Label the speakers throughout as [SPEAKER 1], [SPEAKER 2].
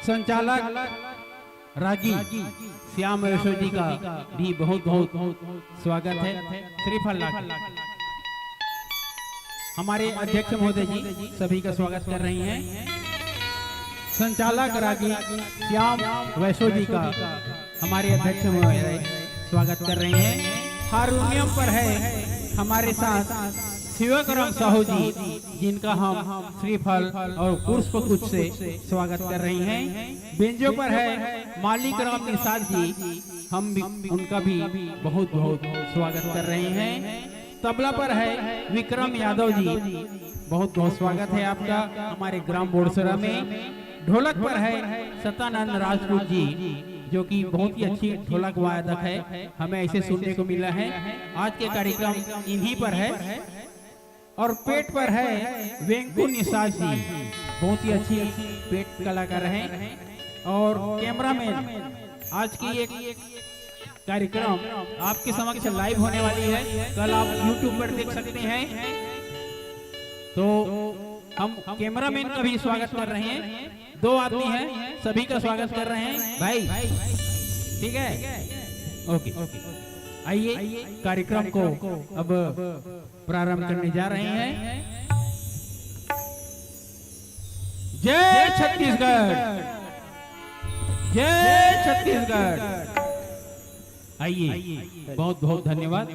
[SPEAKER 1] संचालक रागी श्याम वैश्य जी का भी बहुत बहुत स्वागत है। श्रीफल हमारे अध्यक्ष महोदय जी सभी का स्वागत कर रही हैं। संचालक रागी श्याम वैश्य जी का हमारे अध्यक्ष महोदय स्वागत कर रही हैं। हारमोनियम पर है हमारे साथ शिवकरम साहू जी, जिनका हम श्रीफल और पुष्पगुच्छ से स्वागत कर रही हैं। बेंजो पर है मालिक राम निषाद जी, हम भी उनका भी बहुत बहुत स्वागत कर रहे हैं। तबला पर है विक्रम यादव जी, बहुत बहुत स्वागत है आपका हमारे ग्राम बोरसरा में। ढोलक पर है सतानंद राजपूत जी, जो कि बहुत ही अच्छी ढोलक वादक है, हमें ऐसे सुनने को मिला है। आज के कार्यक्रम इन्हीं पर है। और पेट पर है वेंकू निषाद जी, बहुत ही अच्छी पेट कलाकार हैं। और कैमरामैन आज की एक कार्यक्रम आपके समक्ष लाइव होने वाली है, कल आप YouTube पर देख सकते हैं। तो हम कैमरामैन का भी स्वागत कर रहे हैं। दो आदमी हैं, सभी का स्वागत कर रहे हैं भाई, ठीक है? ओके, आइए कार्यक्रम को अब प्रारंभ करने जा रहे हैं। जय छत्तीसगढ़, जय छत्तीसगढ़। आइए, बहुत बहुत धन्यवाद।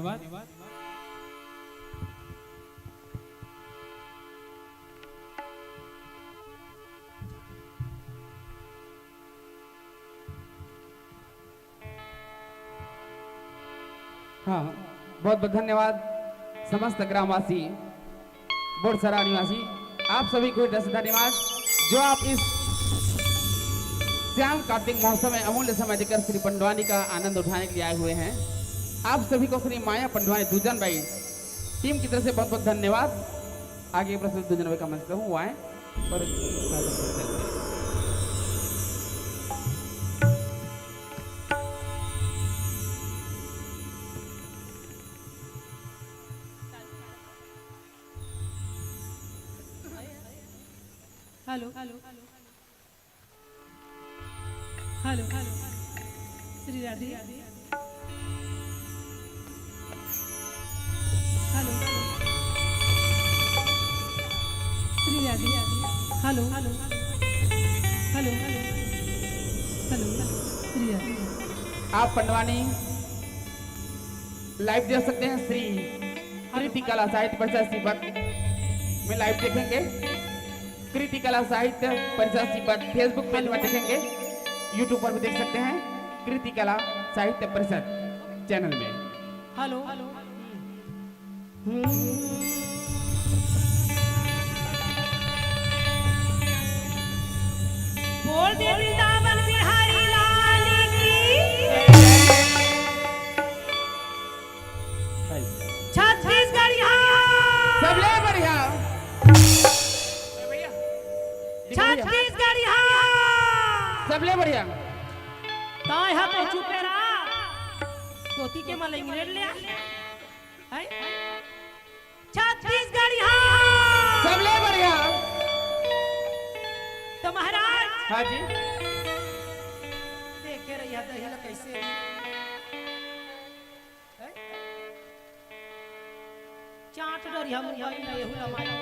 [SPEAKER 2] हाँ, बहुत बहुत धन्यवाद समस्त ग्रामवासी, बोरसरा निवासी, आप सभी को धन्यवाद जो आप इस श्याम कार्तिक महोत्सव में अमूल्य समय देकर श्री पंडवानी का आनंद उठाने के लिए आए हुए हैं। आप सभी को श्री माया पंडवानी दुजन भाई टीम की तरफ से बहुत बहुत धन्यवाद। आगे प्रस्तुत दुजन भाई का मंच हूँ, वो आए और
[SPEAKER 3] hello hello hello hello Shri Radhe hello Shri Radhe hello hello hello hello Shri Radhe.
[SPEAKER 2] आप पंडवानी लाइव देख सकते हैं श्री कृति कला साहित्य परिषद सीपत में लाइव देखेंगे। कृति कला साहित्य परिषद सीपत फेसबुक पेज में देखेंगे, यूट्यूब पर भी देख सकते हैं कृति कला साहित्य परिषद चैनल में।
[SPEAKER 3] हेलो बोल दे वृंदावन बिहारी लाल की, छत्तीसगढ़
[SPEAKER 2] सबले बढ़िया,
[SPEAKER 3] छत्तीसगढ़
[SPEAKER 2] सबले बढ़िया।
[SPEAKER 3] ताय हा तो चुपे रहा, तोती के माल इंग्लैंड ले आ है। छत्तीसगढ़
[SPEAKER 2] सबले बढ़िया।
[SPEAKER 3] तो महाराज
[SPEAKER 2] हाँ जी,
[SPEAKER 3] देखे रहिया दहिला कैसे चाट डरिया मुंह में एहू लमाया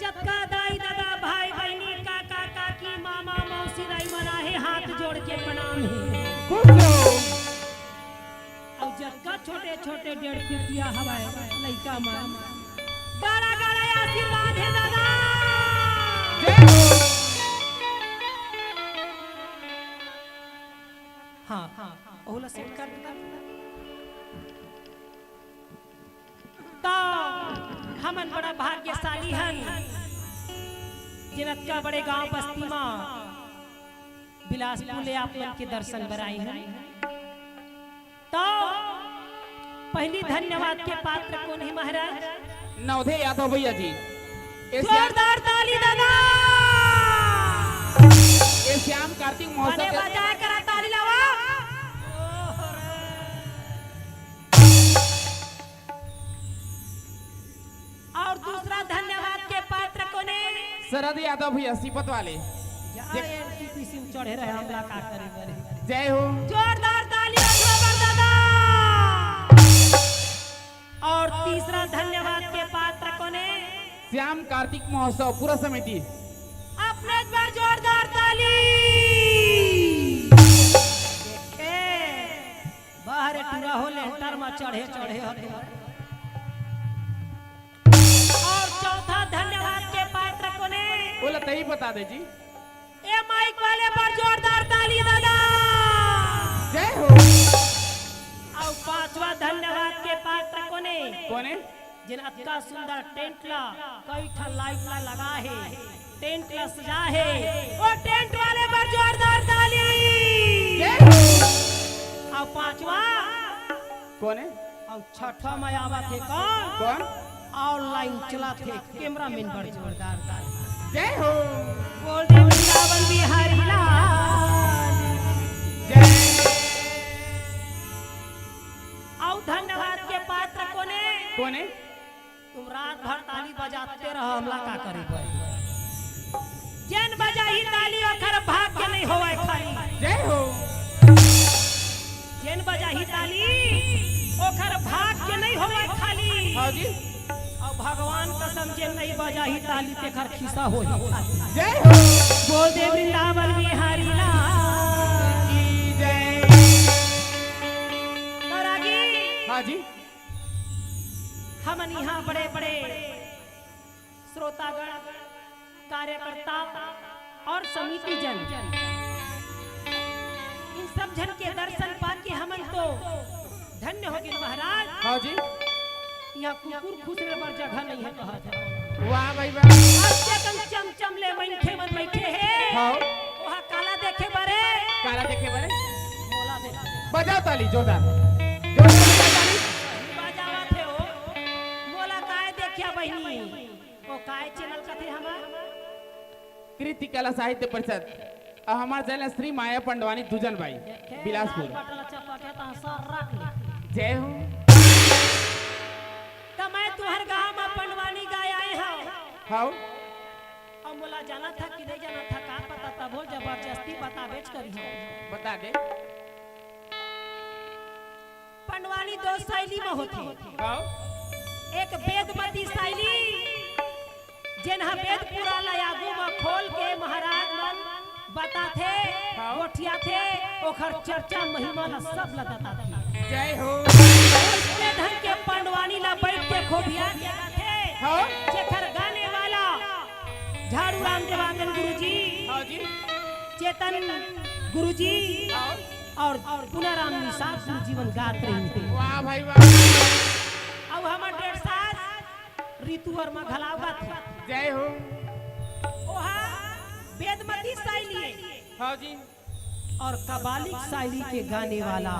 [SPEAKER 3] जबका दाई दादा भाई बहनी काका काकी मामा मौसी दाई मनाहे हाथ जोड़ के प्रणाम है। और जबका छोटे छोटे 1.5 फीटिया हवाए लइका मान बड़ा बड़ा आशीर्वाद है दादा। हाँ हाँ ओला सेट कर देता तो हमन बड़ा भाग्यशाली हन, जिनत का बड़े गांव बस्ती में बिलासपुर ले आप मन के दर्शन बराई हैं। तो पहली धन्यवाद के पात्र कौन है महाराज?
[SPEAKER 2] नवधे यादव भैया जी।
[SPEAKER 3] जोरदार ताली दादा।
[SPEAKER 2] ये श्याम कार्तिक महोत्सव
[SPEAKER 3] बजाए करा ताली लावा।
[SPEAKER 2] शरद यादव भैया सिपत वाले।
[SPEAKER 3] एनटीपीसी में चढ़े रहे हमला का करे बरे।
[SPEAKER 2] जय हो।
[SPEAKER 3] जोरदार तालियां जोबर दादा। और तीसरा धन्यवाद के पात्र कोने?
[SPEAKER 2] श्याम कार्तिक महोत्सव पूरा समिति।
[SPEAKER 3] अपने एक बार जोरदार ताली। बाहर टूरा हो लेंटर में चढ़े चढ़े होते। और चौथा धन्यवाद के पात्र कोने?
[SPEAKER 2] बोला तही बता दे जी।
[SPEAKER 3] ए माइक वाले पर जोरदार ताली दादा।
[SPEAKER 2] जय हो।
[SPEAKER 3] और पांचवा धन्यवाद के पात्र कोने?
[SPEAKER 2] कोने?
[SPEAKER 3] जिन अत्ता सुंदर टेंट ला कई ठा लाइट ला लगा है, टेंट ला सजा है, वो टेंट वाले पर जोरदार ताली।
[SPEAKER 2] जय हो।
[SPEAKER 3] और पांचवा
[SPEAKER 2] कोने?
[SPEAKER 3] और छठवा में आवा थे कौन?
[SPEAKER 2] कौन?
[SPEAKER 3] ऑनलाइन चला थे कैमरामैन पर जोरदार ताली।
[SPEAKER 2] जय हो।
[SPEAKER 3] बोल दे वृंदावन बिहारी लाल
[SPEAKER 2] जय।
[SPEAKER 3] और धन्यवाद के पात्र कोने?
[SPEAKER 2] कोने?
[SPEAKER 3] तुम रात भर ताली बजाते रहो हमला का करे पर। जन बजाही ताली ओकर भाग्य नहीं होवे खाली।
[SPEAKER 2] जय हो।
[SPEAKER 3] जन बजाही ताली ओकर भाग्य नहीं होवे खाली।
[SPEAKER 2] हाँ जी।
[SPEAKER 3] और भगवान कसम जे नहीं बजाही ताली ते कर खिसा होई।
[SPEAKER 2] जय हो।
[SPEAKER 3] बोल दे वृंदावन बिहारी लाल
[SPEAKER 2] की जय।
[SPEAKER 3] तरागी
[SPEAKER 2] हाँ जी।
[SPEAKER 3] हमन यहाँ बड़े बड़े श्रोतागण, कार्यकर्ता और समिति जन, इन सब जन के दर्शन पाके हमन तो धन्य हो गए महाराज।
[SPEAKER 2] हाँ जी।
[SPEAKER 3] यहाँ कुकुर खुसरे पर जगह नहीं है कहा था।
[SPEAKER 2] वाह भाई वाह।
[SPEAKER 3] चमचम ले बैठे मन बैठे है।
[SPEAKER 2] हाँ।
[SPEAKER 3] वहाँ काला देखे बरे।
[SPEAKER 2] काला देखे बरे।
[SPEAKER 3] मोला दे।
[SPEAKER 2] बजाओ ताली जोरदार। जोरदार बजाओ ताली।
[SPEAKER 3] बजावा थे वो। मोला काय देखिया बहनी। वो काय चैनल का थे हमार?
[SPEAKER 2] कृति कला साहित्य परिषद और हमारे चैनल श्री माया पंडवानी दुजन भाई बिलासपुर। जय हो।
[SPEAKER 3] तो मैं तुहर गांव में पंडवानी गाय आए हूँ।
[SPEAKER 2] हाँ।
[SPEAKER 3] और मोला जाना था कि नहीं जाना था का पता तब हो जबरदस्ती बता बेच करी हो।
[SPEAKER 2] बता दे।
[SPEAKER 3] पंडवानी दो शैली में होती।
[SPEAKER 2] हाँ।
[SPEAKER 3] एक वेदमती शैली जिन्हा वेद पूरा लयागु में खोल के महाराज मन बता थे, गोठिया थे, ओखर चर्चा महिमा ला सब लदाता थे।
[SPEAKER 2] जय हो।
[SPEAKER 3] उसके ढंग के पंडवानी ला बैठ के खोबिया दिया थे।
[SPEAKER 2] हाँ।
[SPEAKER 3] शेखर गाने वाला झाड़ू राम देवानंद गुरुजी,
[SPEAKER 2] हाँ जी।
[SPEAKER 3] चेतन गुरुजी
[SPEAKER 2] हाँ।
[SPEAKER 3] और पुनराम निषाद गुरुजीवन गात रही थे।
[SPEAKER 2] वाह भाई वाह।
[SPEAKER 3] अब हमार 1.5 साल ऋतु वर्मा घलावा था।
[SPEAKER 2] जय हो।
[SPEAKER 3] ओहा वेदमती शैली
[SPEAKER 2] हाँ जी।
[SPEAKER 3] और कबालिक शैली के गाने वाला,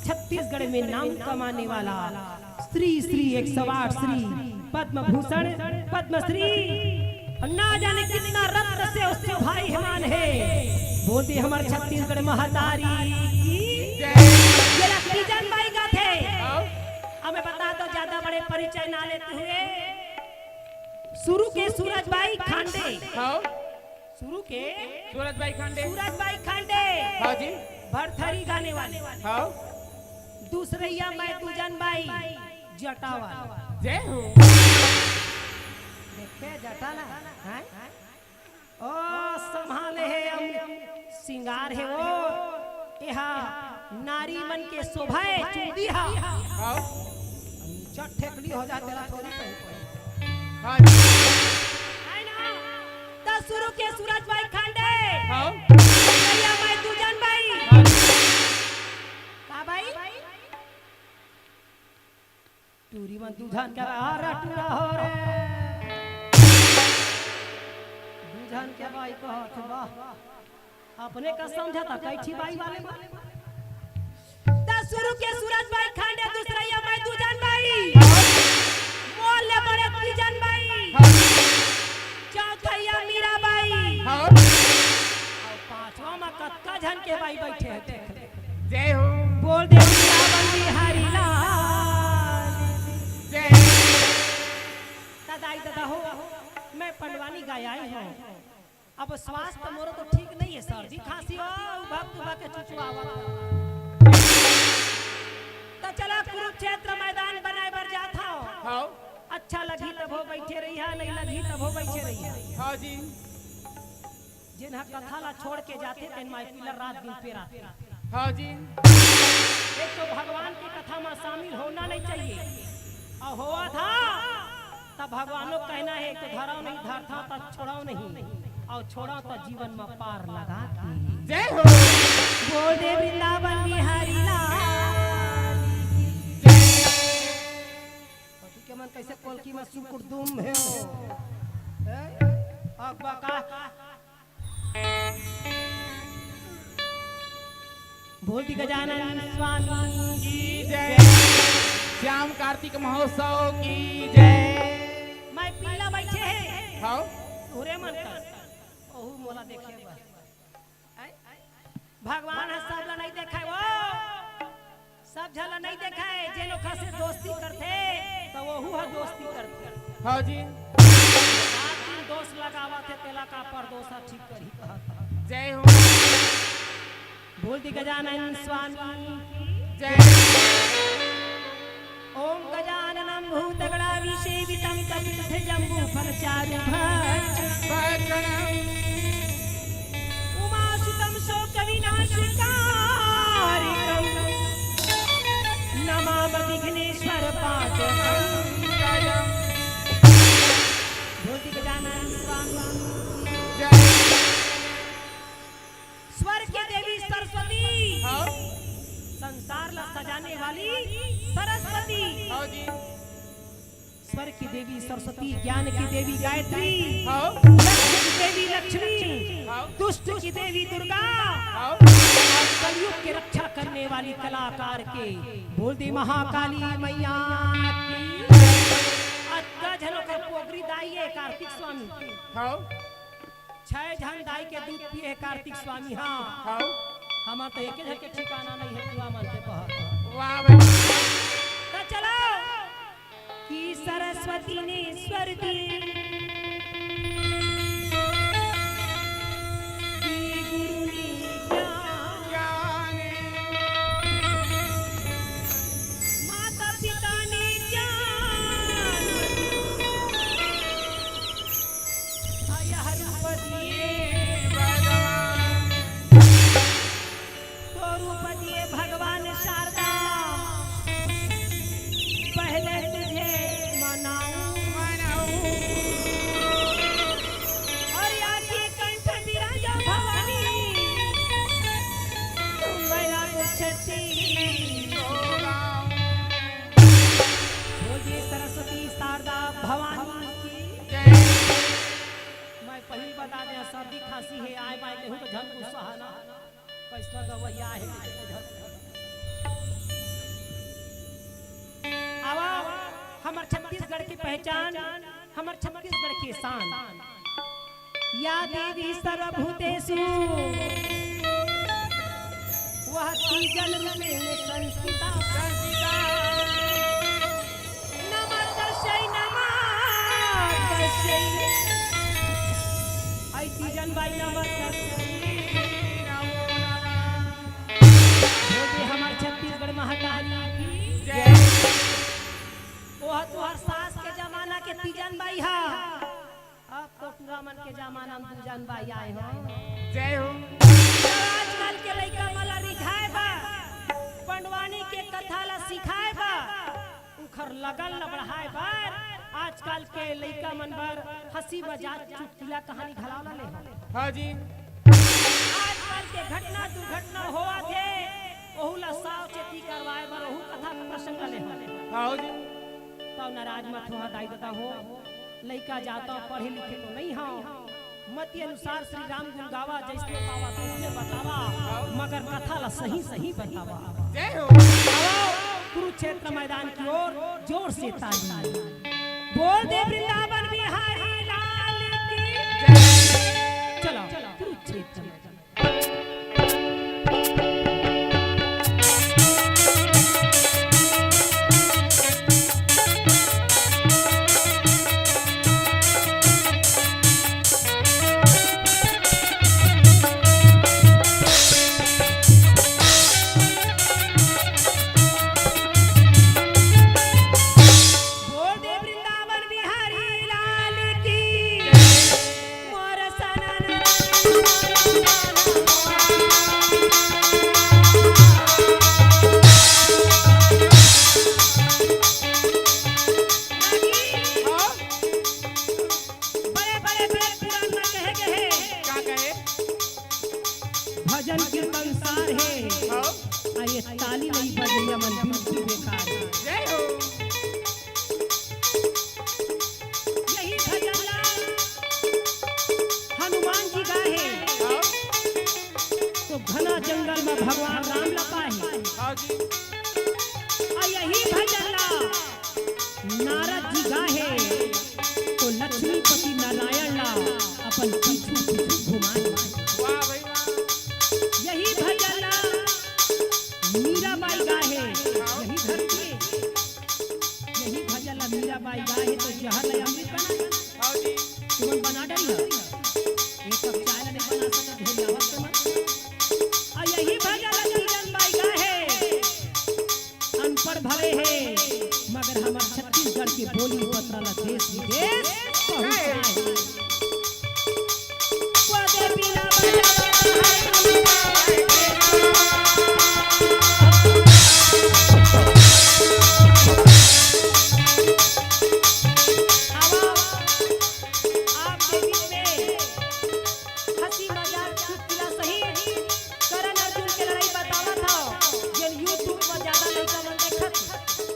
[SPEAKER 3] छत्तीसगढ़ में नाम कमाने वाला, श्री श्री 108 श्री पद्म भूषण पद्मश्री, ना जाने कितना रत्न से उससे भाई हिमान है। बोलते हमारे छत्तीसगढ़ महतारी की जय। तीजन भाई का थे। हमें बता दो ज्यादा बड़े परिचय ना लेते हुए। शुरू के सूरज भाई खांडे।
[SPEAKER 2] हाँ।
[SPEAKER 3] शुरू के
[SPEAKER 2] सूरज भाई खांडे।
[SPEAKER 3] सूरज भाई खांडे।
[SPEAKER 2] हाँ जी।
[SPEAKER 3] भरथरी गाने वाले।
[SPEAKER 2] हाँ।
[SPEAKER 3] दूसरैया मैं तुजन भाई जटावा।
[SPEAKER 2] जय हो।
[SPEAKER 3] देखे जटाला हैं? ओ संभाले है हम सिंगार है वो। यहाँ नारी मन के शोभा चुंदी हा।
[SPEAKER 2] हाँ।
[SPEAKER 3] चट ठेकली हो जाते ला थोड़ी पे।
[SPEAKER 2] हाँ जी।
[SPEAKER 3] है ना? तो शुरू के सूरज भाई खांडे।
[SPEAKER 2] हाँ।
[SPEAKER 3] दूसरैया मैं तुजन भाई।
[SPEAKER 2] हाँ।
[SPEAKER 3] का भाई? टूरी मन दुझान का आरा टूरा हो रे। दुझान के भाई कहत वाह अपने का समझता कैठी बाई वाले शुरू के सूरज भाई खांडे, दूसरैया मैं दुझान भाई, मोले बड़े तीजन भाई, चौथैया मीरा बाई और पांचवा में कत्का झन के भाई बैठे हैं।
[SPEAKER 2] जय हो।
[SPEAKER 3] बोल दे वृंदावन बिहारी लाल
[SPEAKER 2] जय।
[SPEAKER 3] दादाई दादा हो। मैं पंडवानी गाय आई हूँ। अब स्वास्थ्य मोरो तो ठीक नहीं है, सर्दी खांसी हो उभा के चुचुआवा। तो चला कुरुक्षेत्र मैदान बनाए बर जाता हूँ।
[SPEAKER 2] हाँ
[SPEAKER 3] अच्छा लगी तब हो बैठे रही है, नहीं लगी तब हो बैठे रही है।
[SPEAKER 2] हाँ जी
[SPEAKER 3] जिन्हा कथा ला छोड़ के जाते तेन माई पिलर रात दिन पे रात।
[SPEAKER 2] हाँ जी
[SPEAKER 3] एक तो भगवान की कथा में शामिल होना नहीं चाहिए, और हुआ था तब भगवानों कहना है कि धराओ नहीं धरता तब छोड़ाओ नहीं, और छोड़ा तो जीवन में पार लगा के।
[SPEAKER 2] जय हो
[SPEAKER 3] बोल दे वृंदावन बिहारी लाल पति के मन कैसे कोलकी में सुकुर दुम है अब्बा का बोल दी गजानन स्वामी
[SPEAKER 2] की जय, श्याम कार्तिक महोत्सव की जय।
[SPEAKER 3] मैं पीला बैठे है
[SPEAKER 2] हाँ
[SPEAKER 3] पूरे मन कर ओहू मोला देखे बा भगवान है सब ला नहीं देखा वो सब झला नहीं देखा है, जे लोग से दोस्ती करते तो वहू है दोस्ती करते।
[SPEAKER 2] हाँ जी
[SPEAKER 3] रात दिन दोस्त लगावा थे तेला का पर दोसा ठीक करी कहता।
[SPEAKER 2] जय हो
[SPEAKER 3] बोल दी गजानन स्वामी
[SPEAKER 2] जय।
[SPEAKER 3] ओम गजाननम भूतगणाभिषेवितं कपितथ जम्बू फलचारु भज उमासुतं शोकविनाशकारिकं नमामि विघ्नेश्वर पादकं। बोल दी गजानन स्वामी
[SPEAKER 2] जय।
[SPEAKER 3] स्वर की देवी सरस्वती,
[SPEAKER 2] हाँ
[SPEAKER 3] संसार ला सजाने वाली सरस्वती।
[SPEAKER 2] हाँ जी
[SPEAKER 3] स्वर की देवी सरस्वती, ज्ञान की देवी गायत्री,
[SPEAKER 2] हाँ
[SPEAKER 3] लक्ष्य की देवी लक्ष्मी,
[SPEAKER 2] हाँ
[SPEAKER 3] दुष्ट की देवी दुर्गा,
[SPEAKER 2] हाँ
[SPEAKER 3] और कलयुग की रक्षा करने वाली कलाकार के बोल दी महाकाली मैया की। अत्ता झलो का पोगरी दाई है कार्तिक स्वामी,
[SPEAKER 2] हाँ
[SPEAKER 3] 6 झन दाई के दूध पिए कार्तिक स्वामी। हाँ
[SPEAKER 2] हाँ
[SPEAKER 3] हमार तो एक के ठिकाना नहीं है, पूरा मन के बहत।
[SPEAKER 2] वाह भाई
[SPEAKER 3] तो चलो कि सरस्वती ने स्वर दी कि गुरु ने ज्ञान, माता पिता ने ज्ञान, आया रूप दिए तो रूप दिए भगवान शारदा। पहले तुझे मनाऊं और आके कंठ विराजा भवानी, तुम मेरा उच्चती। बोलिए सरस्वती शारदा भवानी की
[SPEAKER 2] जय।
[SPEAKER 3] मैं पहली बता दें सर्दी खांसी है आए बाय नहीं तो झन गुस्सा ना कैसा गवैया है। आवा हमार छत्तीसगढ़ की पहचान, हमार छत्तीसगढ़ की शान। या देवी सर्वभूतेषु वह तीजन रूपेण संस्थिता। नमस्तस्यै नमस्तस्यै ऐ तीजन बाई नमस्तस्यै बोले हमार छत्तीसगढ़ महाकाली की
[SPEAKER 2] जय।
[SPEAKER 3] वह तुहर सास के जमाना के तीजन बाई हा, अब तो पूरा मन के जमाना में तीजन बाई आए हो।
[SPEAKER 2] जय हो
[SPEAKER 3] आजकल के लइका मला रिझाए बा, पंडवानी के कथा ला सिखाए बा, उखर लगन ल बढ़ाए बा। आजकल के लइका मन बर हंसी मजाक चुटकुला कहानी घलावला ले हो।
[SPEAKER 2] हाँ जी
[SPEAKER 3] आजकल के घटना दुर्घटना होआ थे ओहू ला सावचेती करवाए बर ओहू कथा का प्रसंग ले हो।
[SPEAKER 2] हाँ जी
[SPEAKER 3] तब नाराज मत हो, दाई दादा हो लइका जाता पढ़े लिखे तो नहीं हो, मत अनुसार श्री राम गुण गावा, जैसे पावा तैसे बतावा, मगर कथा ला सही सही बतावा।
[SPEAKER 2] जय हो
[SPEAKER 3] आओ कुरुक्षेत्र मैदान की ओर जोर से ताली बोल दे वृंदावन बिहारी लाल की
[SPEAKER 2] जय।
[SPEAKER 3] चलो कुरुक्षेत्र मैदान। अनपढ़ भले हैं मगर हमार छत्तीसगढ़ के बोली पत्राला देश विदेश पहुंचाए। वादे बिना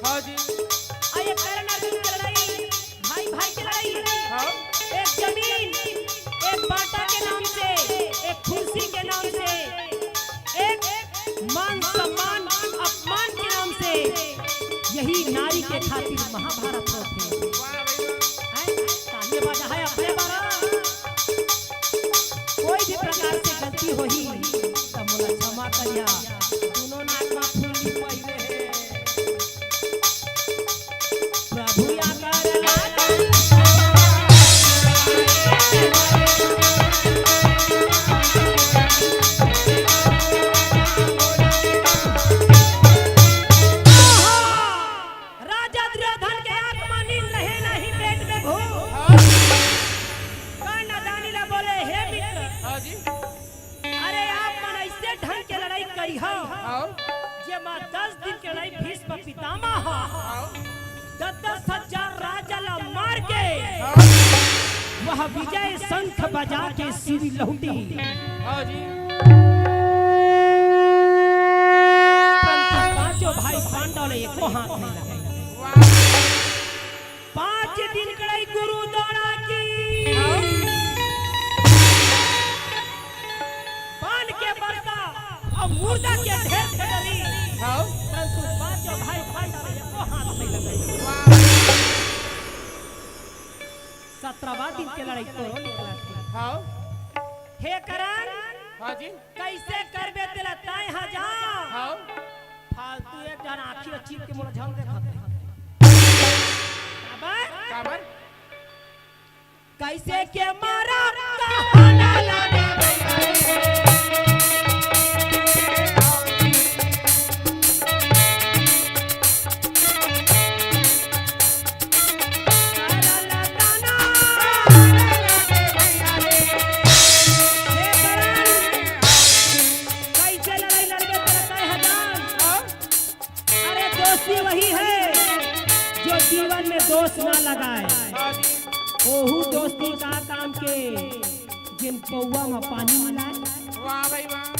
[SPEAKER 2] हाँ जी
[SPEAKER 3] आये करण अर्जुन की लड़ाई, भाई भाई की लड़ाई।
[SPEAKER 2] हाँ
[SPEAKER 3] एक जमीन, एक बाटा के नाम से, एक कुर्सी के नाम से, एक मान सम्मान अपमान के नाम से, यही नारी के खातिर महाभारत होते तालिए बजा है अपने बारा। कोई भी प्रकार से गलती होही तब मोला क्षमा करिया, दोनों नाक में फूली पहिले है प्रभु आकर राजा दुर्योधन के आंख में नींद रहे नहीं पेट में भूख। काना दानी ला बोले हे मित्र,
[SPEAKER 2] हाँ जी
[SPEAKER 3] अरे आप मन ऐसे ढंग के लड़ाई करी हो
[SPEAKER 2] हाँ
[SPEAKER 3] जे मां 10 दिन के लड़ाई भीष्म पितामह
[SPEAKER 2] हाँ
[SPEAKER 3] 10,000 राजा ला मार के वह विजय शंख बजा के सिर लौटी।
[SPEAKER 2] हाँ जी
[SPEAKER 3] पांचों भाई पांडव ने एको हाथ नहीं लगाए। 5 दिन कड़ाई गुरु दौड़ा की पान के बरसा और मुर्दा के ढेर खड़ी,
[SPEAKER 2] हाँ
[SPEAKER 3] परंतु पांचों भाई पांडव ने एको हाथ नहीं लगाए। 17वां दिन के लड़ाई तो निकला थी।
[SPEAKER 2] हाँ
[SPEAKER 3] हे करण
[SPEAKER 2] हाँ जी
[SPEAKER 3] कैसे करबे तेला ताई हजार
[SPEAKER 2] हाँ
[SPEAKER 3] फालतू एक जन आखिर चीप के मोला झंग देखत
[SPEAKER 2] काबर
[SPEAKER 3] कैसे के मारा कहाना लगे वही है जो जीवन में दोस्त ना लगाए, ओहू दोस्ती का काम के जिन पौवा में पानी मिलाए।
[SPEAKER 2] वाह भाई वाह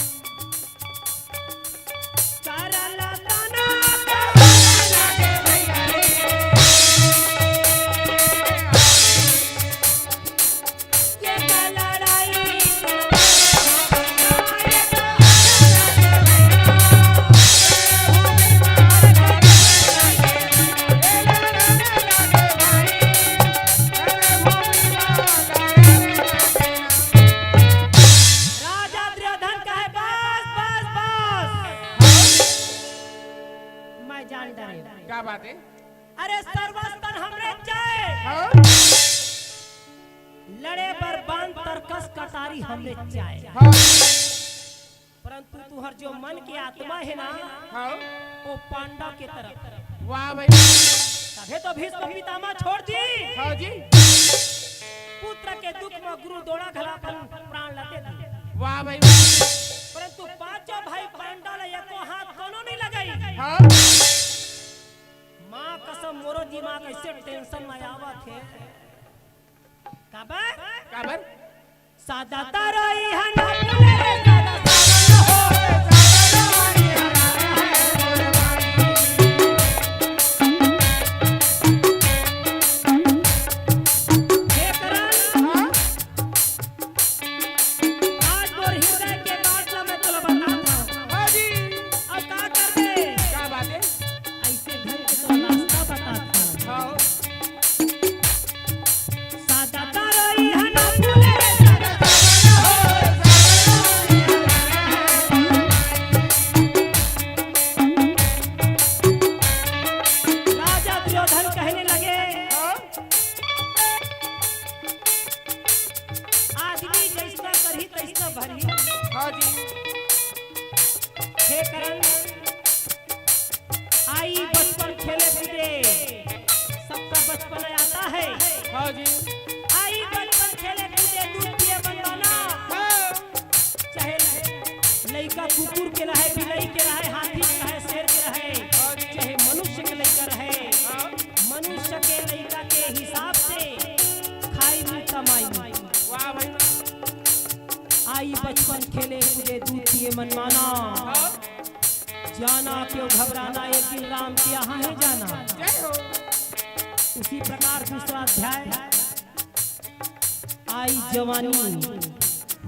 [SPEAKER 2] क्या बात है?
[SPEAKER 3] अरे सर्वस्तन हमरे चाहे
[SPEAKER 2] हाँ?
[SPEAKER 3] लड़े बरबान तरकस कटारी हमरे चाहे,
[SPEAKER 2] हाँ?
[SPEAKER 3] परंतु तुहर जो मन की आत्मा है ना
[SPEAKER 2] हाँ?
[SPEAKER 3] वो पांडव के तरफ।
[SPEAKER 2] वाह भाई
[SPEAKER 3] तभे तो भीष्म पितामह छोड़ दी।
[SPEAKER 2] हाँ जी
[SPEAKER 3] पुत्र के दुख में गुरु दौड़ा घला प्राण लते दी।
[SPEAKER 2] वाह भाई
[SPEAKER 3] परंतु पांचों भाई पांडव ने एको हाथ कोनो नहीं लगाई।
[SPEAKER 2] हाँ?
[SPEAKER 3] मां कसम मोरो दिमाग ऐसे टेंशन में आवत है काबर
[SPEAKER 2] काबर
[SPEAKER 3] सादा तारोई हना पुले रे सादा सावन हो सादा तारोई हना पुले रे सादा सावन हो बचपन आता है।
[SPEAKER 2] हाँ जी।
[SPEAKER 3] आई बचपन खेले कूदे दूध पिए बनवाना, चाहे लड़का कुकुर के रहे, बिलाई के रहे, हाथी के रहे, शेर के रहे, चाहे मनुष्य के लड़का रहे, मनुष्य के लड़का के हिसाब से खाई भी कमाई।
[SPEAKER 2] वाह भाई।
[SPEAKER 3] आई बचपन खेले कूदे दूध पिए मनमाना, जाना क्यों घबराना, एक दिन राम के यहाँ है जाना।
[SPEAKER 2] जय हो।
[SPEAKER 3] उसी प्रकार दूसरा अध्याय, आई जवानी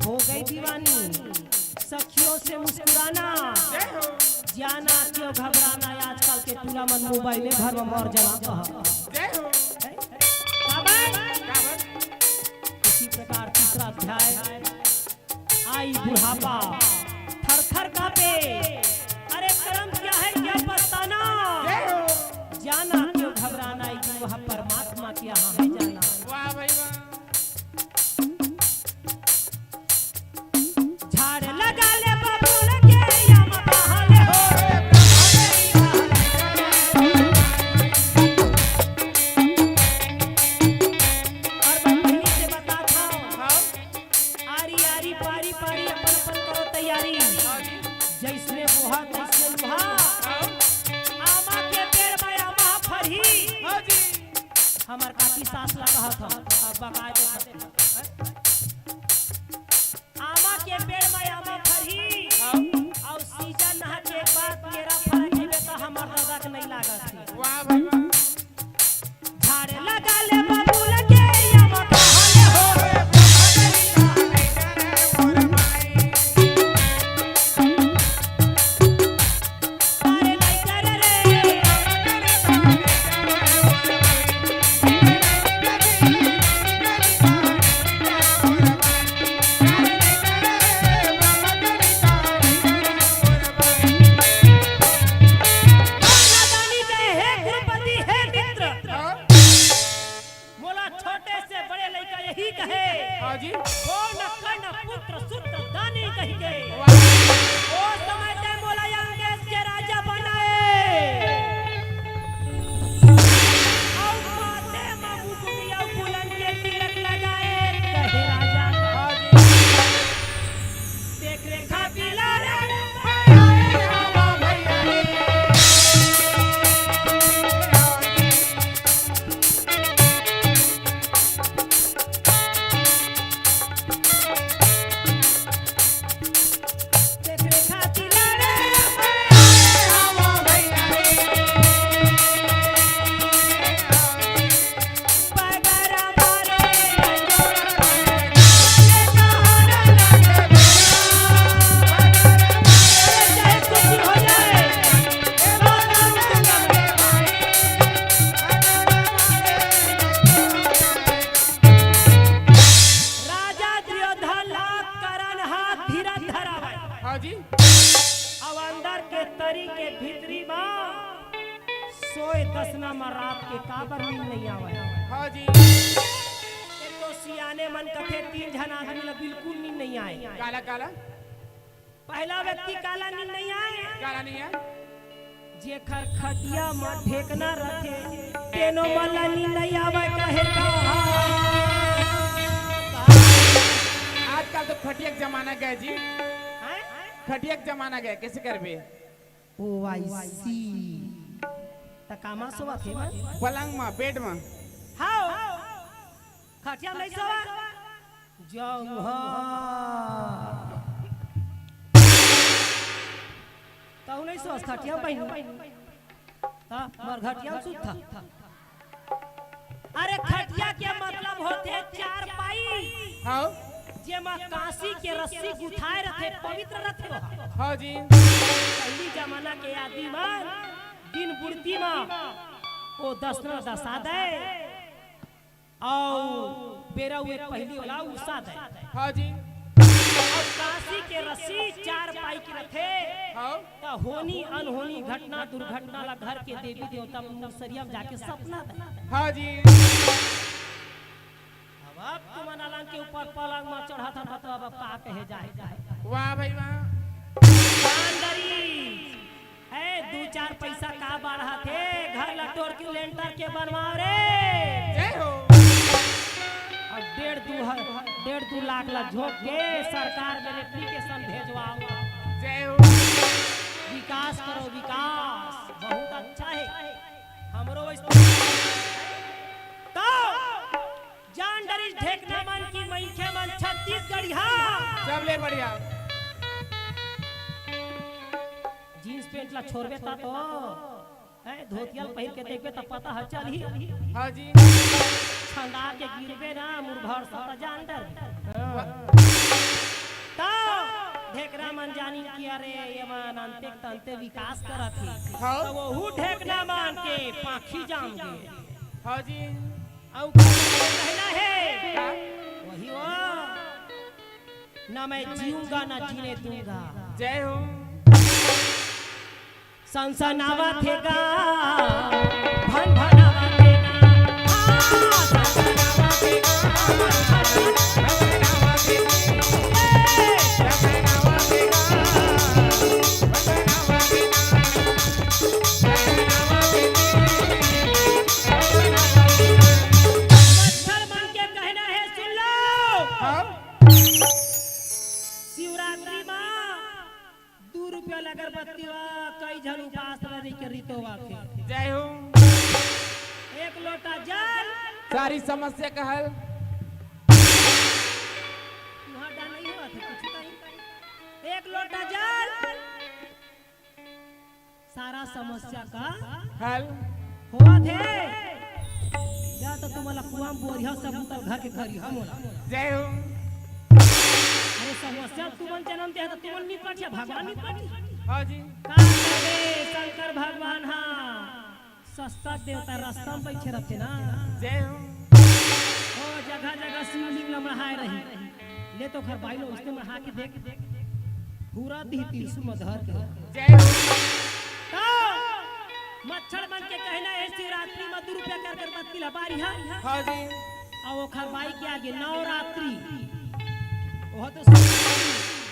[SPEAKER 3] हो गई दीवानी, सखियों से मुस्कुराना,
[SPEAKER 2] जय हो।
[SPEAKER 3] जाना क्यों घबराना, आजकल के टूला मन मोबाइल में घर में मर जाना।
[SPEAKER 2] जय हो।
[SPEAKER 3] इसी प्रकार तीसरा अध्याय, आई बुढ़ापा थर थर कांपे, अरे कर्म क्या है क्या पछताना, जाना क्यों घबराना, एक दिन वह परमात्मा के यहाँ है जाना।
[SPEAKER 2] वाह भाई वाह।
[SPEAKER 3] झाड़ लगा ले बबूल के या मबहाले हो, और मैं पहले से बताता हूँ, आरी आरी पारी पारी अपन अपन करो तैयारी, जैसने बोहा तैसने लुहा, आमा के पेड़ में आमा फरही, हमार काकी सास लगा था, अब बकाए तो आमा के पेड़ में आमा फरही, और सीजन नहा के बाद केरा फरक जीवे तो हमार दादा के नहीं लागत थी।
[SPEAKER 2] वाह भाई वाह।
[SPEAKER 3] झाड़ लगा ले बबूल के या मबहाले हो, अरे नहीं कर रे, नादानी गए हे गुरुपति हे मित्र, मोला छोटे से बड़े लड़का यही कहे,
[SPEAKER 2] हाँ जी।
[SPEAKER 3] ओ न कर्ण पुत्र सूत्र दानी कही गए,
[SPEAKER 2] वाह।
[SPEAKER 3] ओ समय ते मोला यंग देश के राजा बनाए, और माथे में मुकुटिया बुलंद के तिलक लगाए, कहे राजा
[SPEAKER 2] हाँ जी।
[SPEAKER 3] देख रेखा पिला रे, देख रेखा पिला रे, पगरा मारे चाहे कुछ हो जाए, राजा दुर्योधन लाख करन हाथ धीरज धरावे,
[SPEAKER 2] हाँ जी।
[SPEAKER 3] अब अंदर के तरी के भीतरी माँ सोए दसना में रात के काबर नींद नहीं आवे।
[SPEAKER 2] हाँ जी।
[SPEAKER 3] एक तो सियाने मन कथे 3 जन आदमी ला बिल्कुल नींद नहीं आए।
[SPEAKER 2] काला काला
[SPEAKER 3] पहला व्यक्ति काला नींद नहीं आए,
[SPEAKER 2] काला नहीं है।
[SPEAKER 3] जेकर खटिया में ठेकना रखे तेनो वाला नींद नहीं आवे, कहे का
[SPEAKER 2] आजकल तो खटिया का जमाना गया जी।
[SPEAKER 3] हैं?
[SPEAKER 2] खटिया का जमाना गया, कैसे करबे?
[SPEAKER 3] ओ आई सी तकामा सोवा थे मन
[SPEAKER 2] पलंग में, बेड में।
[SPEAKER 3] हाओ खटिया नहीं सोवा जाऊं हां ताऊ नहीं सोस खटिया बहिन ता मर खटिया सुत था। अरे खटिया के मतलब होते चार पाई,
[SPEAKER 2] हाँ।
[SPEAKER 3] जेमा कांसी के रस्सी गुथाए रखे पवित्र रखे हो।
[SPEAKER 2] हाँ जी।
[SPEAKER 3] पहली जमाना के आदमी मन दिन बुढ़ती में वो दसना दसा दे, और बेरा हुए पहली वाला उसा दे,
[SPEAKER 2] हाँ जी।
[SPEAKER 3] और कांसी के रस्सी चार पाई के रखे,
[SPEAKER 2] हाँ।
[SPEAKER 3] तो होनी अनहोनी घटना दुर्घटना ला घर के देवी देवता मुसरिया में जाके सपना दे।
[SPEAKER 2] हाँ जी।
[SPEAKER 3] अब तुम अनालंग के ऊपर पलंग में चढ़ा था मतलब अब का कहे जाए।
[SPEAKER 2] वाह भाई वाह।
[SPEAKER 3] है 2-4 पैसा का बढ़ा थे, घर लटोर के लेंटर के बनवा रे, 1.5-2 लाख ला झोंक के सरकार में एप्लीकेशन भेजवाओ।
[SPEAKER 2] जय हो।
[SPEAKER 3] विकास करो विकास, बहुत अच्छा है हमरो तो जान डरी ढेकना मन की मैखे मन छत्तीसगढ़
[SPEAKER 2] सब ले बढ़िया।
[SPEAKER 3] जींस पेंट ला छोड़बे ता तो धोतिया पहिर के देखबे त पता है चली।
[SPEAKER 2] हाँ जी।
[SPEAKER 3] छंदा के गिरबे ना मुरभर सब जान डर तो ढेकना मन जानी कि अरे ये मन अंते तंते विकास करत ही
[SPEAKER 2] हाँ।
[SPEAKER 3] तो वो ढेकना मन के पाखी जाम गए।
[SPEAKER 2] हाँ जी।
[SPEAKER 3] औ कहना है वही वो ना मैं जीऊंगा ना जीने दूंगा।
[SPEAKER 2] जय हो।
[SPEAKER 3] सनसनावा थेगा भन भनावा थेगा सनसनावा थेगा
[SPEAKER 2] भगनावा देगा। भगनावा देगा। भगनावा देगा। भगनावा देगा।
[SPEAKER 3] मच्छर मन के कहना है सुन लो।
[SPEAKER 2] हाँ।
[SPEAKER 3] शिवरात्रि माँ 2 रुपया अगरबत्ती कई जन उपास रही के रीतोवा के।
[SPEAKER 2] जय हो।
[SPEAKER 3] 1 लोटा जल
[SPEAKER 2] सारी समस्या का हल।
[SPEAKER 3] वहाँ डाल नहीं हुआ था कुछ नहीं। 1 लोटा जल सारा समस्या का
[SPEAKER 2] हल
[SPEAKER 3] हुआ थे। जा तो तुम्हारा कुआम बोरिया सब उतर घर के घरी हम होला।
[SPEAKER 2] जय हो।
[SPEAKER 3] अरे समस्या तुमन जन्म दे तो तुमन निपट या भगवान निपट।
[SPEAKER 2] हाँ जी।
[SPEAKER 3] का करे शंकर भगवान हाँ सस्ता देवता रास्ता में बैठे रहते ना।
[SPEAKER 2] जय हो।
[SPEAKER 3] ओ जगह जगह शिवलिंग लमहाए रही ले तो घर बाई लो उसने महा के देख पूरा दी त्रिशूल में धर के।
[SPEAKER 2] जय हो।
[SPEAKER 3] तो मच्छर बन के कहना है शिवरात्रि में 2 रुपया कर अगरबत्ती ला बारी है।
[SPEAKER 2] हाँ जी।
[SPEAKER 3] और वो घर बाई के आगे नवरात्रि वो तो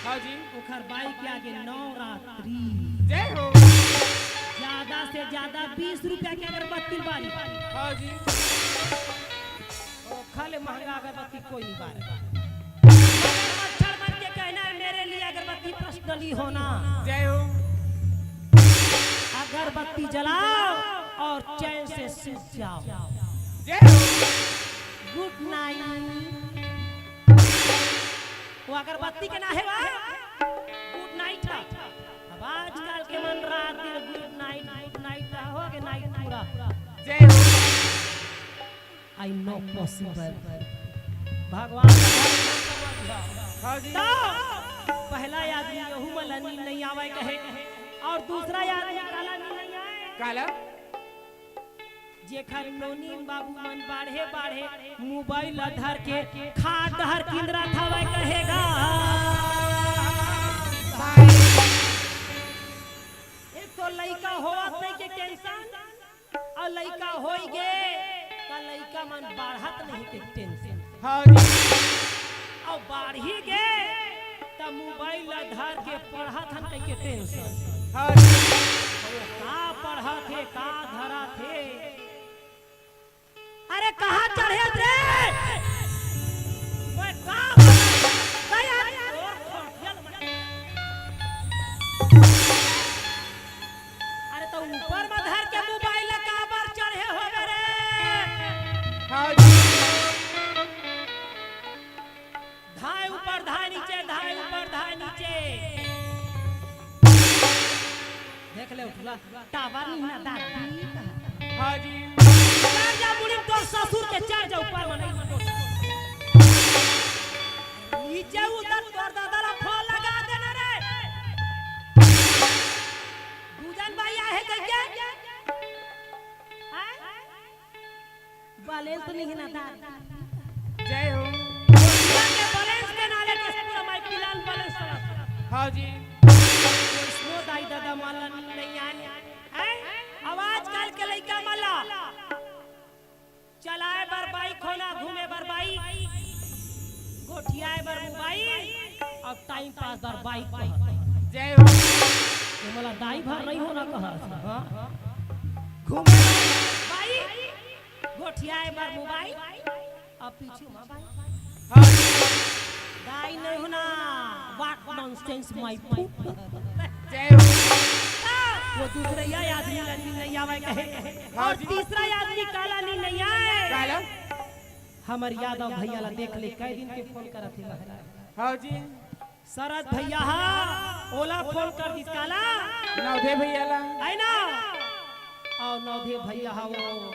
[SPEAKER 2] हाँ जी।
[SPEAKER 3] वो घर बाई के आगे नवरात्रि।
[SPEAKER 2] जय हो।
[SPEAKER 3] ज्यादा से ज्यादा 20 रुपया की अगरबत्ती बारी।
[SPEAKER 2] हाँ जी।
[SPEAKER 3] ओ खाले महंगा अगरबत्ती कोई नहीं बारी। मच्छर बन के कहना है मेरे लिए अगरबत्ती पर्सनली होना।
[SPEAKER 2] जय हो।
[SPEAKER 3] अगरबत्ती जलाओ और चैन से सूख जाओ।
[SPEAKER 2] जय हो।
[SPEAKER 3] Good night. वो अगरबत्ती के ना है वा गुड नाइट। अब आजकल के मन रात दिन गुड नाइट हो गए नाइट पूरा।
[SPEAKER 2] जय हो।
[SPEAKER 3] आई नो पॉसिबल भगवान
[SPEAKER 2] हाँ जी।
[SPEAKER 3] तो पहला आदमी यहू में नींद नहीं आवे कहे और दूसरा आदमी काला नींद नहीं आए।
[SPEAKER 2] काला
[SPEAKER 3] जेखर नौनी बाबू मन बाढ़े मोबाइल धर के खाद धर किंद्रा थावे कहेगा एक तो लइका होवत नहीं के टेंशन और लइका होई गे त लइका मन बाढ़त नहीं के टेंशन।
[SPEAKER 2] हाँ जी।
[SPEAKER 3] और बाढ़ी गे त मोबाइल धर के पढ़त हन के टेंशन।
[SPEAKER 2] हाँ जी।
[SPEAKER 3] का पढ़ा थे का धरा थे अरे कहाँ चढ़े थे ओए का अरे तो ऊपर में धर के मोबाइल का बार चढ़े हो रे।
[SPEAKER 2] हाँ जी।
[SPEAKER 3] धाय ऊपर धाय नीचे धाय ऊपर धाय नीचे देख ले उठला टावर नहीं ना दादी।
[SPEAKER 2] हाँ जी।
[SPEAKER 3] चार जा मुड़ी तो ससुर के चार जा ऊपर में नहीं नीचे उधर तोर दादा फोन लगा देना रे। दूजन भाई है कैसे बैलेंस तो नहीं ना दादी।
[SPEAKER 2] जय हो।
[SPEAKER 3] बैलेंस के नाले के पूरा माइक पिलान बैलेंस करा।
[SPEAKER 2] हाँ जी।
[SPEAKER 3] इसनो दाई दादा माला नहीं आने आवाज काल के लइका माला चलाए बर बाइक होना घूमे बर बाइक गोठियाए बर मोबाइल अब टाइम पास बर बाइक।
[SPEAKER 2] जय हो।
[SPEAKER 3] मला दाई भर नहीं होना कहा हां घूमे बाइक गोठियाए बर मोबाइल अब पीछे मोबाइल।
[SPEAKER 2] हाँ जी।
[SPEAKER 3] दाई नहीं होना व्हाट नॉनसेंस माय फूट
[SPEAKER 2] जय हो।
[SPEAKER 3] वो दूसरा ये आदमी नहीं आवे कहे
[SPEAKER 2] हाँ
[SPEAKER 3] और
[SPEAKER 2] जी।
[SPEAKER 3] तीसरा आदमी काला नहीं आए
[SPEAKER 2] काला
[SPEAKER 3] हमर यादव भैया ला देख ले कई दिन के फोन करत है महाराज
[SPEAKER 2] हाँ जी
[SPEAKER 3] शरद भैया हा ओला फोन कर दी काला
[SPEAKER 2] नवधे भैया ला
[SPEAKER 3] है ना और नवधे भैया हा वो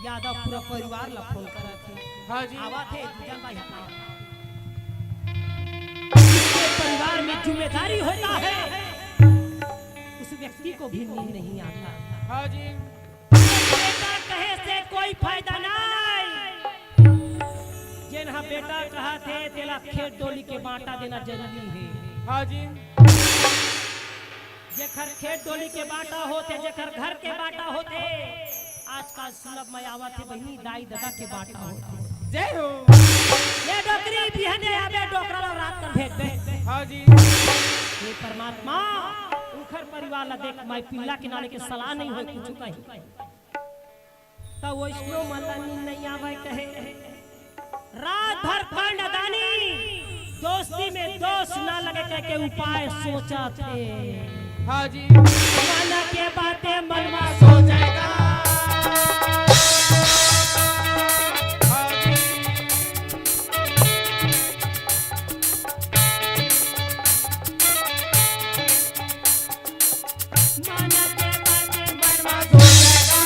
[SPEAKER 3] यादव पूरा परिवार ला फोन करत है
[SPEAKER 2] हाँ जी
[SPEAKER 3] आवा थे दुजन भाई परिवार में जिम्मेदारी होता है उस व्यक्ति को भी नींद नहीं आता
[SPEAKER 2] हाँ जी
[SPEAKER 3] बेटा कहे से कोई फायदा नहीं जिन्हा बेटा कहा थे तेला खेत डोली के बांटा देना जरूरी है
[SPEAKER 2] हाँ जी
[SPEAKER 3] जेखर खेत डोली के बांटा होते जेखर घर के बांटा होते आजकल सुलभ में आवत है बहनी दाई दादा के बांटा होते
[SPEAKER 2] जय हो।
[SPEAKER 3] ये डोकरी बिहने आवे डोकरा ला रात कर भेज दे
[SPEAKER 2] हाँ जी
[SPEAKER 3] हे परमात्मा उखर परिवार ला देख माई पिल्ला के नाले के सलाह नहीं होय कुछ कहीं तो वो इसको मल्लानी नहीं आवे कहे रात भर कर्णदानी दोस्ती में दोस्त ना लगे कह के उपाय सोचा थे
[SPEAKER 2] हाँ जी
[SPEAKER 3] मन के बातें मन में सो जाएगा
[SPEAKER 2] हाँ जी
[SPEAKER 3] मन के बातें मन में
[SPEAKER 2] हो जाएगा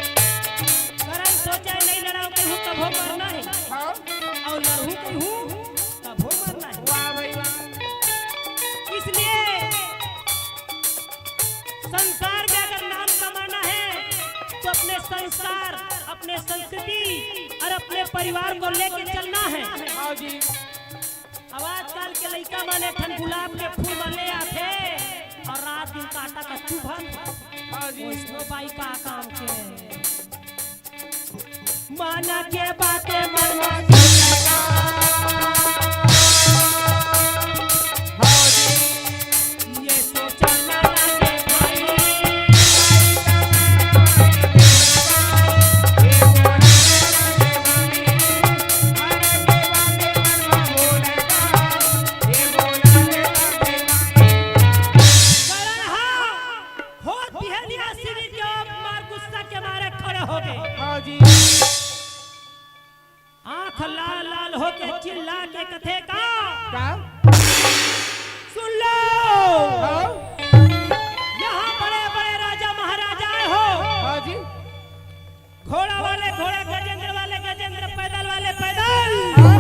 [SPEAKER 3] करन सोचे नहीं लड़ाओ कहूं तब हो मरना है
[SPEAKER 2] हाँ
[SPEAKER 3] और लड़ूं कहूं तब हो मरना है
[SPEAKER 2] वाह भाई वाह
[SPEAKER 3] इसलिए संसार में अगर नाम कमाना है तो अपने संस्कार अपने संस्कृति और अपने परिवार को लेके चलना है
[SPEAKER 2] हाँ जी
[SPEAKER 3] अब आजकल के लड़का माने ठन गुलाब के फूल वाले आते और रात दिन काटा का चुभन
[SPEAKER 2] हाँ जी
[SPEAKER 3] वैष्णो बाई का काम के माना के बातें मन में
[SPEAKER 2] हाँ जी
[SPEAKER 3] ये सोचना लगे भाई करण हो बिहनिया सिरी के मार गुस्सा के मारे खड़े हो गए
[SPEAKER 2] हाँ जी
[SPEAKER 3] आंख लाल लाल होके चिल्ला के कथे का
[SPEAKER 2] क्या
[SPEAKER 3] सुन लो
[SPEAKER 2] हाँ
[SPEAKER 3] यहाँ बड़े बड़े राजा महाराजाएं हो
[SPEAKER 2] हाँ जी
[SPEAKER 3] घोड़ा वाले घोड़े गजेंद्र पैदल वाले पैदल
[SPEAKER 2] हाँ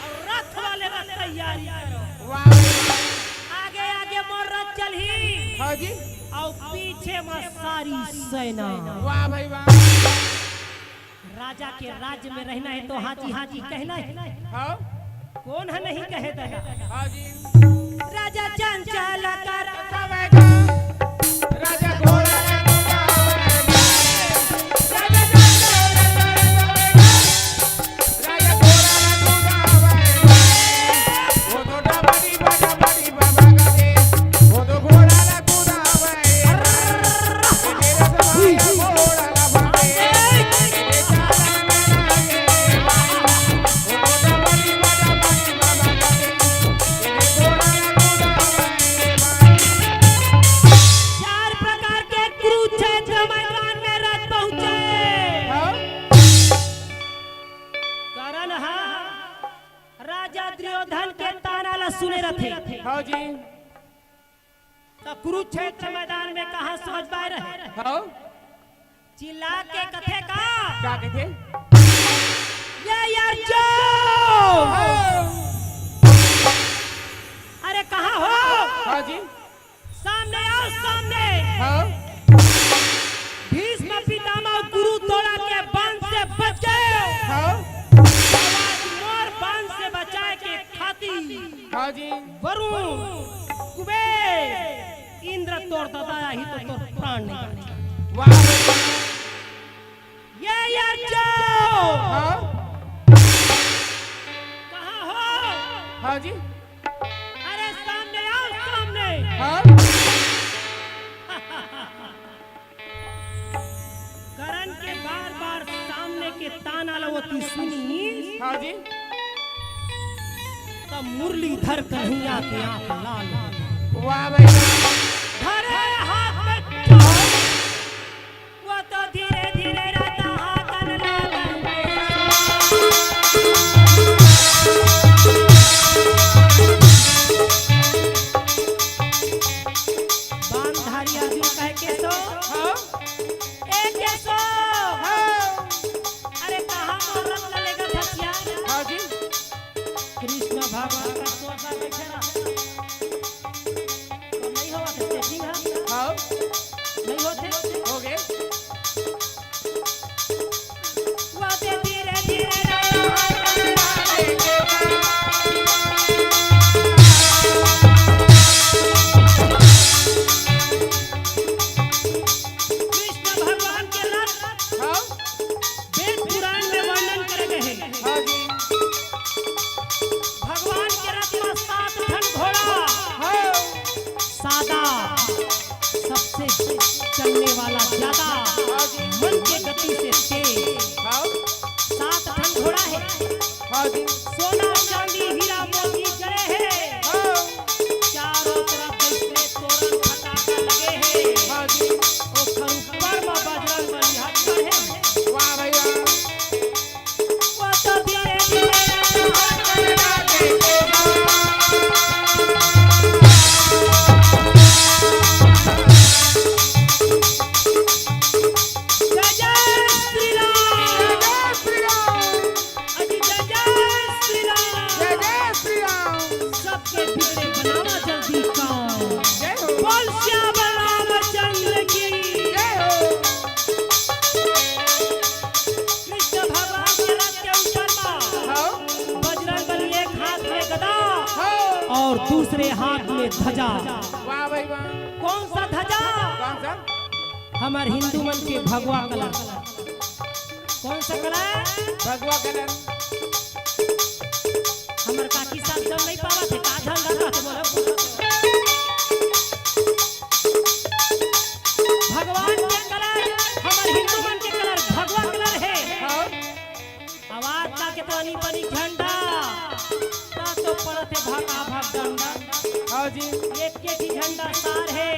[SPEAKER 3] और रथ वाले रथ तैयारी करो
[SPEAKER 2] वाह भाई वाह
[SPEAKER 3] आगे आगे मोर रथ चल ही
[SPEAKER 2] हाँ जी
[SPEAKER 3] और पीछे में सारी सेना
[SPEAKER 2] वाह भाई वाह
[SPEAKER 3] राजा के राज्य में रहना है तो हाजी हाजी कहना है
[SPEAKER 2] हाँ
[SPEAKER 3] कौन है नहीं कहे देगा
[SPEAKER 2] हाँ जी
[SPEAKER 3] राजा चंचल कर
[SPEAKER 2] राजा घोड़ा
[SPEAKER 3] चार प्रकार के कुरुक्षेत्र मैदान में रथ पहुंचे करण राजा दुर्योधन के ताना ला सुने रथे
[SPEAKER 2] हाँ जी
[SPEAKER 3] तो कुरुक्षेत्र मैदान में कहा समझ पाए रहे
[SPEAKER 2] हाँ
[SPEAKER 3] चिल्ला के कथे का
[SPEAKER 2] क्या कहते
[SPEAKER 3] ये यार जो अरे कहा हो
[SPEAKER 2] हाँ जी
[SPEAKER 3] सामने आओ सामने
[SPEAKER 2] हाँ
[SPEAKER 3] भीष्म पितामह गुरु तोड़ा के बांध से बच गए
[SPEAKER 2] हाँ
[SPEAKER 3] आवाज मोर बांध से बचाए के खातिर
[SPEAKER 2] हाँ जी
[SPEAKER 3] वरुण कुबेर इंद्र तोड़ दबाया ही तो तोर प्राण निकाले
[SPEAKER 2] वाह भाई वाह
[SPEAKER 3] ये यार जो
[SPEAKER 2] हाँ
[SPEAKER 3] कहाँ हो
[SPEAKER 2] हाँ जी
[SPEAKER 3] अरे सामने आओ सामने
[SPEAKER 2] हाँ
[SPEAKER 3] करण के बार बार की सुनी
[SPEAKER 2] हाँ जी
[SPEAKER 3] तब मुरलीधर कन्हैया के आंख लाल हो गई।
[SPEAKER 2] वाह भाई
[SPEAKER 3] धरे हाथ में चोट, वो तो धीरे धीरे रहता हाथन लागल। बांधारी आदमी कह के सो
[SPEAKER 2] हाँ
[SPEAKER 3] एक के सो
[SPEAKER 2] हाँ
[SPEAKER 3] अरे कहाँ मोहरत लगेगा धसिया
[SPEAKER 2] हाँ जी
[SPEAKER 3] कृष्ण भगवान का सोचा बैठे रहा तो नहीं हुआ तो सेटिंग है
[SPEAKER 2] हाँ
[SPEAKER 3] नहीं होते
[SPEAKER 2] हो गए
[SPEAKER 3] वादे धीरे धीरे कृष्ण भगवान के रथ
[SPEAKER 2] हाँ
[SPEAKER 3] वेद पुराण में वर्णन करे गए हैं।
[SPEAKER 2] हाँ जी
[SPEAKER 3] भगवान के रथ में 7 ठन घोड़ा
[SPEAKER 2] हाँ
[SPEAKER 3] सादा सबसे चलने वाला ज्यादा मन के गति से तेज
[SPEAKER 2] हाँ
[SPEAKER 3] 7 ठन घोड़ा है।
[SPEAKER 2] हाँ जी
[SPEAKER 3] सोना चांदी हीरा मोती जड़े हैं।
[SPEAKER 2] हाँ
[SPEAKER 3] चारों तरफ इसमें तोरण पटाखा लगे हैं।
[SPEAKER 2] हाँ जी
[SPEAKER 3] ओखर ऊपर में बजरंग बली हत्तर है।
[SPEAKER 2] वाह भैया
[SPEAKER 3] वो तो धीरे धीरे जय जय श्री राम
[SPEAKER 2] जय श्री राम
[SPEAKER 3] अजी जय जय श्री राम
[SPEAKER 2] जय जय श्री राम
[SPEAKER 3] सबके बिगड़े बनावा जल्दी काम
[SPEAKER 2] जय हो
[SPEAKER 3] बोल श्याम रामचंद्र की
[SPEAKER 2] जय हो
[SPEAKER 3] कृष्ण भगवान के रथ के ऊपर में
[SPEAKER 2] हाँ
[SPEAKER 3] बजरंग बली एक हाथ में गदा
[SPEAKER 2] हाँ
[SPEAKER 3] और दूसरे हाथ में ध्वजा।
[SPEAKER 2] वाह भाई वाह
[SPEAKER 3] कौन सा ध्वजा?
[SPEAKER 2] कौन सा
[SPEAKER 3] हमार हिंदू मन के भगवा कलर। कौन सा कलर?
[SPEAKER 2] भगवा कलर
[SPEAKER 3] हमार काकी साहब जब नहीं पावा थे का ध्यान रखा थे बोलो भगवान के कलर हमार हिंदू मन के कलर भगवा कलर है।
[SPEAKER 2] हाँ
[SPEAKER 3] आवाज का के तो अनी बनी झंडा ता तो पड़त है भागा भाग डंडा।
[SPEAKER 2] हाँ जी
[SPEAKER 3] एक ही झंडा सार है।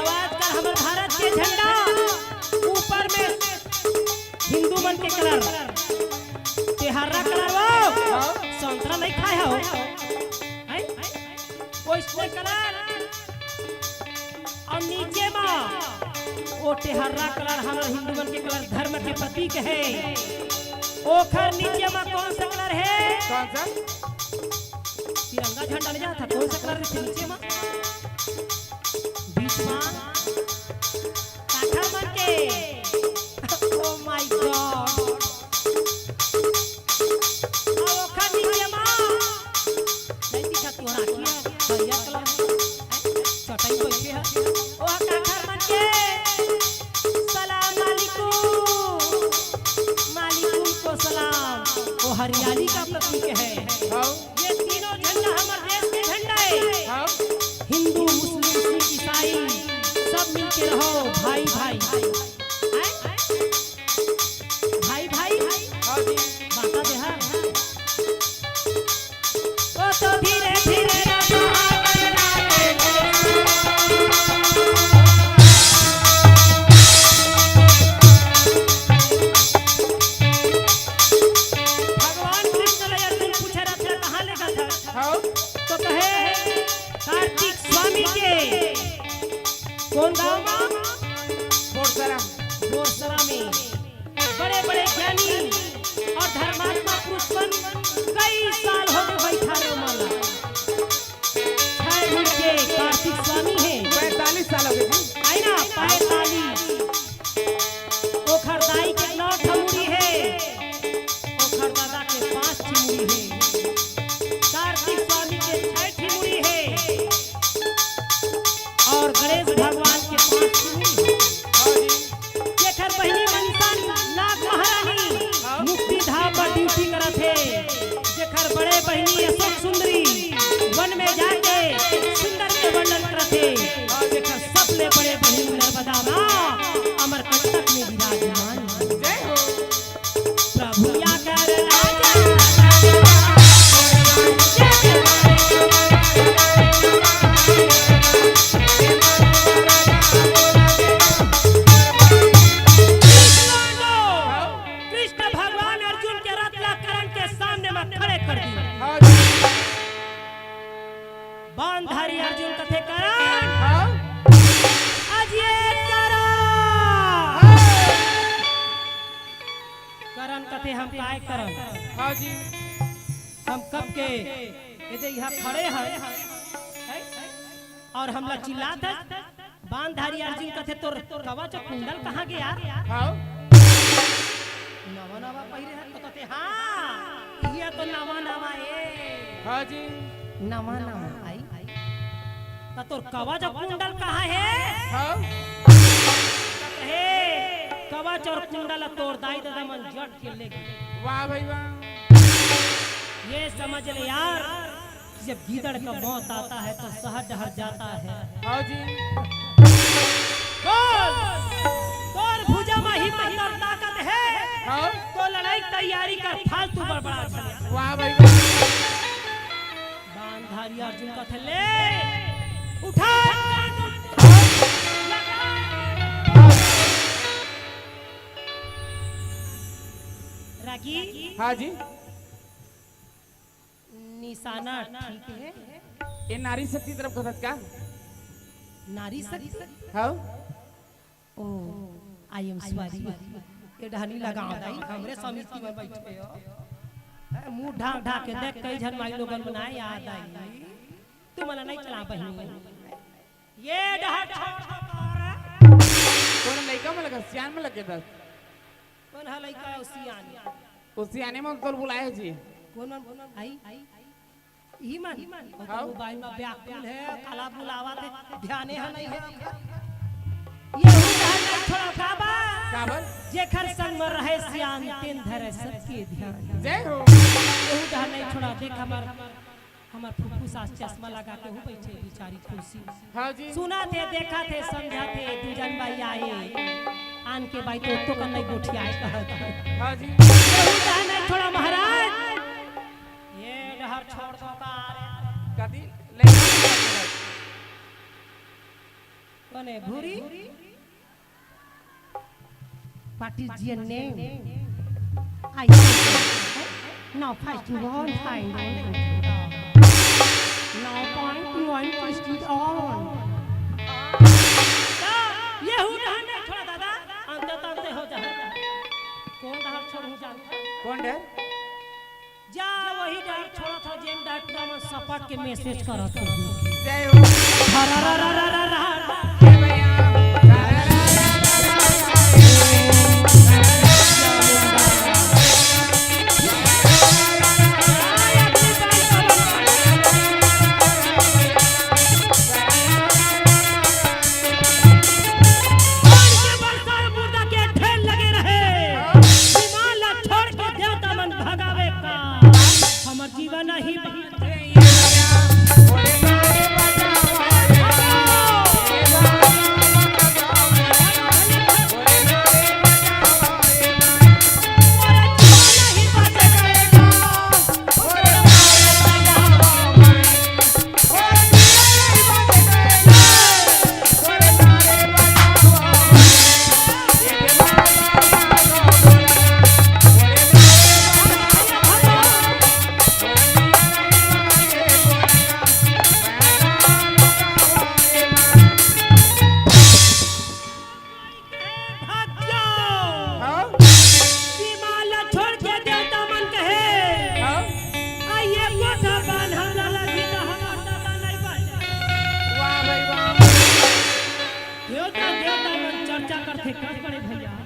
[SPEAKER 3] आवाज कर हमारे भारत के झंडा ऊपर में हिंदू मन के कलर तिहारा कलर वो
[SPEAKER 2] हाँ
[SPEAKER 3] संतरा नहीं खाए हो हैं? वैसने कलर और नीचे में वो तिहारा कलर हमारे हिंदू मन के कलर धर्म के प्रतीक है। ओखर नीचे में कौन सा कलर है?
[SPEAKER 2] कौन सा
[SPEAKER 3] तिरंगा झंडा ले जाता कौन सा कलर है नीचे में? बीच में काठा मन के ओ माय गॉड आओ ओखर नीचे में नहीं दिखा तू राखी भैया कलर चटाई बैठे है ओ काठा मन के सलाम अलैकुम मालिकुम को सलाम। वो हरियाली का प्रतीक है।
[SPEAKER 2] हाँ
[SPEAKER 3] ये तीनों झंडा हमारे देश के झंडा है।
[SPEAKER 2] हाँ
[SPEAKER 3] हिंदू मुस्लिम सिख ईसाई सब मिलके रहो भाई भाई हैं? भाई भाई
[SPEAKER 2] हाँ जी
[SPEAKER 3] बाता दे हाँ ओ तो धीरे धीरे भगवान कृष्ण ने अर्जुन पूछा रहा था कहाँ ले गया था
[SPEAKER 2] हाँ
[SPEAKER 3] तो कहे कार्तिक स्वामी के कौन गांव में?
[SPEAKER 2] बोरसरा
[SPEAKER 3] बोरसरा में बड़े बड़े ज्ञानी और धर्मात्मा पुरुषगण कई साल हो गए बैठा रे माला छह के कार्तिक स्वामी है
[SPEAKER 2] 45 साल हो गए जी
[SPEAKER 3] आई ना 45 ओखर दाई के 9 ठमुरी है ओखर दादा के 5 ठमुरी है कार्तिक स्वामी के 6 ठमुरी है और गणेश भगवान के 5 ठमुरी है।
[SPEAKER 2] हाँ जी
[SPEAKER 3] जेकर बहिनी मनसन नाग महारानी मुक्ति धाम पर ड्यूटी करत है। जेकर बड़े बहिनी अशोक सुंदरी वन में जाके सुंदर के वर्णन करत है। और जेकर सबले बड़े बहिनी नर्मदा मां अमरकंटक में विराजमान है।
[SPEAKER 2] जय हो
[SPEAKER 3] प्रभु हम काय करम।
[SPEAKER 2] हाँ जी
[SPEAKER 3] हम कब के यदि यहाँ खड़े हैं और हमला चिल्लात है बांधारी अर्जुन कथे तोर कवा जो कुंडल कहाँ गया यार।
[SPEAKER 2] हाँ
[SPEAKER 3] नवा नवा पहिरे है तो कहते हाँ ये तो नवा नवा ए।
[SPEAKER 2] हाँ जी
[SPEAKER 3] नवा नवा आई तो तोर कवा जो कुंडल कहाँ है।
[SPEAKER 2] हाँ
[SPEAKER 3] हे कवच और कुंडल तोड़ दाई दादा मन जट के लेगी।
[SPEAKER 2] वाह भाई वाह।
[SPEAKER 3] ये समझ ले यार जब गीदड़ का मौत आता है तो शहर डहर जाता है।
[SPEAKER 2] हाँ जी
[SPEAKER 3] तोर भुजा में हिम्मत और ताकत है
[SPEAKER 2] हाँ
[SPEAKER 3] तो लड़ाई तैयारी कर फालतू बड़बड़ा चले।
[SPEAKER 2] वाह भाई वाह।
[SPEAKER 3] बांधारी अर्जुन का थले उठा रागी।
[SPEAKER 2] हाँ जी
[SPEAKER 3] निशाना ठीक है।
[SPEAKER 2] ये नारी शक्ति तरफ कथत का
[SPEAKER 3] नारी शक्ति
[SPEAKER 2] हाँ
[SPEAKER 3] ओ आई एम सॉरी ये ढानी लगाओ दाई हमरे समिति में बैठे हो मुंह ढाक ढाक के देख कई जन माई लोगन बनाए याद आई तू मला नहीं चला बहनी ये ढाक
[SPEAKER 2] कौन लड़का में लगा सियान में लगे दस
[SPEAKER 3] कौन है लड़का उसियान
[SPEAKER 2] उसी आने में तो बुलाया जी
[SPEAKER 3] कौन आई ई मन
[SPEAKER 2] हाँ?
[SPEAKER 3] मोबाइल में व्याकुल है काला बुलावा थे ध्यान है नहीं है ये उदाहरण थोड़ा काबा
[SPEAKER 2] काबर
[SPEAKER 3] जेखर संग में रहे सियान तीन धरे सबके ध्यान
[SPEAKER 2] जय हो।
[SPEAKER 3] ये उदाहरण नहीं छोड़ा देख हमार फुफ्फू सास चश्मा लगा के हो बैठे बेचारी कुर्सी
[SPEAKER 2] हाँ जी
[SPEAKER 3] सुना थे देखा थे समझा थे दुजन भाई आए आन के भाई तो का नहीं गोठियाए कहत
[SPEAKER 2] हाँ जी
[SPEAKER 3] ये उदाहरण नहीं छोड़ा महाराज ये डहर छोड़ दो का
[SPEAKER 2] कदी लड़का
[SPEAKER 3] कने भूरी पार्टी जी नेम आई now fighting on fine now point one twisted on ये उदाहरण नहीं छोड़ा दादा अंत हो जा कौन डहर छोड़ जा
[SPEAKER 2] कौन है
[SPEAKER 3] जा वही डर छोड़ा था जेन डॉट कॉम सपट के मैसेज करत हो
[SPEAKER 2] जय हो। हे भैया
[SPEAKER 3] मुर्दा के ढेर लगे रहे हिमालय छोड़ के देवता मन भगावे का हमर जीवन ही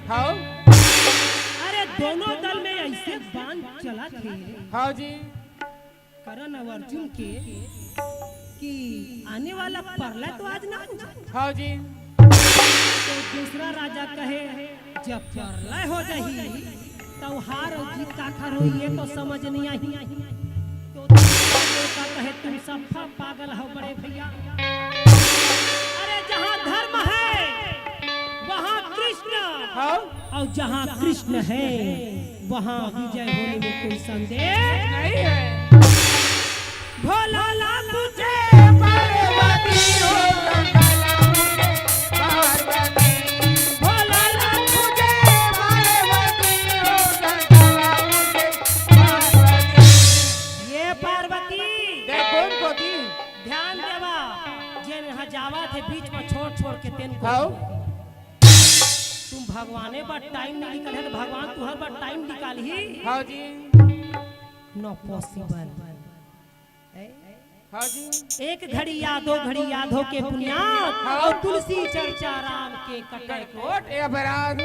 [SPEAKER 2] हाँ
[SPEAKER 3] अरे दोनों दल में ऐसे बांध चला थे
[SPEAKER 2] हाँ जी
[SPEAKER 3] करण और अर्जुन के कि आने वाला परला तो आज ना
[SPEAKER 2] हाँ जी
[SPEAKER 3] तो दूसरा राजा कहे जब परलय हो जाही तो हार और जीत का खर हो ये तो समझ नहीं आई तो देवता कहे तुम सब पागल हो बड़े भैया अरे जहाँ धर्म है वहाँ कृष्ण
[SPEAKER 2] हाँ
[SPEAKER 3] और जहाँ कृष्ण है वहाँ विजय होने में कोई संदेह
[SPEAKER 2] नहीं है।
[SPEAKER 3] भोला लाल तुझे
[SPEAKER 2] पार्वती हो
[SPEAKER 3] भोला लाल तुझे ये पार्वती
[SPEAKER 2] कौन को दी
[SPEAKER 3] ध्यान देवा जे यहाँ जावा थे बीच में छोड़ छोड़ के तेन को
[SPEAKER 2] हाँ
[SPEAKER 3] तुम भगवाने पर टाइम नहीं निकल है तो भगवान तुहर पर टाइम निकाल ही
[SPEAKER 2] हाँ जी
[SPEAKER 3] नो पॉसिबल।
[SPEAKER 2] हाँ जी
[SPEAKER 3] एक घड़ी याद हो के बुनियाद और तुलसी चर्चा राम के कटे
[SPEAKER 2] कोट ए अपराध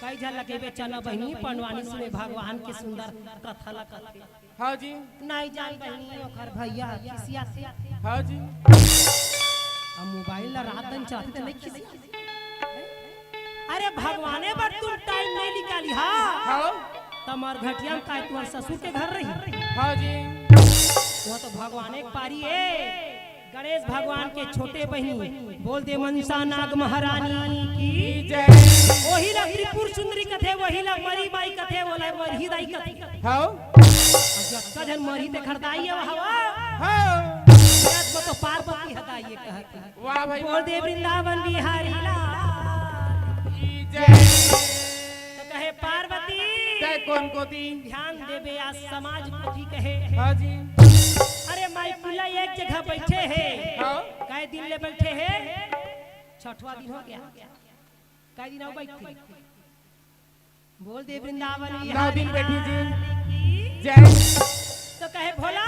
[SPEAKER 3] कई झलक बेचना बहनी पनवानी सुने भगवान के सुंदर कथा लगा।
[SPEAKER 2] हाँ जी
[SPEAKER 3] नहीं जान बहनी ओखर भैया खिसिया से
[SPEAKER 2] हाँ जी
[SPEAKER 3] हम मोबाइल ला रात दिन चाहते नहीं खिसिया। अरे भगवाने पर तुम टाइम नहीं निकाली
[SPEAKER 2] हाँ
[SPEAKER 3] तमर घटिया का तुम्हार ससुर के घर रही
[SPEAKER 2] हाँ जी
[SPEAKER 3] वो तो भगवान एक पारी है। गणेश भगवान के छोटे बहनी बोल दे मनसा नाग महारानी की
[SPEAKER 2] जय
[SPEAKER 3] वही ला त्रिपुर सुंदरी कथे वही ला मरी बाई कथे वो ला मरी दाई कथे
[SPEAKER 2] हाँ
[SPEAKER 3] जब जन मरी ते खड़दाई है हवा
[SPEAKER 2] हाँ
[SPEAKER 3] में तो पार्वती हदाई ये कहती
[SPEAKER 2] वाह भाई
[SPEAKER 3] बोल दे वृंदावन बिहारी ला
[SPEAKER 2] जय
[SPEAKER 3] तो कहे पार्वती
[SPEAKER 2] जय कौन को दी
[SPEAKER 3] ध्यान देवे आज समाज को जी कहे
[SPEAKER 2] हाँ जी
[SPEAKER 3] अरे माई पिला एक जगह बैठे है
[SPEAKER 2] हाँ
[SPEAKER 3] कई दिन ले बैठे है छठवा दिन हो गया कई दिन हो बैठे बोल दे वृंदावन
[SPEAKER 2] 9 दिन बैठी जी जय
[SPEAKER 3] तो कहे भोला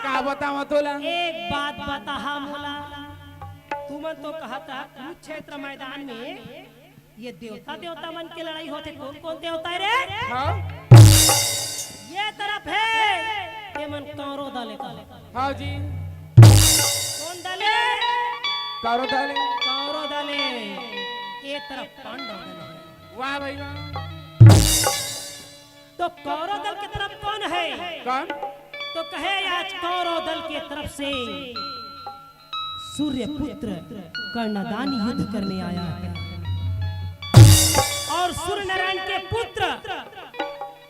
[SPEAKER 2] का बताओ तोला
[SPEAKER 3] एक बात बता मोला तुम तो कहता कुरुक्षेत्र मैदान में ये देवता देवता मन की लड़ाई होते कौन कौन देवता है रे
[SPEAKER 2] हाँ
[SPEAKER 3] ये तरफ है ये मन कौरो दले
[SPEAKER 2] हाँ जी
[SPEAKER 3] कौन दले
[SPEAKER 2] करो डाले
[SPEAKER 3] कौरो दले ये तरफ पांडव दले
[SPEAKER 2] वाह भाई वाह
[SPEAKER 3] तो कौरो दल की तरफ कौन है
[SPEAKER 2] कौन
[SPEAKER 3] तो कहे आज कौरो दल की तरफ से सूर्य पुत्र कर्णदान युद्ध करने आया है और सूर्य नारायण के पुत्र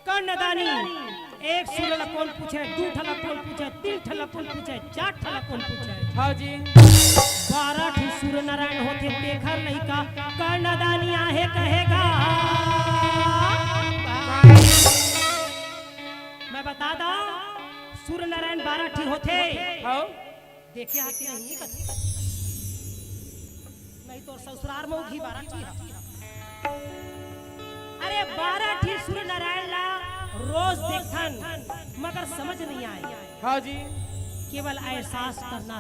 [SPEAKER 3] कर्णदानी एक सूर्य कौन पूछे दू ठला कौन पूछे तीन ठला कौन पूछे चार ठला कौन पूछे
[SPEAKER 2] हाँ जी
[SPEAKER 3] 12 सूर्य नारायण होते देखा नहीं का कर्णदानी आहे कहेगा मैं बता दा सूर्य नारायण 12 ठी होते
[SPEAKER 2] हाँ
[SPEAKER 3] देखे आके नहीं कथे नहीं तो ससुराल में घी 12 ठी अरे 12 ठी सूर्य नारायण ला रोज देखन मगर समझ नहीं आए
[SPEAKER 2] हाँ जी
[SPEAKER 3] केवल एहसास करना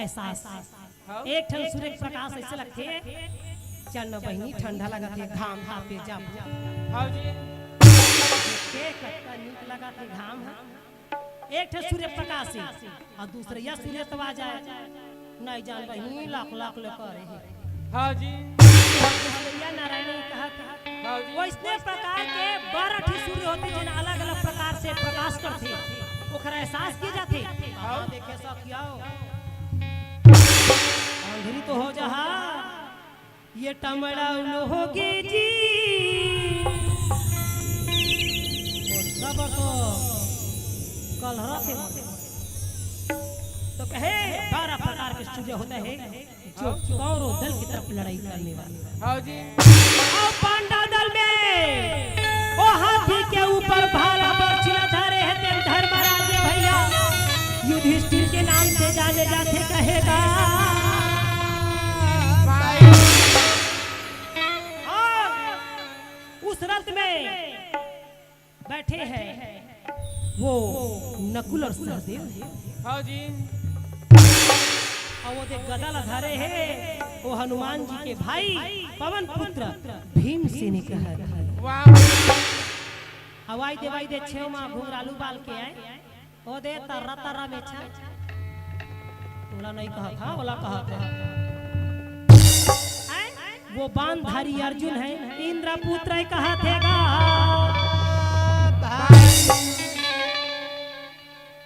[SPEAKER 3] एहसास
[SPEAKER 2] हाँ
[SPEAKER 3] एक ठन सूर्य प्रकाश ऐसे लगते चन्न बहनी ठंडा लगा थे घाम था पे जब
[SPEAKER 2] हाँ जी
[SPEAKER 3] के कत्ता नीक लगा थे घाम एक ठन सूर्य प्रकाश से और दूसरे या सूर्य तो आ जाए नहीं जान बहनी लाख लाख लेकर रहे
[SPEAKER 2] हाँ जी
[SPEAKER 3] या नारायण कहा था
[SPEAKER 2] हाँ जी
[SPEAKER 3] वैसने प्रकार के 12 ठी सूर्य होते जिन अलग अलग प्रकार से प्रकाश करते ओखरा एहसास किए जाते हाँ देखे सा किया अंधेरी तो हो जहा ये टमड़ा होगी जी सब तो कलहरा से तो कहे 12 प्रकार के सूर्य होते हैं जो कौरव दल की तरफ लड़ाई करने वाले
[SPEAKER 2] हाँ जी
[SPEAKER 3] और पांडव दल में ओ हाथी के ऊपर भाला बर्छिया धरे हैं तेल धर्मराज भैया युधिष्ठिर के नाम से जाने जाते कहेगा और उस रथ में बैठे हैं वो नकुल और सहदेव
[SPEAKER 2] हाँ जी
[SPEAKER 3] और वो देख गदा लधारे है वो हनुमान जी के भाई पवन पुत्र भीमसेन कहा
[SPEAKER 2] वाह
[SPEAKER 3] हवाई देवाई दे छेव मां घुंघरालू बाल के आए ओ दे तररा तररा में छा बोला नहीं कहा था बोला कहा था वो बाणधारी अर्जुन है इंद्र पुत्र कहा थेगा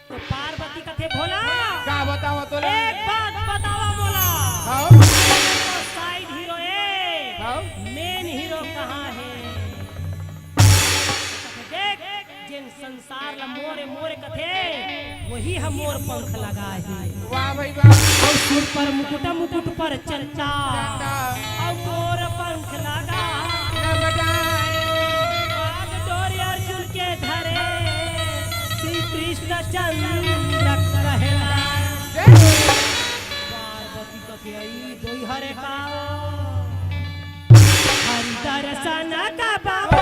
[SPEAKER 3] तो पार्वती कथे भोला
[SPEAKER 2] क्या बताओ तो
[SPEAKER 3] एक बात बतावा बोला
[SPEAKER 2] हाँ
[SPEAKER 3] साइड हीरो
[SPEAKER 2] हाँ
[SPEAKER 3] मेन हीरो कहाँ है देख जिन संसार ला मोरे मोरे कथे वही हम मोर पंख लगा है
[SPEAKER 2] वाह भाई वाह
[SPEAKER 3] और सिर पर मुकुट मुकुट पर चर्चा और मोर पंख लगा बाग डोरी अर्जुन के धरे श्री कृष्ण चंद्र कहला पार्वती कथे आई दोई हरे का दर्शन का बाबा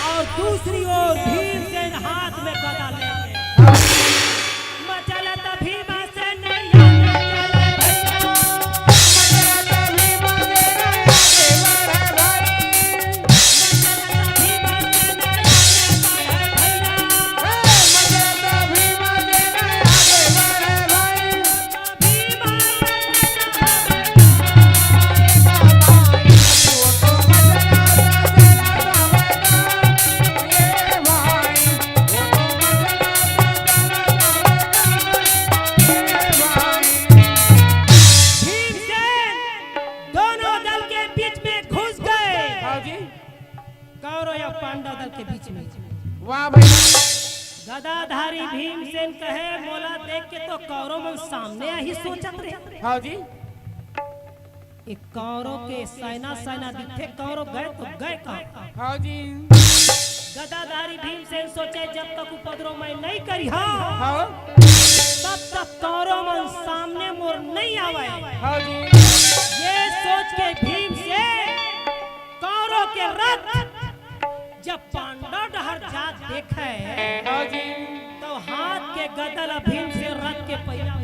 [SPEAKER 3] और दूसरी ओर भीमसेन हाथ में गदा लेके मचलत भीमसेन पांडव दल के बीच में।
[SPEAKER 2] वाह भाई
[SPEAKER 3] गदाधारी भीमसेन कहे मोला देख के तो कौरव मन सामने ही सोचत रहे।
[SPEAKER 2] हाँ जी
[SPEAKER 3] एक कौरव के सेना दिखे कौरव गए तो गए कहाँ।
[SPEAKER 2] हाँ जी
[SPEAKER 3] गदाधारी भीमसेन सोचे जब तक उपद्रव मैं नहीं करी
[SPEAKER 2] हाँ
[SPEAKER 3] तब तक कौरव मन सामने मोर नहीं आवे।
[SPEAKER 2] हाँ जी
[SPEAKER 3] ये सोच के भीमसेन कौरव के रथ जब पांडव डहर जात देखे
[SPEAKER 2] हाँ जी
[SPEAKER 3] तो हाथ के गदल भीमसेन रथ के पहिया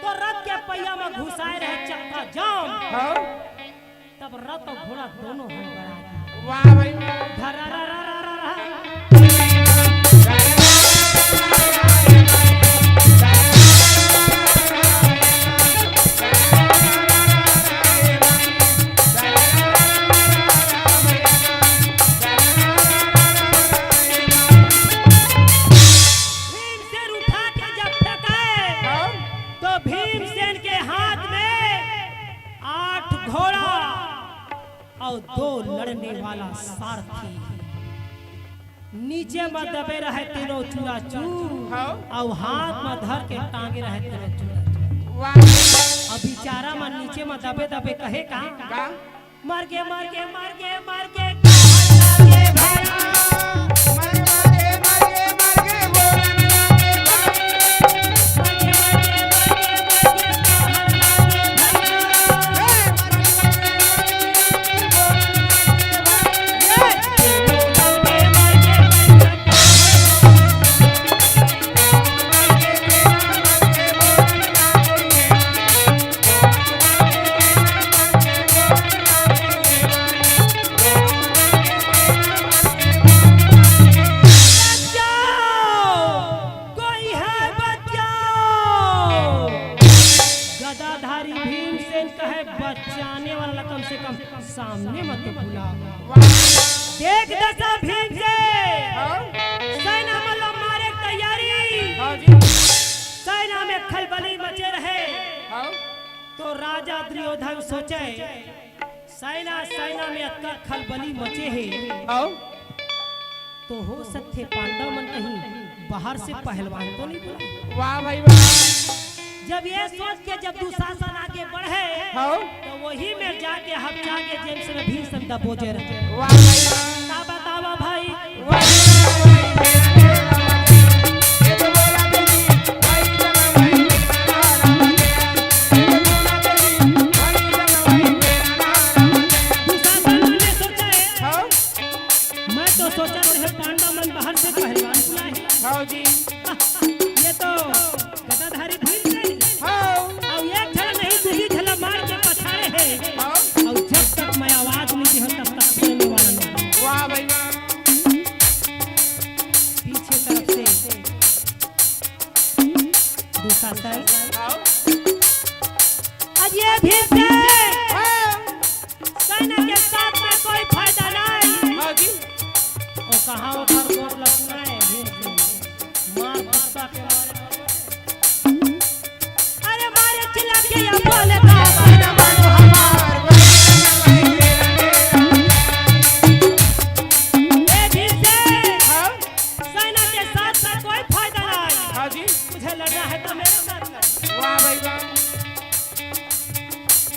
[SPEAKER 3] तो रथ के पहिया में घुसाए रहे चक्का जाम।
[SPEAKER 2] हाँ
[SPEAKER 3] तब रथ और घोड़ा दोनों हम बड़ा
[SPEAKER 2] वाह भाई
[SPEAKER 3] और दो लड़ने वाला सारथी नीचे में दबे रहे तीनों चूरा चूर और हाथ में धर के टांगे रहे तीनों चूरा चूर। अब बेचारा मन नीचे में दबे दबे कहे का मर के मर के मर के मर के बचाने वाला कम से कम सामने मत भूला। देख दशा भीमसेन सेना मतलब मारे तैयारी सेना में खलबली मचे रहे। तो राजा दुर्योधन सोचे सेना में अत्का खलबली मचे है तो हो सकते पांडव मन कहीं बाहर से पहलवान तो नहीं बुलाए।
[SPEAKER 2] वाह भाई वाह
[SPEAKER 3] जब ये सोच के जब दुशासन आगे बढ़े तो वही में जाके हम जाके जेम्स में भीमसेन दबोचे रहे।
[SPEAKER 2] वाह भाई वाह
[SPEAKER 3] बतावा भाई मैं तो सोचा रहे पांडव मन बाहर से पहलवान बुलाए।
[SPEAKER 2] हाँ जी
[SPEAKER 3] ये तो गदाधारी भीमसेन और एक झला नहीं दूसरी झला मार के दुशासन
[SPEAKER 2] आओ
[SPEAKER 3] आज ये भीमसेन
[SPEAKER 2] हाँ
[SPEAKER 3] सेना के साथ में कोई फायदा नहीं।
[SPEAKER 2] हाँ जी
[SPEAKER 3] ओ कहां उधर गोर लगना है भीमसेन मार गुस्सा के मारे अरे मारे चिल्ला के या बोले का बना मानो हमार ए भीमसेन
[SPEAKER 2] हाँ
[SPEAKER 3] सेना के साथ में कोई फायदा नहीं।
[SPEAKER 2] हाँ जी
[SPEAKER 3] मुझे लड़ना है तो मेरे साथ लड़ो।
[SPEAKER 2] वाह भाई वाह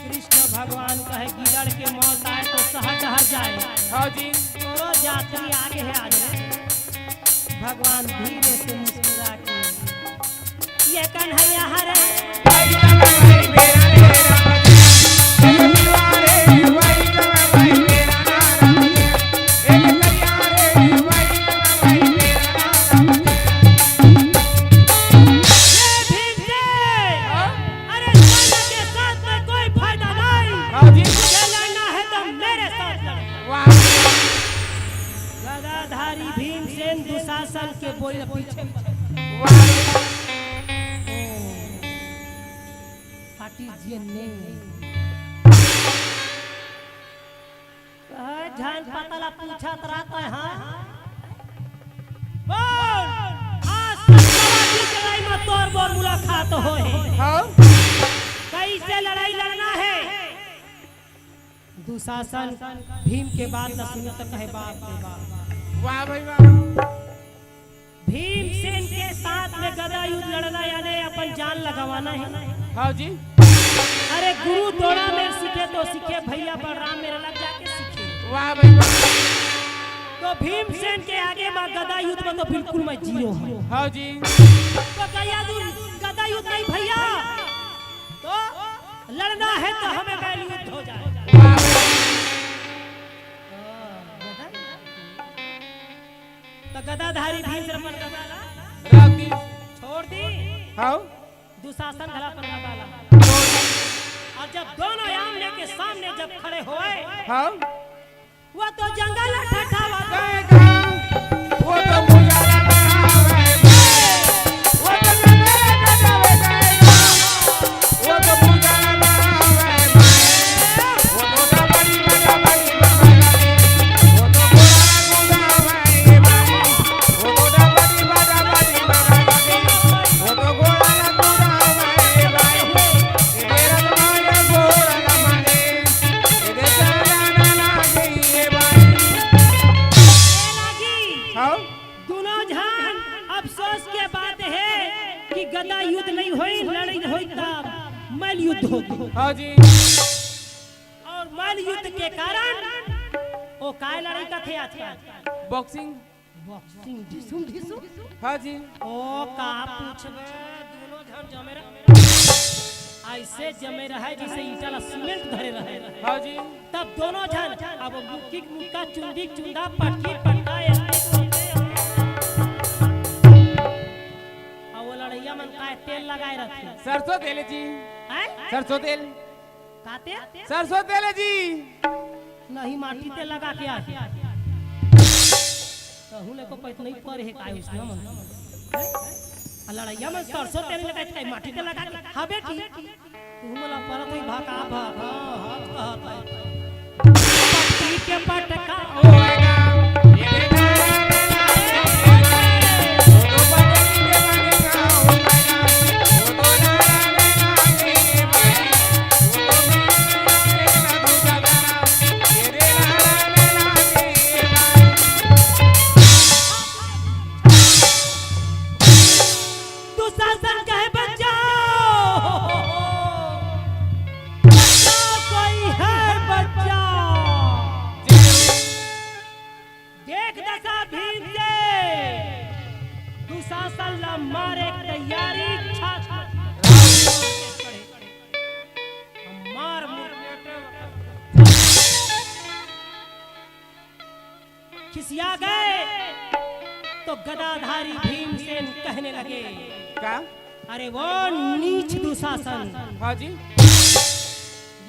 [SPEAKER 3] कृष्ण भगवान कहे गिदड़ के मौत आए तो सहर डहर जाए।
[SPEAKER 2] हाँ जी
[SPEAKER 3] तोरो यात्री आगे है आज रे। भगवान धीरे से मुस्कुरा के ये कन्हैया हरे
[SPEAKER 2] भाई भाई मेरा मेरा एक दीवारे भाई भाई मेरा नाम एक करियारे भाई मेरा नाम
[SPEAKER 3] ये भीमसेन
[SPEAKER 2] हाँ
[SPEAKER 3] अरे सेना के साथ में कोई फायदा नहीं।
[SPEAKER 2] हाँ जी
[SPEAKER 3] मुझे लड़ना है तो मेरे साथ लड़ो।
[SPEAKER 2] वाह
[SPEAKER 3] गदाधारी भीमसेन दुशासन के बोले पीछे
[SPEAKER 2] वाह
[SPEAKER 3] पार्टी जी ने जान पतला पूछा रहता है हाँ बोल आज सत्तरा की लड़ाई में तोर बोर मुलाकात हो है।
[SPEAKER 2] हाँ
[SPEAKER 3] कैसे लड़ाई लड़ना है। दुशासन भीम के बात न सुनो तो कहे बाप रे बाप।
[SPEAKER 2] वाह भाई वाह
[SPEAKER 3] भीमसेन के साथ में गदा युद्ध लड़ना यानी अपन जान लगावाना है।
[SPEAKER 2] हाँ जी
[SPEAKER 3] अरे गुरु दोड़ा में सीखे तो सीखे भैया बलराम मेरे लग जाके सीखे।
[SPEAKER 2] वाह भाई वाह
[SPEAKER 3] तो भीमसेन के आगे में गदा युद्ध में तो बिल्कुल मैं जीरो हूँ।
[SPEAKER 2] हाँ जी
[SPEAKER 3] तो गदा युद्ध नहीं भैया तो लड़ना है तो हमें बैल युद्ध हो जाए।
[SPEAKER 2] वाह
[SPEAKER 3] तो गदाधारी भीमसेन पर गदा
[SPEAKER 2] रख दी
[SPEAKER 3] छोड़ दी
[SPEAKER 2] हाँ
[SPEAKER 3] दुशासन धरा पर गदा ला। और जब दोनों आमने के सामने जब खड़े हुए
[SPEAKER 2] हाँ
[SPEAKER 3] वो तो जंगल ठठावा
[SPEAKER 2] वो तो मुझे वो तो वो तो मुझे वो तो बड़ी बड़ा बड़ी वो तो वो तो बड़ी बड़ा बड़ी वो तो गोला भाई मेरा तुम्हारा गोला ना माने इधर चला ना गई भाई
[SPEAKER 3] लगी।
[SPEAKER 2] हाँ
[SPEAKER 3] दोनों जान अफसोस के बात है कि गदा युद्ध नहीं हुई लड़ाई हुई तब मल युद्ध होती।
[SPEAKER 2] हाँ जी
[SPEAKER 3] और मल युद्ध के कारण वो काय लड़ाई का थे आज
[SPEAKER 2] बॉक्सिंग
[SPEAKER 3] बॉक्सिंग ढिसुम ढिसुम
[SPEAKER 2] हाँ जी
[SPEAKER 3] ओ का पूछबे दोनों जन जमे रहे ऐसे जमे रहे जैसे ईटा सीमेंट धरे रहे।
[SPEAKER 2] हाँ जी
[SPEAKER 3] तब दोनों जन अब मुक्की मुक्का चुंदी चुंदा पटकी पटका ऐसे अब वो लड़ैया मन का तेल लगाए रखे
[SPEAKER 2] सरसों तेल जी
[SPEAKER 3] हैं
[SPEAKER 2] सरसों तेल
[SPEAKER 3] काते
[SPEAKER 2] सरसों तेल जी
[SPEAKER 3] नहीं माटी तेल लगा के आ कहूं ले को पैत नहीं पर है काय उसने मन लड़ैया मन सरसों तेल लगा के माटी तेल लगा के हबे की तू मला पर कोई भाका भाका हाथ कहत पट्टी के पटका
[SPEAKER 2] ओ आएगा ये तो बदली देवानेगा ओ आएगा वो तो ना ये भाई वो तो मेरा दूसरा गाना तेरे ना ये भाई
[SPEAKER 3] तू शासन कहे बचाओ कोई है बच्चा देख दशा भीम से दुशासन ला मारे तैयारी मार खिसिया गए तो गदाधारी भीमसेन कहने लगे
[SPEAKER 2] का
[SPEAKER 3] अरे वो नीच दुशासन
[SPEAKER 2] हाँ जी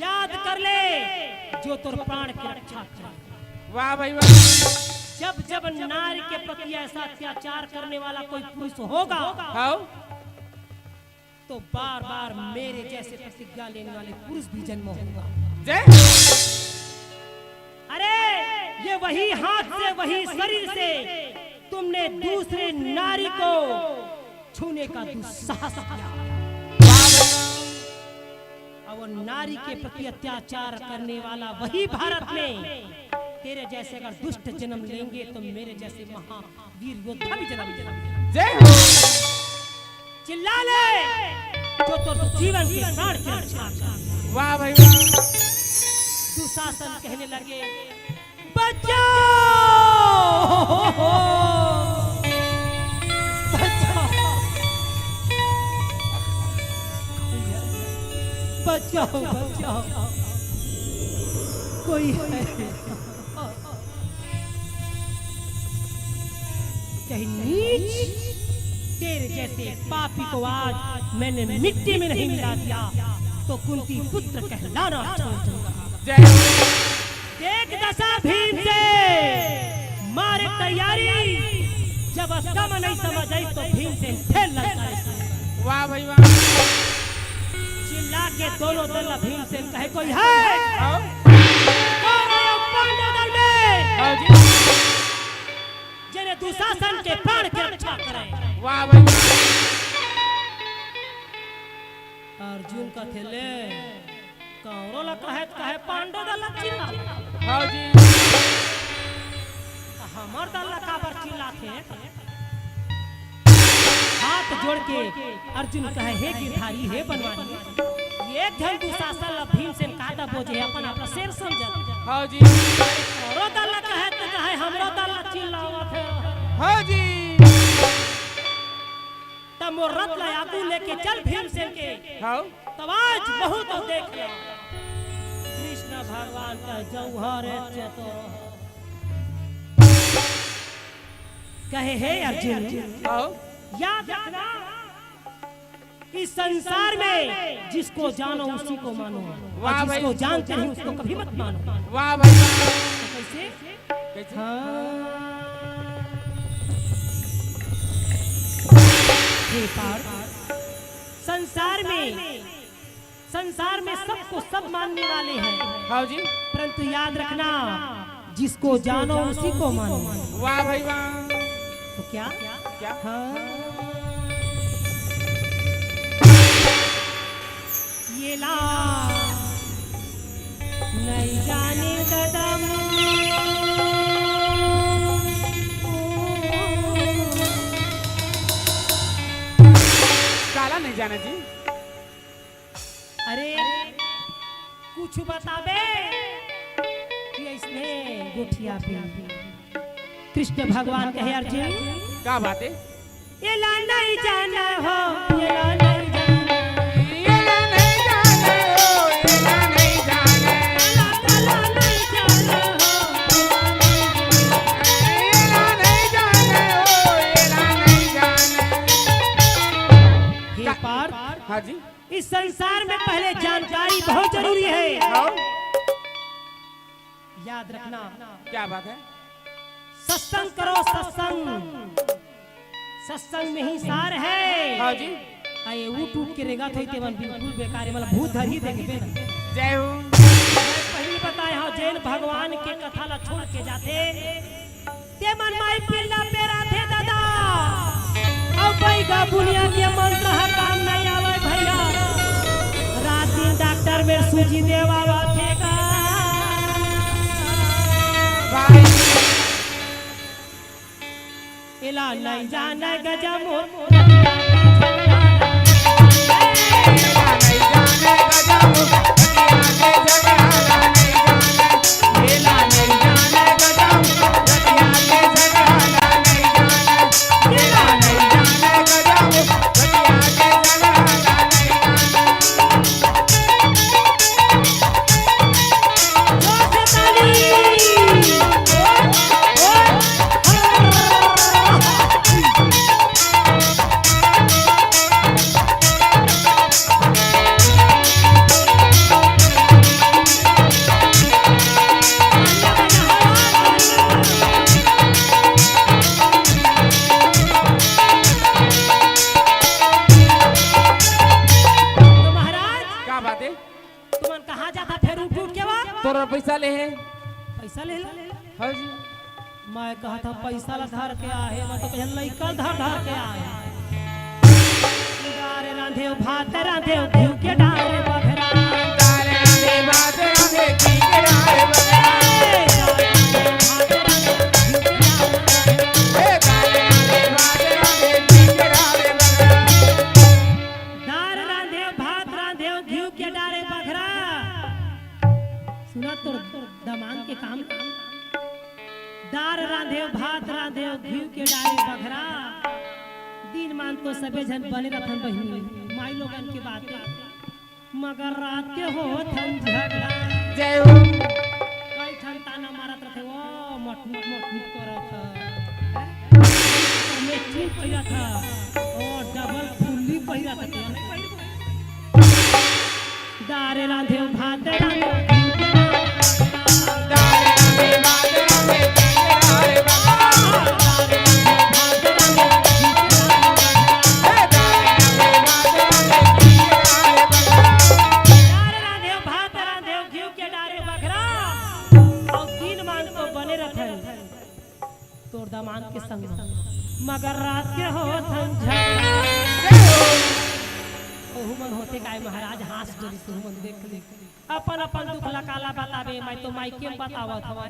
[SPEAKER 3] याद कर ले जो तुर प्राण की रक्षा करे।
[SPEAKER 2] वाह भाई वाह
[SPEAKER 3] जब जब नारी के प्रति ऐसा अत्याचार करने वाला कोई पुरुष होगा
[SPEAKER 2] हाँ
[SPEAKER 3] तो बार बार मेरे जैसे प्रतिज्ञा लेने वाले पुरुष भी जन्म होगा।
[SPEAKER 2] जय
[SPEAKER 3] अरे ये वही हाथ से वही शरीर से तुमने दूसरे नारी को छूने का दुस्साहस किया। अब वो नारी के प्रति अत्याचार करने वाला वही भारत में तेरे जैसे अगर दुष्ट जन्म लेंगे तो मेरे जैसे महावीर योद्धा भी जन्म लेंगे।
[SPEAKER 2] जय
[SPEAKER 3] चिल्ला ले जो तो जीवन की प्राण की रक्षा कर।
[SPEAKER 2] वाह भाई वाह।
[SPEAKER 3] दुशासन कहने लगे बचाओ बचाओ बचाओ बचाओ कोई है कहीं नीच तेरे जैसे पापी को आज मैंने मिट्टी में नहीं मिला दिया तो कुंती पुत्र कहलाना छोड़ दूंगा।
[SPEAKER 2] जय
[SPEAKER 3] देख दशा भीम से मारे तैयारी जब असम नहीं समझ आई तो भीम से ठेल लगता है।
[SPEAKER 2] वाह भाई वाह।
[SPEAKER 3] चिल्ला के दोनों दल भीम से कहे कोई है
[SPEAKER 2] आओ
[SPEAKER 3] कौन है वो पांडव दल में
[SPEAKER 2] आओ जी।
[SPEAKER 3] जिन्हें दुशासन के प्राण की रक्षा करे।
[SPEAKER 2] वाह भाई वाह।
[SPEAKER 3] अर्जुन का थेले कौरो लगा है कहे पांडव दल चिल्ला
[SPEAKER 2] आओ जी।
[SPEAKER 3] हमार दल का पर चिल्लाते हाथ जोड़ के अर्जुन कहे हे गिरधारी हे बनवारी ये धन दुशासन भीमसेन काटा बोझे अपन अपना शेर समझत।
[SPEAKER 2] हाँ जी।
[SPEAKER 3] औरो दल कहे तो कहे हमरो दल चिल्लावत है।
[SPEAKER 2] हाँ जी।
[SPEAKER 3] तब मोर रथ ला आगू लेके चल भीमसेन के।
[SPEAKER 2] हाँ
[SPEAKER 3] तब आज बहुत देख लिया कृष्ण भगवान का जौहर चतो कहे हे अर्जुन
[SPEAKER 2] आओ
[SPEAKER 3] याद रखना इस संसार में जिसको जानो उसी को मानो और जिसको जानते नहीं उसको कभी मत मानो।
[SPEAKER 2] वाह भाई वाह।
[SPEAKER 3] कैसे
[SPEAKER 2] कैसे?
[SPEAKER 3] हे पार संसार में सबको सब मानने वाले हैं
[SPEAKER 2] हाँ जी।
[SPEAKER 3] परंतु याद रखना जिसको जानो उसी को मानो।
[SPEAKER 2] वाह भाई वाह।
[SPEAKER 3] तो क्या
[SPEAKER 2] क्या?
[SPEAKER 3] हाँ ये ला नहीं जाने कदम
[SPEAKER 2] काला नहीं जाना जी।
[SPEAKER 3] अरे कुछ बताबे कि इसने गोठिया पे कृष्ण भगवान कहे अर्जुन
[SPEAKER 2] क्या बात है?
[SPEAKER 3] ये ला नहीं जाना हो ये ला नहीं जाना
[SPEAKER 2] ये ला नहीं जाने हो, ये ला नहीं जाने।
[SPEAKER 3] ला नहीं जाना हो
[SPEAKER 2] ये ला नहीं जाने हो, ये ला नहीं जाने।
[SPEAKER 3] हे पार्थ
[SPEAKER 2] हाँ जी।
[SPEAKER 3] इस संसार में पहले जानकारी बहुत जरूरी है।
[SPEAKER 2] हाँ।
[SPEAKER 3] याद रखना
[SPEAKER 2] क्या बात है?
[SPEAKER 3] सत्संग करो सत्संग में ही सार है।
[SPEAKER 2] हाँ जी।
[SPEAKER 3] आये उठ के रेगा थई तेवन बिल्कुल बेकार है मतलब भूत धर ही देंगे।
[SPEAKER 2] जय हो।
[SPEAKER 3] पहले बताए हाँ जैन भगवान के कथा ला छोड़ के जाते ते मन माई पिल्ला पेरा थे दादा अब बैगा बुनिया के मंत्र है काम नहीं आवे भैया रात दिन डॉक्टर में सूजी देवावा थे का
[SPEAKER 2] भाई
[SPEAKER 3] इला नहीं जाने गजा मोर
[SPEAKER 2] ये ला नहीं जाने गजा मुख, रतिया के झगड़ा नहीं जाने। ये ला नहीं जाने गजा मुख, रतिया के झगड़ा नहीं जाने। ये ला नहीं जाने गजा मुख, रतिया के झगड़ा नहीं जाने। तोरा पैसा ले है
[SPEAKER 3] पैसा ले ला
[SPEAKER 2] हाँ जी
[SPEAKER 3] मैं कहा था पैसा ला धर के आहे मैं तो कहल लइका धर धर के आहे डारे रांधे भात रांधे घी के डारे बघरा
[SPEAKER 2] दाल रांधे भात रांधे घी के डारे बघरा
[SPEAKER 3] तो दमान के काम दार रांधे भात रांधे घी के डारे बघरा दिन मान तो सबे जन बने रथन बहिनी माई लोगन के बात मगर रात के हो थन झगड़ा
[SPEAKER 2] जय हो
[SPEAKER 3] कई ठन ताना मारत रथे ओ मट करत में ठीक पहिरा था ओ डबल फुल्ली पहिरा था दार रांधे भात रांधे दामान के संग मगर रात के हो मन होते काय महाराज हास जोड़ी से मन देख ले अपन अपन दुख ला काला बतावे मैं तो माई के बतावत हवा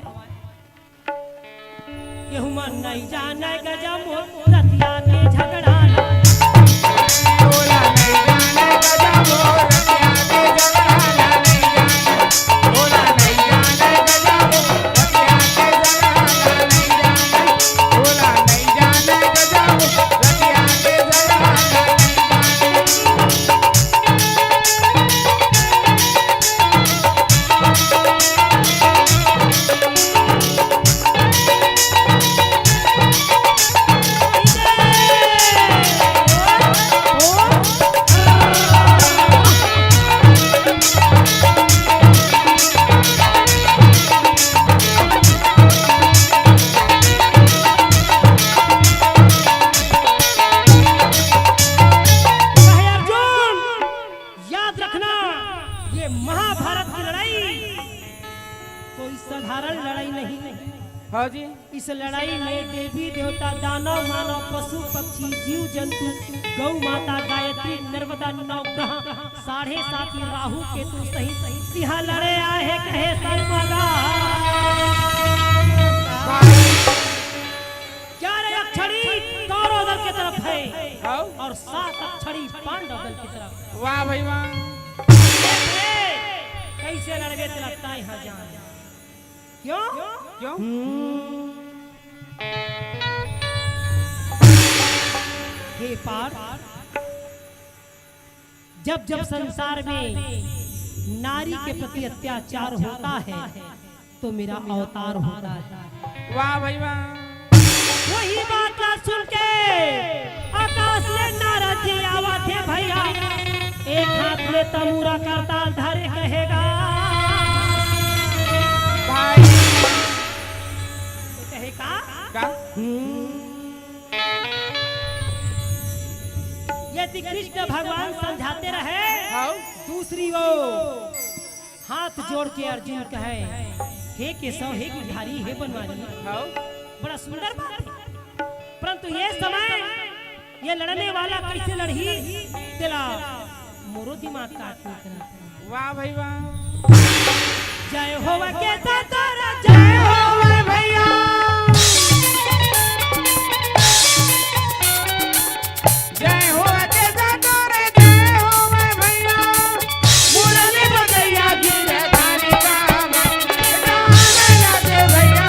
[SPEAKER 3] केहू मन नहीं जाने गजब रतिया के झगड़ा
[SPEAKER 2] बोला नहीं जाने गजब रतिया के झगड़ा नहीं जाने बोला नहीं जाने गजब रतिया के झगड़ा नहीं जाने बोला नहीं जाने गजब रतिया के झगड़ा हाँ जी
[SPEAKER 3] इस लड़ाई में देवी देवता दानव मानव पशु पक्षी जीव जंतु गौ माता गायत्री नर्मदा नवग्रह 7.5 राहु केतु सहित यहाँ लड़े आए कहे सर्वदा 11 अक्षरी कौरव दल की तरफ है और 7 अक्षरी पांडव दल की तरफ।
[SPEAKER 2] वाह भाई वाह
[SPEAKER 3] कैसे लड़वे लगता है यहाँ जान क्यों
[SPEAKER 2] क्यों
[SPEAKER 3] हे पार्थ जब जब संसार में नारी के प्रति अत्याचार होता है तो मेरा अवतार होता है।
[SPEAKER 2] वाह भाई वाह
[SPEAKER 3] वही बात सुन के आकाश में नारद जी आवा थे भैया एक हाथ में तमूरा करताल धरे कहेगा
[SPEAKER 2] भाई
[SPEAKER 3] कहेगा यदि कृष्ण भगवान समझाते रहे दूसरी ओर हाथ जोड़ के अर्जुन कहे हे केशव हे गिरधारी हे बनवारी बड़ा सुंदर बात है परंतु ये समय ये लड़ने वाला कैसे लड़ी तेरा मोरो दिमाग काटने
[SPEAKER 2] वाह भाई वाह
[SPEAKER 3] जय हो केशव तोरा जय हो भैया
[SPEAKER 2] जय हो केशव तोरे जय हो भैया मुरली बजैया गिरधारी का गाना गाते भैया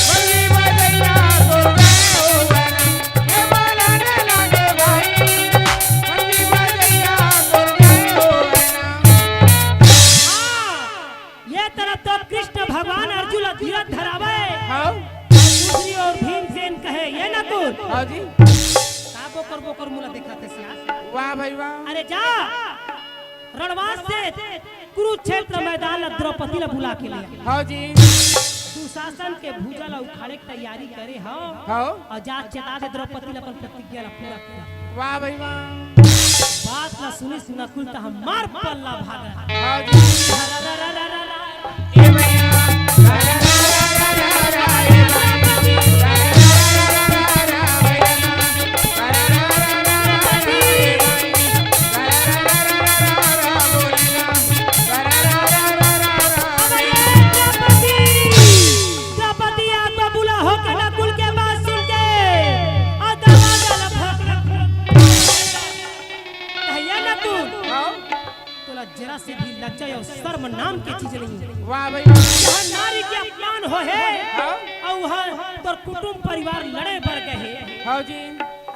[SPEAKER 2] मुरली बजैया तो जय हो बना ये बोलाने लगे भाई मुरली बजैया तो जय हो बना।
[SPEAKER 3] ये तरफ तो कृष्ण भगवान अर्जुन धीरज धरावे
[SPEAKER 2] हाँ
[SPEAKER 3] दूसरी ओर भीमसेन कहे ये नकुल
[SPEAKER 2] हाँ जी
[SPEAKER 3] बोकर बोकर मुला दिखाते सियार
[SPEAKER 2] वाह भाई वाह
[SPEAKER 3] अरे जा रणवास से कुरुक्षेत्र मैदान द्रौपदी ने बुला के लिया
[SPEAKER 2] हाँ जी
[SPEAKER 3] दुशासन के भूजल उखाड़े की तैयारी करे हाँ
[SPEAKER 2] हाँ
[SPEAKER 3] और जा चेता दे द्रौपदी ने अपन प्रतिज्ञा पूरा किया।
[SPEAKER 2] वाह भाई वाह
[SPEAKER 3] बात ना सुनी नकुल तो हम मार पल्ला भागा
[SPEAKER 2] हाँ जी
[SPEAKER 3] ये जरा से भी लज्जा और शर्म नाम की चीज नहीं है।
[SPEAKER 2] वाह भाई वाह।
[SPEAKER 3] यह नारी के अपमान हो है
[SPEAKER 2] हाँ?
[SPEAKER 3] और वह तोर कुटुंब परिवार लड़े बढ़ गए।
[SPEAKER 2] हाँ जी।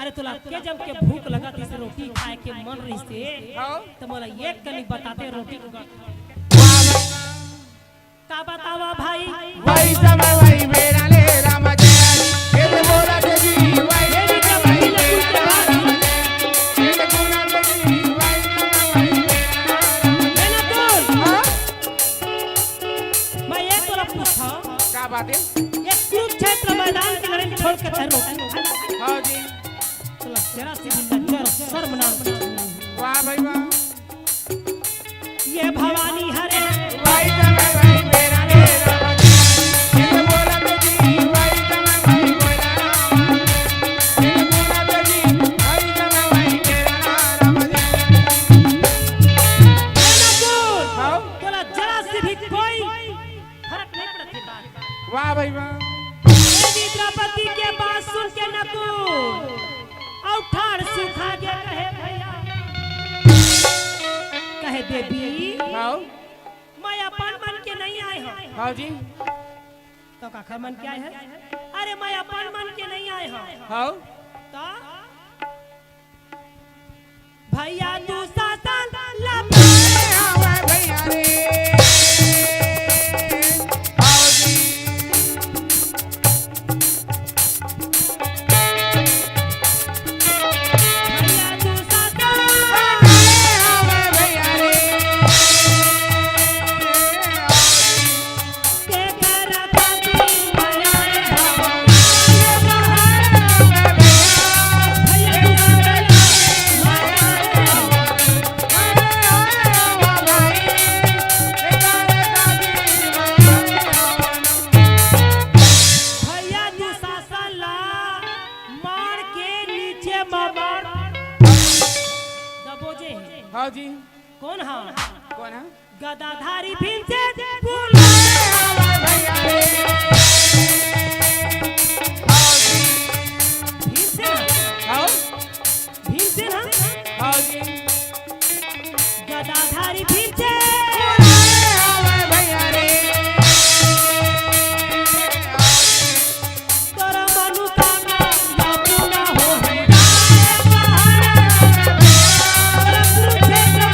[SPEAKER 3] अरे तोला के जब के भूख लगा थी से रोटी खाए के मन रही से
[SPEAKER 2] हाँ?
[SPEAKER 3] तो मोला एक कनी बताते रोटी को
[SPEAKER 2] वाह भाई वाह।
[SPEAKER 3] का बतावा भाई
[SPEAKER 2] वही समय वही मेरा ले राम जय ये तो बोला थे जी वही
[SPEAKER 3] देवी का भाई ने कुछ कहा
[SPEAKER 2] ये तो बोला थे जी वही समय वही
[SPEAKER 3] मैंने बोल
[SPEAKER 2] हाँ?
[SPEAKER 3] मैं ये तोला पूछा
[SPEAKER 2] क्या बात है?
[SPEAKER 3] ये कुरुक्षेत्र मैदान की लड़ाई छोड़ के तेरे रोटी
[SPEAKER 2] हाँ जी।
[SPEAKER 3] तोला जरा से भी लज्जा और शर्म नाम की चीज नहीं है।
[SPEAKER 2] वाह भाई वाह।
[SPEAKER 3] ये भवानी हरे
[SPEAKER 2] वही समय वही मेरा ले राम जय ये तो बोला थे जी वही समय वही मेरा राम ये तो बोला थे जी वही समय वही मेरा राम जय।
[SPEAKER 3] मैंने बोल
[SPEAKER 2] हाँ?
[SPEAKER 3] तोला जरा से भी कोई फर्क नहीं पड़ती बात
[SPEAKER 2] वाह भाई वाह।
[SPEAKER 3] देवी द्रौपदी के बात सुन के नकुल और ठाड़ सुखा गया कहे भैया कहे देवी
[SPEAKER 2] हाँ?
[SPEAKER 3] मैं अपन मन के नहीं आए हूँ
[SPEAKER 2] हाँ जी।
[SPEAKER 3] तो काखा मन के आए हैं अरे मैं अपन मन के नहीं आए हूँ
[SPEAKER 2] हाँ?
[SPEAKER 3] तो भैया तू सासन लब
[SPEAKER 2] भैया रे आओ जी।
[SPEAKER 3] भैया तू सासन
[SPEAKER 2] भैया रे
[SPEAKER 3] के घर पाती भैया भैया तू सासन ला मार के नीचे मार दबोजे
[SPEAKER 2] हाँ जी।
[SPEAKER 3] कौन हाँ
[SPEAKER 2] कौन है?
[SPEAKER 3] गदाधारी भीम से
[SPEAKER 2] भैया रे आओ जी।
[SPEAKER 3] भीम से ना
[SPEAKER 2] हाँ जी।
[SPEAKER 3] गदाधारी भीम से
[SPEAKER 2] भैया रे
[SPEAKER 3] तोरा मनोकामना या पूरा हो है तोरा कुरुक्षेत्र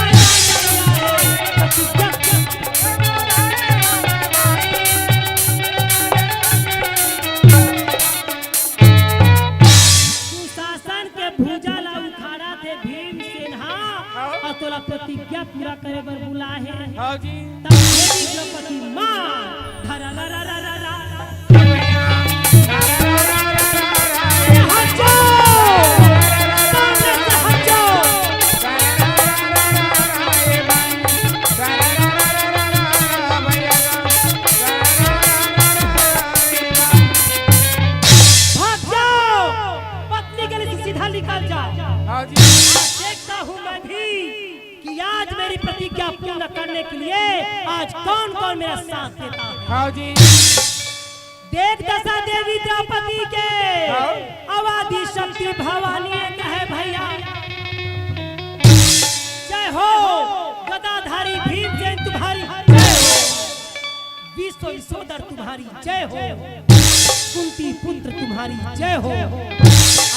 [SPEAKER 3] सुशासन के भुजा ला उखाड़ा थे भीम सेना और तोरा प्रतिज्ञा पूरा करे बर बुला है
[SPEAKER 2] हाँ जी।
[SPEAKER 3] तब देवी द्रौपदी मां धरा ला ला ला ला ला हट जाओ सामने से हट जाओ भाग जाओ पत्नी गली से सीधा निकल जाओ
[SPEAKER 2] हाँ जी।
[SPEAKER 3] देखता हूँ मैं भी कि आज मेरी प्रतिज्ञा पूर्ण करने के लिए आज कौन कौन मेरा साथ देता है
[SPEAKER 2] हाँ जी।
[SPEAKER 3] देख दशा देवी द्रौपदी के
[SPEAKER 2] हाँ?
[SPEAKER 3] आवादी शक्ति भवानी कहे भैया जय हो गदाधारी भीमसेन तुम्हारी जय हो विश्व विशोधर तुम्हारी जय हो कुंती पुत्र तुम्हारी जय हो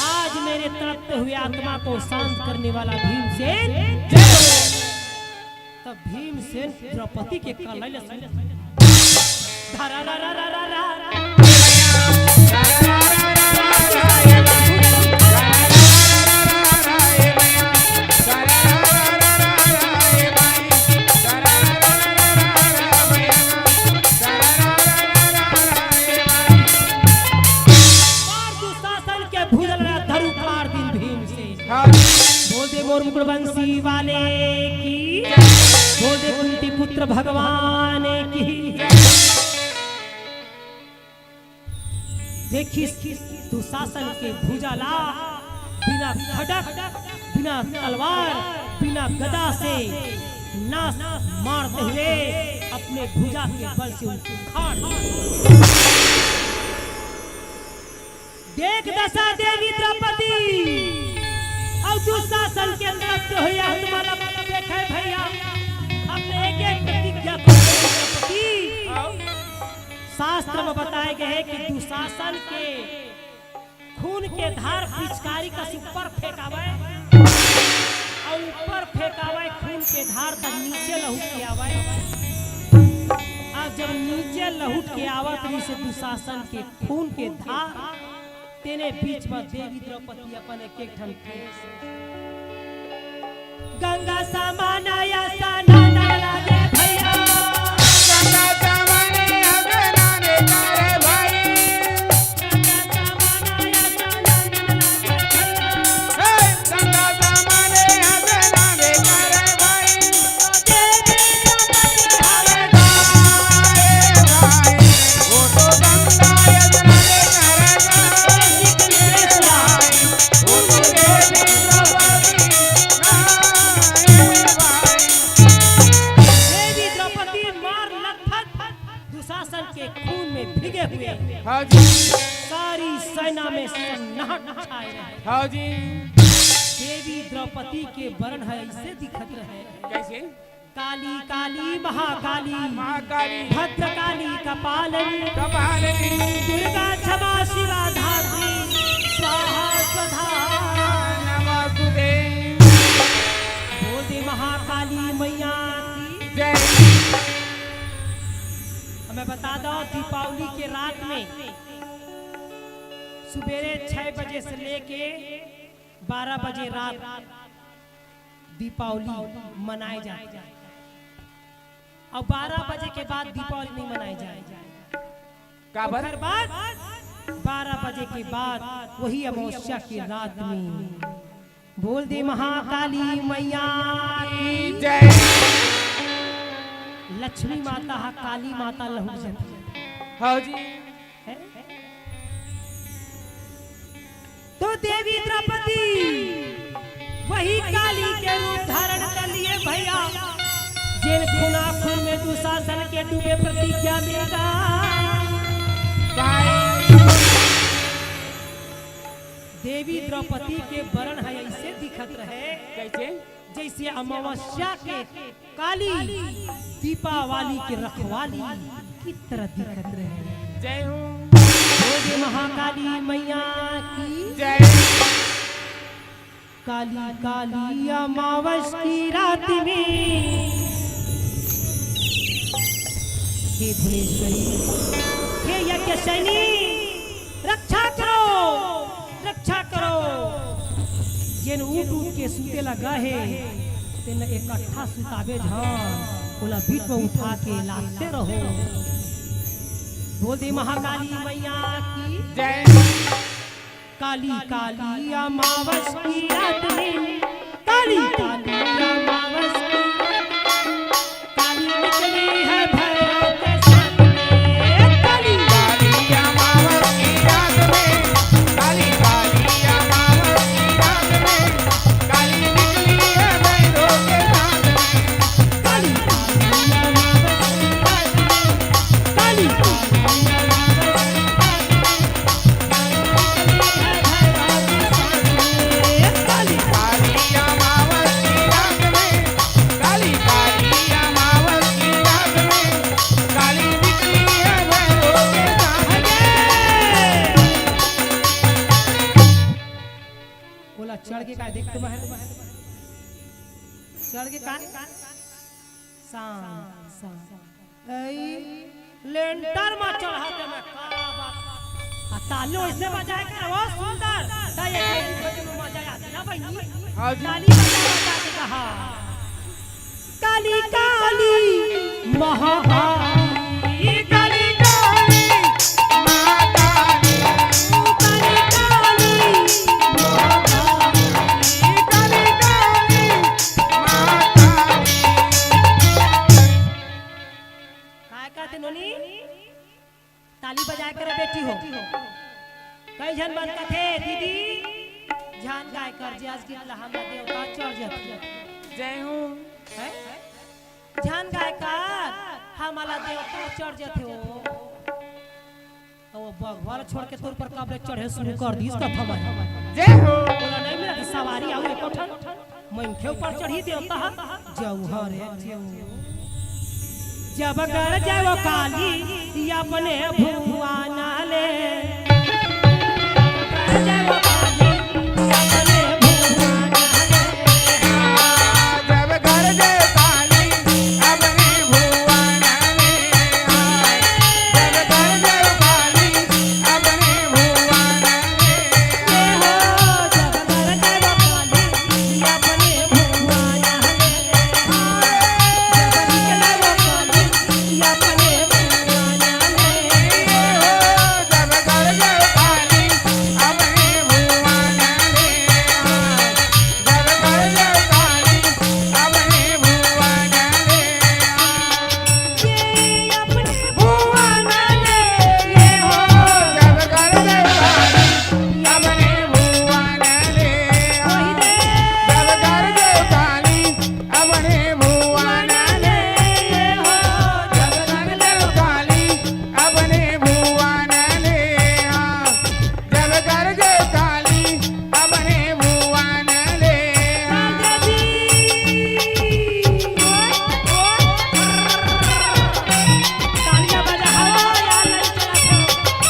[SPEAKER 3] आज मेरे तड़पते हुए आत्मा को शांत करने वाला भीमसेन जय हो तब भीमसेन द्रौपदी के कलैल धरा रा रा रा रा रा बोल दे मोर मुकुट बंसी वाले की बोल दे कुंती पुत्र भगवान की देखी दुशासन के भुजाला बिना खड़क बिना तलवार बिना गदा से नाश मारते हुए अपने भुजा के बल से उनको उखाड़ दिया। देख दशा देवी द्रौपदी और दुशासन के अंदर हुए हनुमान देखे भैया गए हैं कि दुशासन के खून के धार पिचकारी का ऊपर फेंकावे और ऊपर फेंकावे खून के धार तक नीचे लहुट के आवे। और जब नीचे लहुट के आवत रही से दुशासन के खून के धार तेने बीच में देवी द्रौपदी अपन एक ठन केस गंगा समान आया सना न लागे भैया
[SPEAKER 2] गंगा जमाने अगराने करे भाई
[SPEAKER 3] गंगा समान आया सना न लागे भैया
[SPEAKER 2] हे गंगा जमाने अगराने करे भाई
[SPEAKER 3] देवी द्रौपदी
[SPEAKER 2] अरे भाई वो तो गंगा अगराने करे भाई वो तो देवी
[SPEAKER 3] देवी द्रौपदी मार लथपथ दुशासन के खून में भीगे हुए
[SPEAKER 2] हाँ जी
[SPEAKER 3] सारी सेना में सन्नाटा छाए रहे।
[SPEAKER 2] हाँ जी
[SPEAKER 3] देवी द्रौपदी के वर्ण है ऐसे दिखत रहे
[SPEAKER 2] कैसे
[SPEAKER 3] काली काली महाकाली
[SPEAKER 2] महाकाली
[SPEAKER 3] भद्रकाली कपालिनी
[SPEAKER 2] कपालिनी
[SPEAKER 3] दुर्गा क्षमा शिवा धात्री स्वाहा स्वधा
[SPEAKER 2] नमस्ते
[SPEAKER 3] बोल दे महाकाली मैया की
[SPEAKER 2] जय
[SPEAKER 3] हमें बता दो दीपावली के रात में सवेरे 6 बजे से लेके 12 बजे रात दीपावली मनाई जाए और 12 बजे के बाद दीपावली नहीं मनाई जाए
[SPEAKER 2] काबर
[SPEAKER 3] हर बात 12 बजे के बाद वही अमावस्या की रात में बोल दे महाकाली मैया की
[SPEAKER 2] जय
[SPEAKER 3] लक्ष्मी माता हा काली माता लहू जाती
[SPEAKER 2] हाँ जी
[SPEAKER 3] है तो देवी द्रौपदी वही काली के रूप धारण कर लिए भैया जिन खुना खून में दुशासन के डूबे प्रतिज्ञा देगा देवी द्रौपदी के वर्ण है ऐसे दिखत रहे
[SPEAKER 2] कैसे
[SPEAKER 3] जैसे अमावस्या के काली दीपावली के रखवाली की तरह दिखत रहे।
[SPEAKER 2] जय हूँ
[SPEAKER 3] बोले महाकाली मैया की
[SPEAKER 2] जय
[SPEAKER 3] काली काली अमावस की रात में हे भुवनेश्वरी हे यज्ञशैनी रक्षा करो जिन ऊट के सुते लगा है तेन इकट्ठा सुतावे झान बोला बीच में उठा के लाते रहो। बोल दे महाकाली मैया की
[SPEAKER 2] जय
[SPEAKER 3] काली काली अमावस की रात में काली काली अमावस की काली निकली है भैरव के साथ में काली
[SPEAKER 2] काली अमावस की रात में काली काली अमावस की रात में काली निकली है भैरव के साथ में
[SPEAKER 3] काली काली अमावस की रात में काली काली अमावस की चढ़ के का देख तुम चढ़ के का लेंटर में चढ़ा दे मैं का बात आ ताली ऐसे बजाए कर वो सुंदर ता ये बजे में मजा आता ना भाई
[SPEAKER 2] हाँ जी।
[SPEAKER 3] ताली बजा के कहा काली काली महाकाली काली काली
[SPEAKER 2] महाकाली
[SPEAKER 3] काली काली
[SPEAKER 2] काली काली महाकाली
[SPEAKER 3] काय कहते नोनी ताली बजा कर बेटी हो कई जन बन कथे दीदी जान गाय कर जे आज गीत ला हमरा देवता चढ़ जाती
[SPEAKER 2] जय हूँ
[SPEAKER 3] है जान गाय कर हमारा देवता चढ़ जाते हो वो भगवान छोड़ के तोर पर कबरे चढ़े शुरू कर दी इसका थमा
[SPEAKER 2] जय हो
[SPEAKER 3] बोला नहीं मेरा सवारी आऊ एको ठन मैं के ऊपर चढ़ी देवता जाऊ हरे जब कर जाओ काली अपने भुवन ले जाओ काली अपने भुवन ले
[SPEAKER 2] जब घर जाओ काली अपने भुवन ले जब घर जाओ काली अपने भुवन ले
[SPEAKER 3] हो जब कर जाओ काली अपने भुवन ले जब निकलो काली अपने भुवन ले
[SPEAKER 2] जब घर जाओ काली अपने भुवन ले जब घर जाओ काली अपने भुवन ले
[SPEAKER 3] ये अपने भुवन ले
[SPEAKER 2] ये हो जब घर जाओ काली अपने भुवन ले
[SPEAKER 3] वही दे
[SPEAKER 2] जब घर जाओ काली अपने भुवन ले
[SPEAKER 3] ये हो
[SPEAKER 2] जब घर जाओ काली अपने भुवन ले जब घर जाओ काली अपने भुवन ले
[SPEAKER 3] तालियां बजा हो यार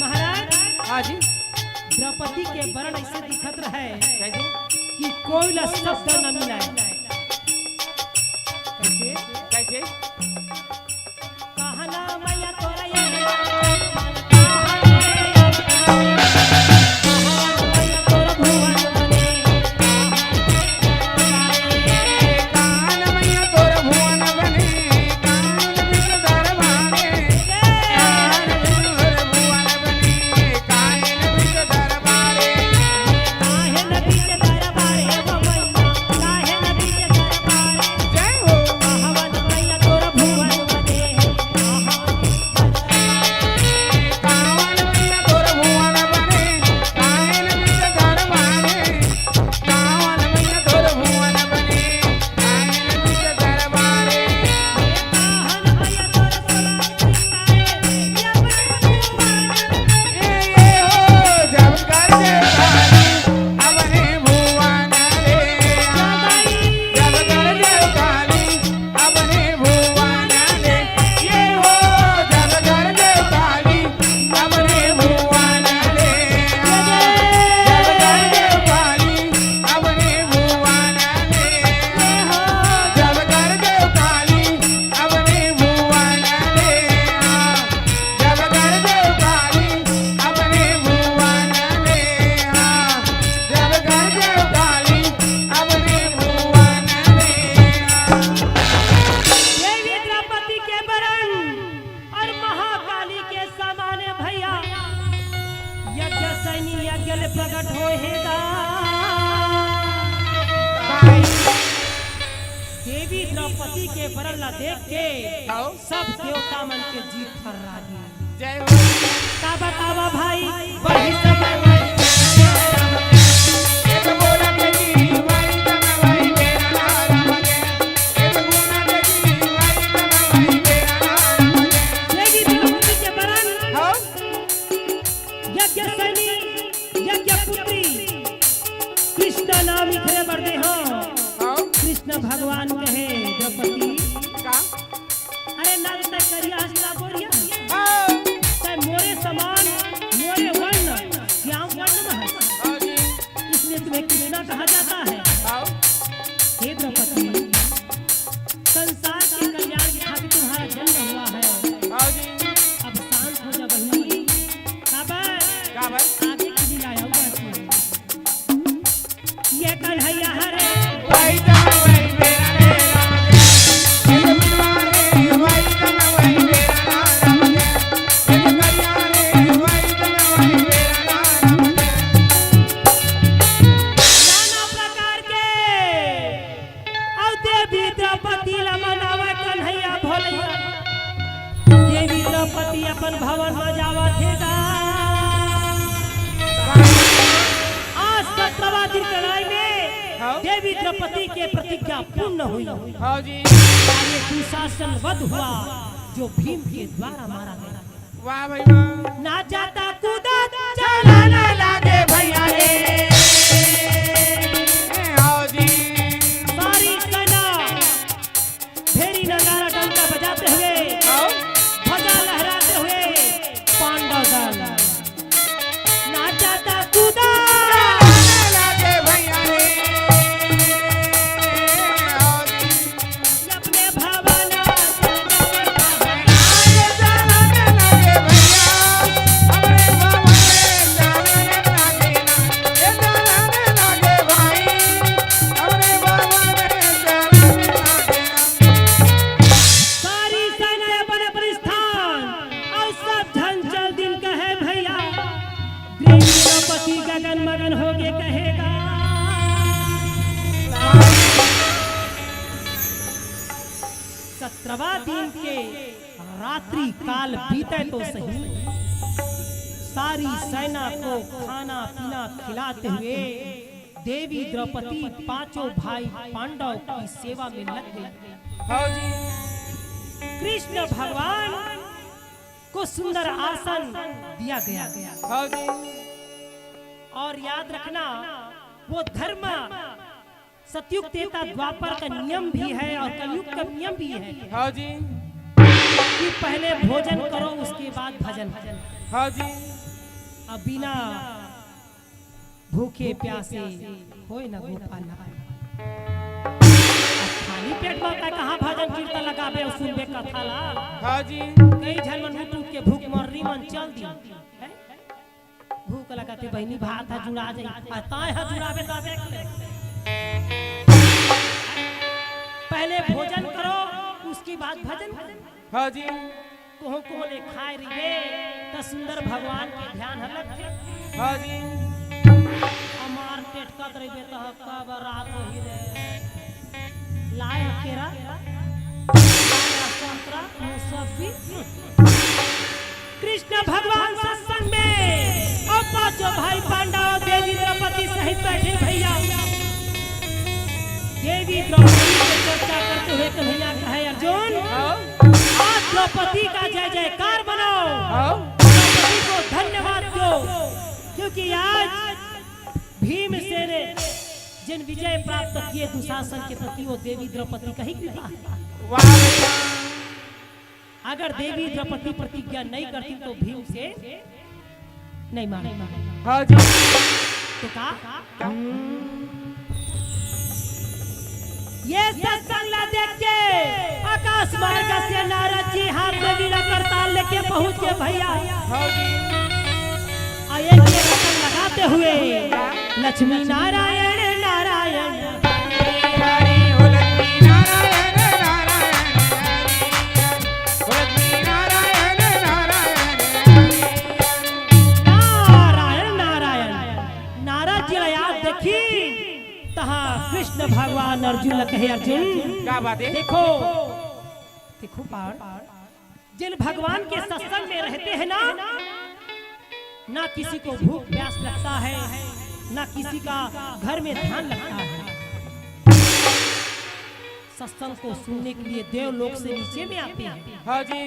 [SPEAKER 3] महाराज
[SPEAKER 2] हाँ जी
[SPEAKER 3] द्रौपदी के वर्ण ऐसे दिखत रहे
[SPEAKER 2] कैसे
[SPEAKER 3] कि कोई ला शब्द न मिलाए कैसे
[SPEAKER 2] कैसे
[SPEAKER 3] कहना मैया तोरा ये तोरा भुवन बने
[SPEAKER 2] कान मैया तोर भुवन बने कान बिन दरबारे कान बिन भुवन बने कान बिन दरबारे
[SPEAKER 3] काहे नदी के दरबारे वो मैया काहे नदी के दरबारे
[SPEAKER 2] जय हो
[SPEAKER 3] हवन मैया तोरा भुवन बने
[SPEAKER 2] कावन मैया तोर भुवन बने कान बिन दरबारे कावन मैया तोर भुवन बने कान बिन दरबारे
[SPEAKER 3] कहन मैया तोरा सलाम
[SPEAKER 2] ये हो जब कर दे काली अपने भुवन ले जब कर दे काली अपने भुवन ले ये हो जब कर दे काली अपने भुवन ले जब कर दे काली अपने भुवन ले जब कर दे काली अपने भुवन ले जब कर दे काली अपने भुवन ले जब कर दे काली अपने भुवन ले
[SPEAKER 3] देवी द्रौपदी के वरण और महाकाली के सामान्य भैया यज्ञ सैनी यज्ञ ले प्रकट होएगा देवी द्रौपदी के वरण ला देख के
[SPEAKER 2] आओ।
[SPEAKER 3] सब देवता मन के जीत थर्रा दी
[SPEAKER 2] जय हो
[SPEAKER 3] ताबा ताबा भाई वही समय में
[SPEAKER 2] एक बोला तेरी भाई तम भाई मेरा नाम है एक बोला तेरी भाई तम भाई मेरा नाम है
[SPEAKER 3] देवी द्रौपदी के वरण
[SPEAKER 2] हो
[SPEAKER 3] यज्ञ सैनी यज्ञ पुत्री कृष्ण नाम इखरे बरदे हो
[SPEAKER 2] हो
[SPEAKER 3] कृष्ण भगवान कहे द्रौपदी
[SPEAKER 2] का
[SPEAKER 3] अरे नल तक करिया हंसना बोलिया
[SPEAKER 2] हो
[SPEAKER 3] तय मोरे समान मोरे वर्ण श्याम वर्ण में है
[SPEAKER 2] हो जी
[SPEAKER 3] इसलिए तुम्हें कृष्णा कहा जाता है
[SPEAKER 2] हो
[SPEAKER 3] हे द्रौपदी संसार के कल्याण के खातिर तुम्हारा जन्म हुआ है
[SPEAKER 2] हो जी
[SPEAKER 3] अब शांत हो जा बहिनी काबर
[SPEAKER 2] का भाई
[SPEAKER 3] आगे की दिलाया हुआ है ये कन्हैया हरे
[SPEAKER 2] भाई तम भाई मेरा नाम है एक बनवारे भाई तम भाई मेरा नाम है एक कल्याणे भाई तम भाई मेरा नाम है
[SPEAKER 3] नाना प्रकार के और देवी द्रौपदी ला मनावा कन्हैया भोलैया देवी द्रौपदी अपन भवन में जावा थेगा आज 17वां दिन कलाई में
[SPEAKER 2] हो
[SPEAKER 3] देवी द्रौपदी के प्रतिज्ञा पूर्ण हुई।
[SPEAKER 2] हाँ जी।
[SPEAKER 3] ये दुशासन वध हुआ जो भीम के द्वारा मारा गया।
[SPEAKER 2] वाह भाई वाह।
[SPEAKER 3] ना जाता कूदा चलाने लगे भैया रे।
[SPEAKER 2] हाँ जी।
[SPEAKER 3] सारी सेना भेरी नगारा डंका बजाते हुए, ध्वजा लहराते हुए पांडव दल ना जाता कूदा
[SPEAKER 2] लगे भैया रे।
[SPEAKER 3] अपने भवन सारी सेना अपने अपने स्थान और सब झंझल दिन कहे भैया। देवी द्रौपदी गगन मगन होके कहेगा। सत्रहवा दिन के रात्रि काल बीते तो सही, सारी सेना को खाना पीना खिलाते हुए देवी द्रौपदी पांचों भाई पांडव की सेवा में लग गई।
[SPEAKER 2] हाँ जी।
[SPEAKER 3] कृष्ण भगवान को सुंदर आसन दिया गया।
[SPEAKER 2] हाँ जी।
[SPEAKER 3] और याद रखना वो धर्म सतयुग त्रेता द्वापर का नियम भी है और कलयुग का नियम भी है
[SPEAKER 2] हाँ जी।
[SPEAKER 3] कि पहले भोजन करो उसके बाद भजन।
[SPEAKER 2] हाँ जी।
[SPEAKER 3] अब बिना भूखे प्यासे होए ना गोपाल। खाली पेट में कहाँ भजन कीर्तन लगाबे और सुनबे कथा ला।
[SPEAKER 2] हाँ जी।
[SPEAKER 3] कई झन मन टूट के भूख मर्री मन चल दी है? भूख लगाते बहनी भात है जुड़ा जाए ताए है जुड़ाबे तो देख ले। पहले भोजन करो उसके बाद भजन।
[SPEAKER 2] हाँ जी।
[SPEAKER 3] कोहो कोहो ले खाए रिबे तो सुंदर भगवान के ध्यान हलक थे।
[SPEAKER 2] हाँ जी।
[SPEAKER 3] हमार पेट कत रिबे तो कब रात होई रे। लाए केरा संतरा मौसमी। कृष्ण भगवान सत्संग में और पांचों भाई पांडव देवी द्रौपदी सहित बैठे भैया। देवी द्रौपदी की चर्चा करते हुए कन्हैया कहे अर्जुन आज द्रौपदी का जय जयकार बनाओ, द्रौपदी को धन्यवाद दो क्योंकि आज भीमसेन ने जिन विजय प्राप्त किए दुशासन के प्रति वो देवी द्रौपदी का ही कृपा है। अगर देवी द्रौपदी प्रतिज्ञा नहीं करती तो भीमसेन नहीं माने।
[SPEAKER 2] हाँ जी।
[SPEAKER 3] तो कहा ये सत्संग ला देख के आकाश मार्ग से नारद जी हाथ में वीणा करताल लेके पहुंच के भैया।
[SPEAKER 2] हाँ जी।
[SPEAKER 3] आये के रतन लगाते हुए लक्ष्मी नारायण नारायण
[SPEAKER 2] हरि हो लक्ष्मी नारायण नारायण हो लक्ष्मी नारायण
[SPEAKER 3] नारायण नारायण। नारद जी याद देखी तहा कृष्ण भगवान अर्जुन ल कहे अर्जुन
[SPEAKER 2] क्या बात है।
[SPEAKER 3] देखो देखो पार जिन भगवान के सत्संग में रहते हैं ना किसी को भूख प्यास लगता है ना किसी का घर में ध्यान लगता है। सत्संग को सुनने के लिए देवलोक से नीचे में आते हैं।
[SPEAKER 2] हाँ जी।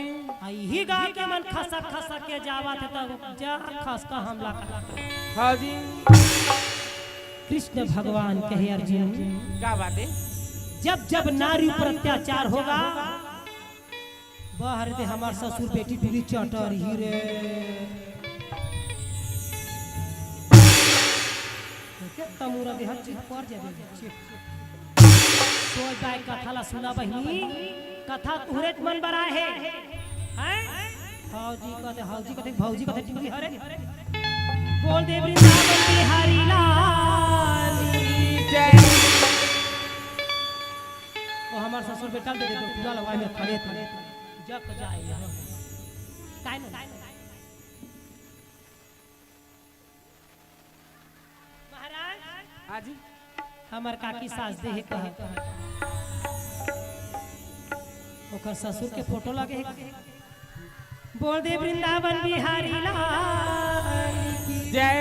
[SPEAKER 3] यही गा के मन खसक खसक के जावा थे तब जा खस का हमला कर।
[SPEAKER 2] हाँ जी।
[SPEAKER 3] कृष्ण भगवान कहे अर्जुन
[SPEAKER 2] क्या बात है।
[SPEAKER 3] जब जब नारी पर अत्याचार होगा बाहर दे हमार ससुर बेटी पूरी चटर ही रे। तमुरा दे हर चीज पर जाबे सोच बाय कथा ला सुना बहिनी कथा तुहरे मन बरा है हैं भौजी कहते टिकरी हरे बोल दे वृंदावन बिहारी लाल
[SPEAKER 2] जय।
[SPEAKER 3] वो हमार ससुर बेटा दे तो पूरा लवाई में खड़े थे जग जाए काय न महाराज।
[SPEAKER 2] हाँ जी।
[SPEAKER 3] हमार काकी सास दे कहे ओकर ससुर के फोटो लगे बोल दे वृंदावन बिहारी लाल
[SPEAKER 2] जय।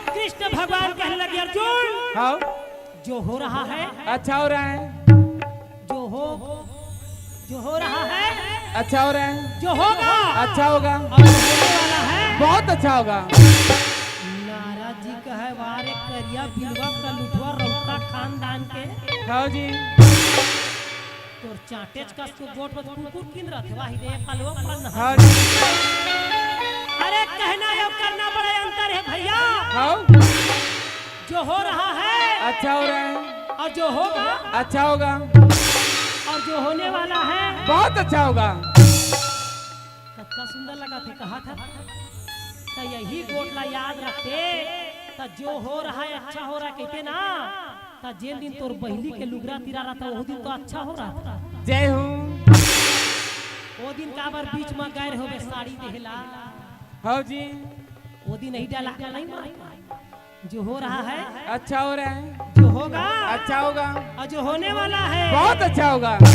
[SPEAKER 3] कृष्ण कृष्ण भगवान कहने लगे अर्जुन
[SPEAKER 2] हाँ
[SPEAKER 3] जो हो रहा है
[SPEAKER 2] अच्छा हो रहा है,
[SPEAKER 3] जो हो रहा है
[SPEAKER 2] अच्छा हो रहा है,
[SPEAKER 3] जो होगा
[SPEAKER 2] अच्छा होगा,
[SPEAKER 3] और जो होने वाला है
[SPEAKER 2] बहुत अच्छा होगा।
[SPEAKER 3] नारद जी कहे वारे करिया बिलवा का लुटवा रौता खानदान के
[SPEAKER 2] हाँ जी
[SPEAKER 3] तोर चाटेज का को गोट पर कुकुर किन रहत वाही रे पलवा पर
[SPEAKER 2] हाँ जी
[SPEAKER 3] अरे कहना है करना बड़ा अंतर है भैया
[SPEAKER 2] हाँ
[SPEAKER 3] जो हो रहा है
[SPEAKER 2] अच्छा हो रहा है,
[SPEAKER 3] और जो होगा
[SPEAKER 2] अच्छा होगा,
[SPEAKER 3] और जो होने वाला है
[SPEAKER 2] बहुत अच्छा होगा।
[SPEAKER 3] कितना सुंदर लगा थे कहा था तो यही गोटला याद रखते तो जो हो रहा है अच्छा हो रहा कहते ना तो जिन दिन तोर बहली के लुगरा तिरा रहा था वो दिन तो अच्छा हो रहा था।
[SPEAKER 2] जय हूँ।
[SPEAKER 3] वो दिन का बार बीच में गैर होवे साड़ी देहला
[SPEAKER 2] हाँ जी
[SPEAKER 3] वो दिन नहीं डाला नहीं मार जो हो रहा है
[SPEAKER 2] अच्छा हो रहा है,
[SPEAKER 3] जो होगा
[SPEAKER 2] अच्छा होगा,
[SPEAKER 3] और जो होने वाला है
[SPEAKER 2] बहुत अच्छा होगा।
[SPEAKER 3] तोर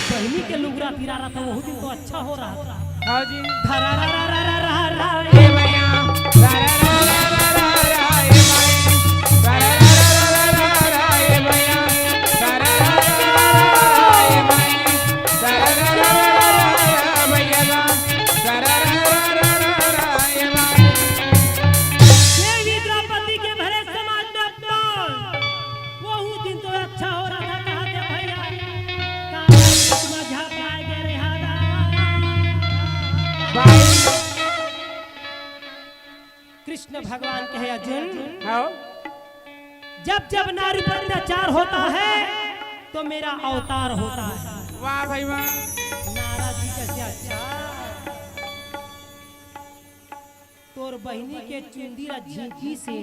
[SPEAKER 3] बहली के लुगरा तिरा रहा था वो दिन तो अच्छा हो रहा था।
[SPEAKER 2] हाँ जी
[SPEAKER 3] धरा रा रा रा रा रा रा
[SPEAKER 2] ए भैया रा रा रा रा रा रा रा ए भाई रा रा रा रा रा रा रा ए भैया रा रा रा रा रा ए भाई रा रा रा रा रा भैया रा रा रा रा रा ए भाई।
[SPEAKER 3] देवी द्रौपदी के भरे समाज में अपमान वो दिन तो अच्छा हो रहा था कहा थे भैया काला झापा गए रे हादा
[SPEAKER 2] भाई
[SPEAKER 3] कृष्ण भगवान कहे अर्जुन
[SPEAKER 2] हाँ
[SPEAKER 3] जब जब नारी पर अत्याचार होता है तो मेरा अवतार होता है।
[SPEAKER 2] वाह भाई वाह
[SPEAKER 3] नारद जी कैसे अच्छा तोर बहिनी के चुंदीरा झींकी से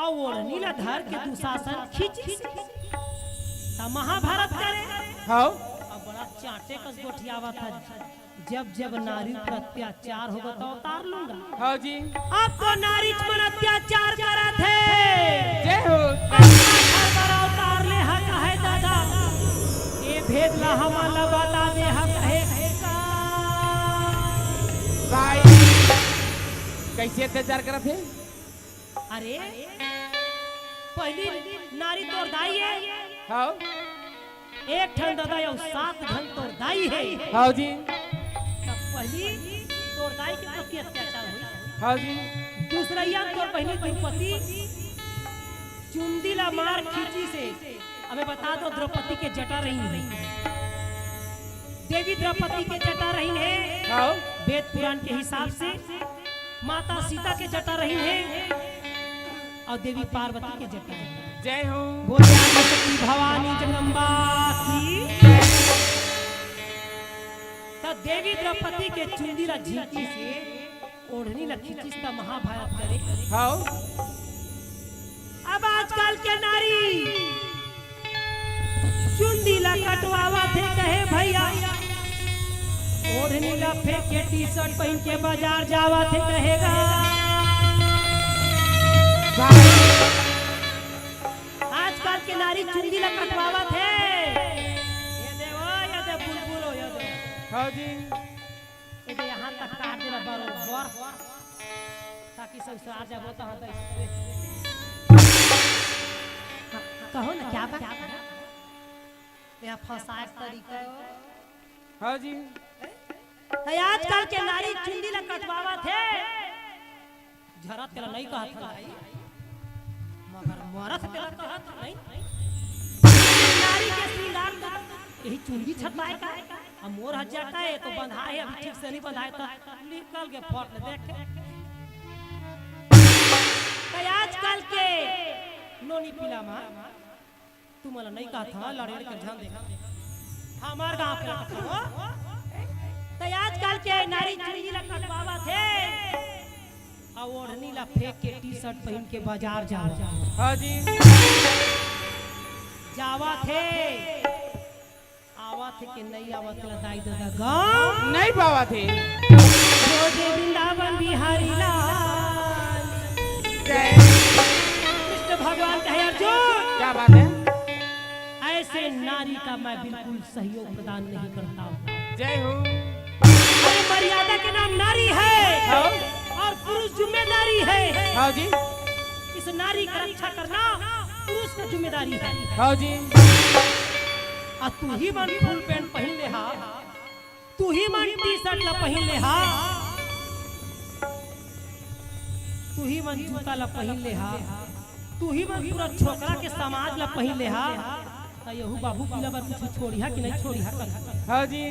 [SPEAKER 3] और नीला धर के दुशासन खींची से महाभारत करे
[SPEAKER 2] हाँ
[SPEAKER 3] अब बड़ा चाटे कस गोठियावा था जब जब नारी पर अत्याचार होगा तो उतार लूंगा।
[SPEAKER 2] हाँ जी
[SPEAKER 3] अब तो नारी पर अत्याचार करा थे
[SPEAKER 2] जय हो।
[SPEAKER 3] उतार ले हा कहे दादा ये भेद ला हमारा बता दे हा कहे
[SPEAKER 2] भाई कैसे अत्याचार करा थे?
[SPEAKER 3] अरे पहली नारी तोर दाई है
[SPEAKER 2] हाँ
[SPEAKER 3] एक ठन दादा और 7 घन तोर दाई है
[SPEAKER 2] हाँ जी
[SPEAKER 3] तब पहली तोर दाई के प्रति अत्याचार हुई।
[SPEAKER 2] हाँ जी
[SPEAKER 3] दूसरा या तोर बहनी द्रौपदी चुंदीला मार खींची से हमें बता दो द्रौपदी के जटा रही है देवी द्रौपदी के जटा रही है
[SPEAKER 2] हाँ
[SPEAKER 3] वेद पुराण के हिसाब से माता सीता के जटा रही है और देवी पार्वती के जटा रही है।
[SPEAKER 2] जय हो।
[SPEAKER 3] बोले आदिशक्ति भवानी जगदम्बा की तो देवी द्रौपदी के चुंदीला झींकी से ओढ़नी लखी चिस्ता महाभारत करे।
[SPEAKER 2] हाँ
[SPEAKER 3] अब आजकल के नारी चुंदीला कटवावा थे कहे भैया ओढ़नी ला फेंक के टी-शर्ट पहन के बाजार जावा थे कहेगा आजकल के नारी चुंदीला कटवावा थे ये देवो ये दे बुलबुल हो ये दे
[SPEAKER 2] हाँ जी
[SPEAKER 3] ये दे यहाँ तक काट देना बरोबर ताकि संसार जब होता है तो कहो ना क्या बात यहाँ फंसाए तरीका
[SPEAKER 2] हाँ जी
[SPEAKER 3] आजकल के नारी चुंदीला कटवावा थे झरा तेरा नहीं कहा था मगर मरत तेरा कहा था नहीं नारी के श्रृंगार का यही चुंदी छटवाए का हम मोर हजाता है तो बंधाए अभी ठीक से नहीं बंधाए तो निकल के फोट ले देख के आजकल के नोनी पिला मां तू मला नहीं कहा था लड़ेड़ के ध्यान देखा हमार गांव के लड़का तो आजकल के नारी चुंदीला कटवावा थे और ओढ़नी ला फेंक के टी-शर्ट पहन के बाजार जावा
[SPEAKER 2] हाँ जी
[SPEAKER 3] जावा थे आवा थे कि नहीं आवा थे दाई दादा गांव
[SPEAKER 2] नहीं पावा थे।
[SPEAKER 3] रोजे वृंदावन बिहारी लाल
[SPEAKER 2] जय
[SPEAKER 3] कृष्ण भगवान कहे अर्जुन
[SPEAKER 2] क्या बात है?
[SPEAKER 3] ऐसे नारी का मैं बिल्कुल सहयोग प्रदान नहीं करता हूँ।
[SPEAKER 2] जय हो।
[SPEAKER 3] अरे मर्यादा के नाम नारी है
[SPEAKER 2] हाँ
[SPEAKER 3] और पुरुष जिम्मेदारी है।
[SPEAKER 2] हाँ जी
[SPEAKER 3] इस नारी का रक्षा करना पुरुष की जिम्मेदारी है।
[SPEAKER 2] हाँ जी।
[SPEAKER 3] आ तू ही मन फुल पैंट पहन ले हा, तू ही मन टी शर्ट ला पहन ले हा, तू ही मन जूता ला पहन ले हा, तू ही मन पूरा छोकरा के समाज ला पहन ले हा। त यहू बाबू पीला बार कुछ छोड़ी हा कि नहीं छोड़ी हा?
[SPEAKER 2] हाँ जी।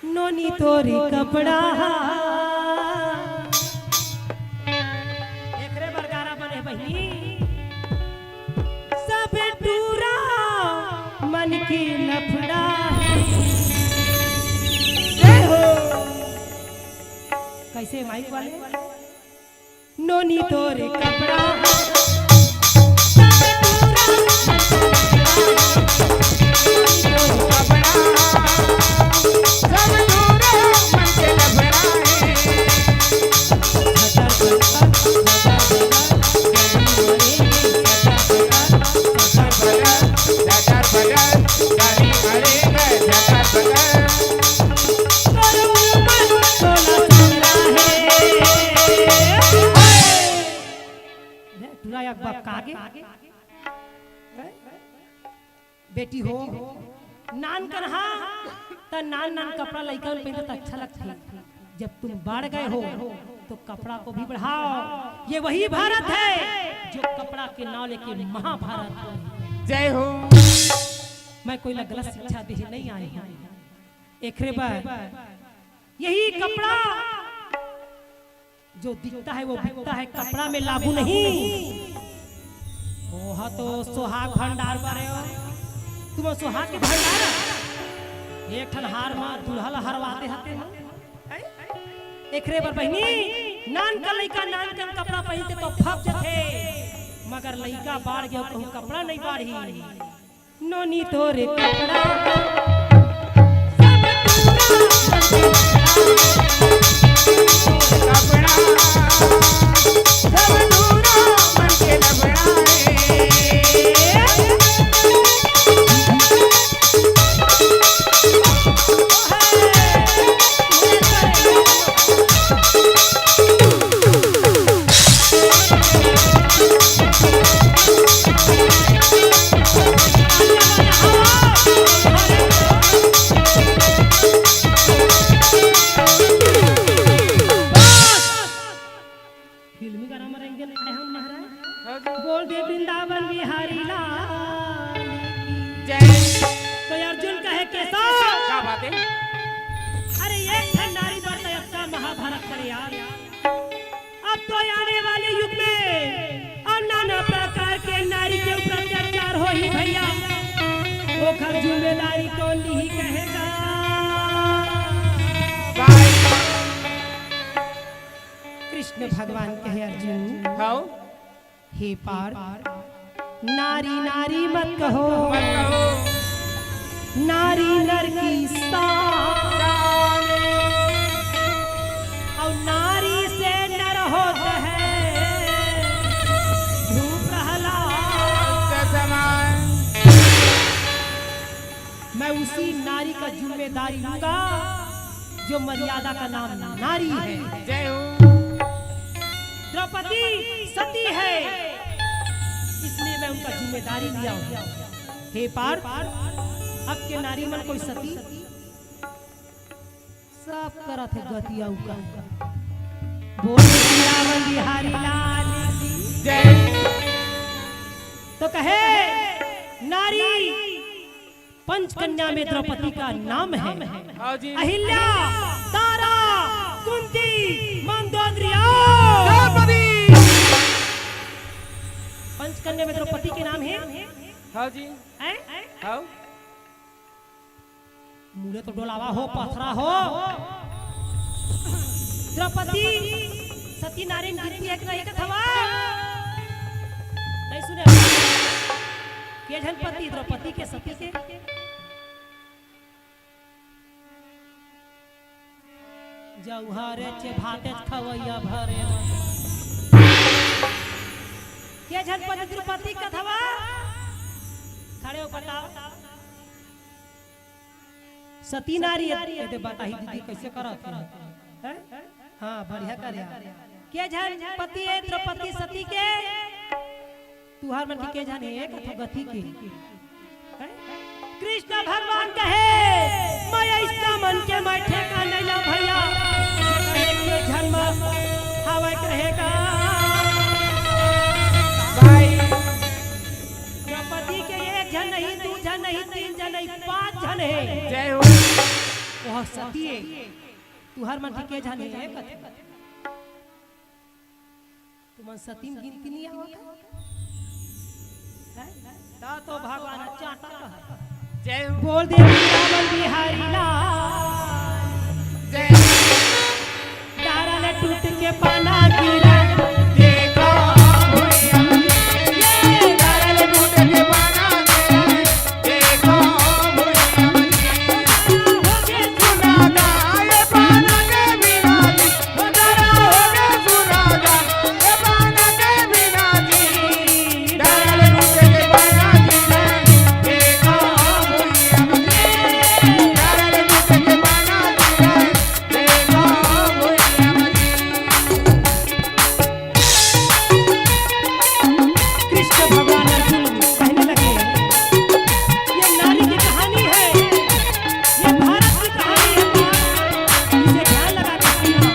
[SPEAKER 3] नोनी तोरी कपड़ा एकरे बरगारा बने बहिनी सब टूरा मन की लफड़ा है हो। कैसे माइक वाले? नोनी तोरे कपड़ा बेटी हो नान कन्हा त नान नान कपड़ा लइका में पहनते तो अच्छा लगता। जब तुम बढ़ गए हो तो कपड़ा को भी बढ़ाओ। ये वही भारत है जो कपड़ा के नाम लेके महाभारत है।
[SPEAKER 2] जय हो।
[SPEAKER 3] मैं कोई गलत शिक्षा दे नहीं आए हैं। एकरे बार यही कपड़ा जो दिखता है वो बिकता है, कपड़ा में लागू नहीं। ओहा तो सुहाग भंडार बारे हो तुम, सुहाग के भंडार एक ठन हार में दुल्हा ला हरवाते हते ना। एकरे बार बहनी नान का लइका नान का कपड़ा पहनते तो फप जाते, मगर लइका बाढ़ गया कहूं कपड़ा नहीं बाढ़ी। नोनी तोरे कपड़ा जिम्मेदारी कौन नहीं कहेगा। कृष्ण भगवान कहे अर्जुन हे पार नारी नारी मत कहो, नारी नर की शान और नारी से नर होता है धूप प्रहलाद। मैं उसी नारी का जिम्मेदारी लूंगा जो मर्यादा का नाम नारी है।
[SPEAKER 2] जय हो।
[SPEAKER 3] द्रौपदी सती है इसलिए मैं उनका जिम्मेदारी लिया हूं। हे पार अब के नारी मन कोई सती सब करा थे गतिया का बोल रावण बिहारी लाल
[SPEAKER 2] जय।
[SPEAKER 3] तो कहे नारी पंचकन्या में द्रौपदी का नाम है। अहिल्या, तारा, कुंती, मंदोदरी। पंचकन्या में द्रौपदी के नाम है।
[SPEAKER 2] हाँ जी। हाँ।
[SPEAKER 3] मुड़े तो डोलावा हो पथरा हो। द्रौपदी सती नारी गिरती है कि नहीं कथवा नहीं सुने के जनपति द्रौपदी के सती के जौहरे चे भाते खवैया भरे के जनपति द्रौपदी कथवा खड़े हो बताओ। सती नारी ये बताई दीदी कैसे करत है? हां बढ़िया करे के जान पति है द्रौपदी सती के तुहार मन के जाने एक अथवा गति के हैं? कृष्ण भगवान कहे मैं ऐसा मन के मैं ठेका नहीं ला भैया के जन्म हवा रहेगा
[SPEAKER 2] भाई
[SPEAKER 3] द्रौपदी के एक जन नहीं दो जन नहीं तीन जन नहीं 5 जन है
[SPEAKER 2] जय हो
[SPEAKER 3] वह सती है तुहार मन के जाने एक तुम सती में गिनती नहीं होगा ता तो भगवान चाटा रहा
[SPEAKER 2] जय हो
[SPEAKER 3] बोल दे रावण बिहारी लाल
[SPEAKER 2] जय
[SPEAKER 3] तारा ने टूट के पाना गिरा
[SPEAKER 2] देखो भैया ये तारा ले टूट के पाना गिरा देखो भैया हो के सुनागा ये पाना के बिना जी तारा हो के सुनागा ये पाना के बिना जी तारा ले टूट के पाना गिरा देखो भैया तारा ले टूट के पाना गिरा देखो भैया
[SPEAKER 3] कृष्ण भगवान अर्जुन कहने लगे ये नारी की कहानी है ये भारत की कहानी है इसे ध्यान लगा के सुनना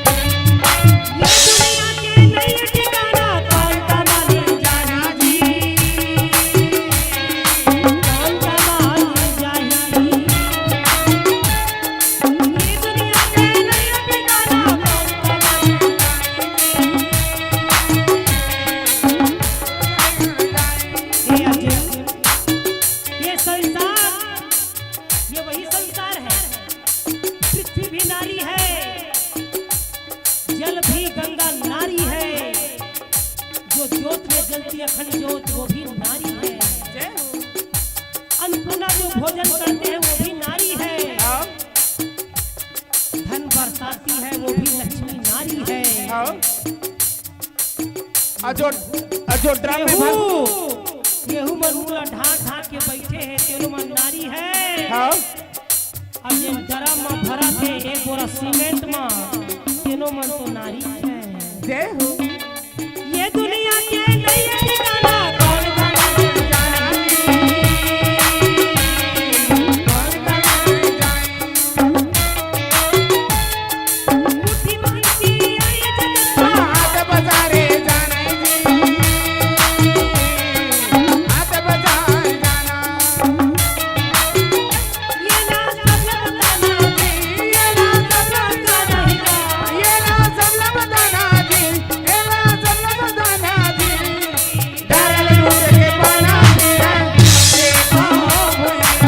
[SPEAKER 3] ये दुनिया के नई ठिकाना कौन कमाने जाना जी कौन कमाने जाना ये दुनिया के नई ठिकाना कौन कमाने ये अर्जुन ये संसार ये वही संसार है पृथ्वी भी नारी है जल भी गंगा नारी है जो ज्योत में जलती अखंड ज्योत वो भी नारी है
[SPEAKER 2] जय हो
[SPEAKER 3] अन्नपूर्णा जो भोजन करते हैं वो भी नारी है
[SPEAKER 2] आओ
[SPEAKER 3] धन बरसाती है वो भी लक्ष्मी नारी है
[SPEAKER 2] आओ अजो ड्रामे में
[SPEAKER 3] गेहूं मन मुला ढाक ढाक के बैठे हैं तेरो मन नारी है
[SPEAKER 2] आओ
[SPEAKER 3] अब ये ड्रम में भरा थे एक बोरा सीमेंट में तेनो मन तो नारी है
[SPEAKER 2] जय हो
[SPEAKER 3] ये दुनिया के नई ठिकाना कौन कमाने जाना मुट्ठी मांगती आई जगत
[SPEAKER 2] हाथ बाजारे जाना जी हाथ बाजार जाना
[SPEAKER 3] ये ना सब बताना
[SPEAKER 2] ये ना सब बताना ये ना सब बताना जी ये ना सब बताना जी डरल लूट के पाना गिरा देखो भैया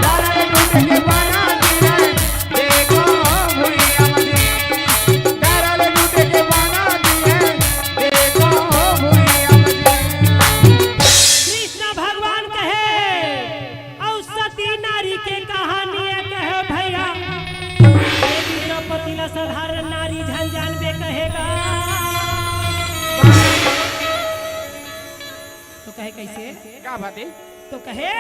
[SPEAKER 2] डरल लूट के पाना गिरा देखो भैया डरल लूट के पाना गिरा देखो भैया
[SPEAKER 3] कृष्ण भगवान कहे और सती नारी के कहानी है कहे भैया देवी द्रौपदी ला साधारण नारी झन जानबे कहेगा तो कहे कैसे
[SPEAKER 2] क्या बात है
[SPEAKER 3] तो कहे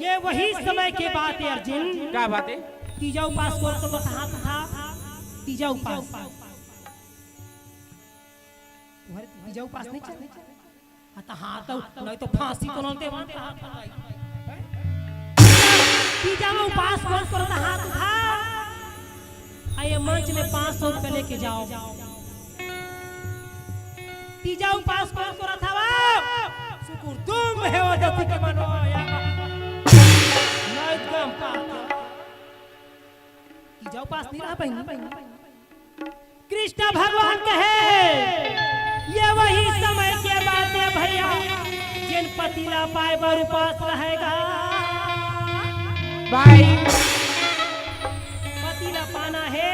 [SPEAKER 3] ये वही समय के बात है अर्जुन
[SPEAKER 2] क्या बात है
[SPEAKER 3] तीजा उपास को तो बता था तीजा उपास तुम्हारे तीजा उपास नहीं चल आता हाँ तो नहीं तो फांसी तो नलते वहां तीजा में उपास कौन करता हाथ उठा आइए मंच में 500 रुपए लेके जाओ तीजा उपास कौन करता था शुक्र तुम है वो दत्ती के मनो नहीं कम पाता तीजा उपास नहीं रहा बहन कृष्ण भगवान कहे ये वही समय के बात है भैया जिन पतिला पाए बर उपास रहेगा
[SPEAKER 2] भाई
[SPEAKER 3] पतिला पाना है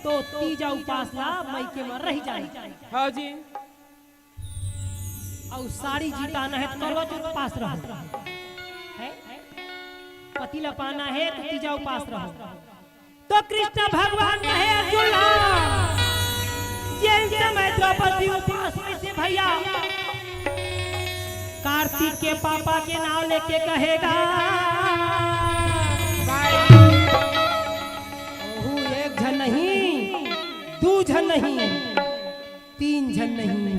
[SPEAKER 3] तो तीजा उपास ला मई के में रह जाए
[SPEAKER 2] हाँ जी
[SPEAKER 3] और साड़ी जीताना है तो करवा चौथ उपास रहो है पतिला पाना है तो तीजा उपास रहो तो कृष्ण भगवान कहे अर्जुन ये समय द्रौपदी उपास में से भैया कार्तिक के पापा के नाम लेके कहेगा ओहू एक झन नहीं, दू झन नहीं, तीन झन नहीं,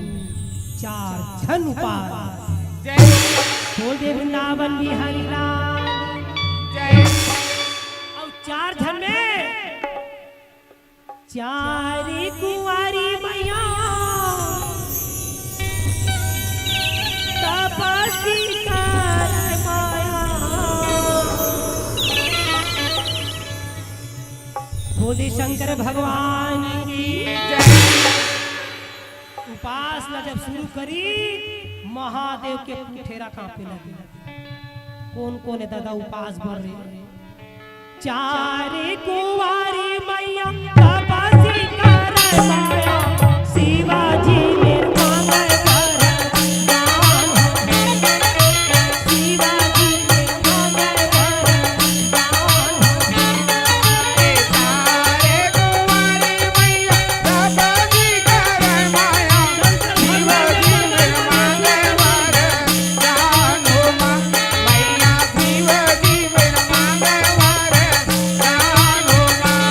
[SPEAKER 3] चार झन उपास। बोल दे वृंदावन बिहारी लाल। और चार झन में चारी कुंवारी मैया तपस्वी कर माया। बोले शंकर भगवान की उपासना जब शुरू करी महादेव के पुठेरा कांपे लगे। कौन कौन है दादा उपास भर रहे? चारे कुंवारी मैया तपस्वी कर माया शिवाजी मेरे मांगे कर दान। शिवाजी मेरे मांगे कर दान।
[SPEAKER 2] चारे कुंवारी मैया तपस्वी कर माया शिवाजी मेरे मांगे वरदान हो मां। मैया शिवाजी मेरे मांगे वरदान हो मां।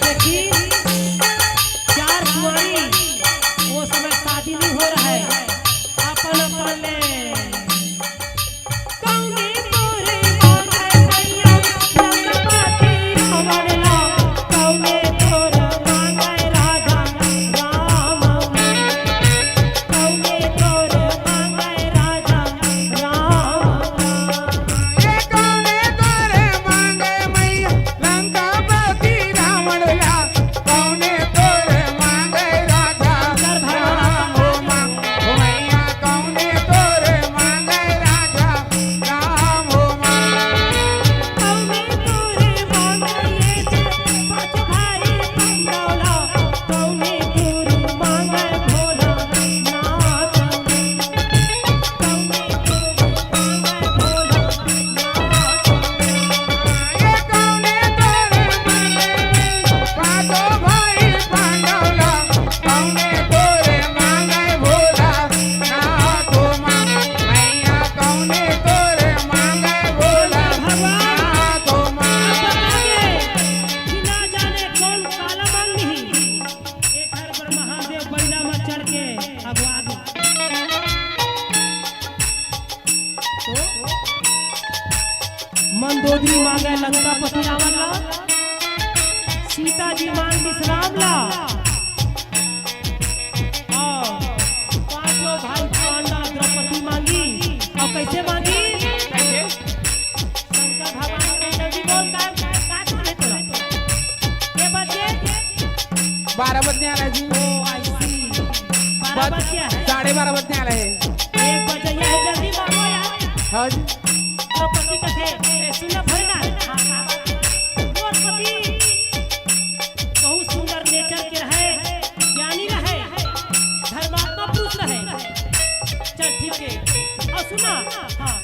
[SPEAKER 3] देखी चार कुंवारी वो समय शादी नहीं हो रहा है। अपन अपन ले कौने तोरे मांगे मैया रंगपति रावण ला। कौने तोरे मांगे राजा राम। कौने तोरे मांगे राजा राम।
[SPEAKER 2] ये कौने तोरे मांगे मैया लंकापति रावण ला। कौने तोरे मांगे राजा राम हो मां। हो मैया कौने तोरे मांगे राजा राम हो मां।
[SPEAKER 3] कौने तोरे मांगे ये पांच भाई पंडौला। कौने गुरु मांगे भोला नाथ। कौने गुरु मांगे भोला नाथ।
[SPEAKER 2] ये कौने तोरे मांगे पांचों भाई पांडवला। कौने तोरे मांगे भोला नाथ हो मां। मैया कौने तोरे मांगे भोला नाथ हो मां।
[SPEAKER 3] कि ना जाने कौन काला मांगी एक हर पर महादेव बंदा में चढ़ के अगवा दो। मंदोदरी मांगे लंकापति रावण ला। सीता जी मांग विश्राम ला। और पांचों भाई पांडव द्रौपदी मांगी। और कैसे मांगी? शंकर भगवान के नबी बोल का करे तोरा ये बच्चे
[SPEAKER 2] 12 बजने वाला जी।
[SPEAKER 3] ओ आई सी 12 बज गया है।
[SPEAKER 2] 12:30 बजने वाला है।
[SPEAKER 3] 1 बजे है जल्दी मांगो यार।
[SPEAKER 2] हाँ जी।
[SPEAKER 3] द्रौपदी का थे सुना भरना। द्रौपदी बहुत सुंदर नेचर के रहे, ज्ञानी रहे, धर्मात्मा पुरुष रहे। चल ठीक है। और सुना हाँ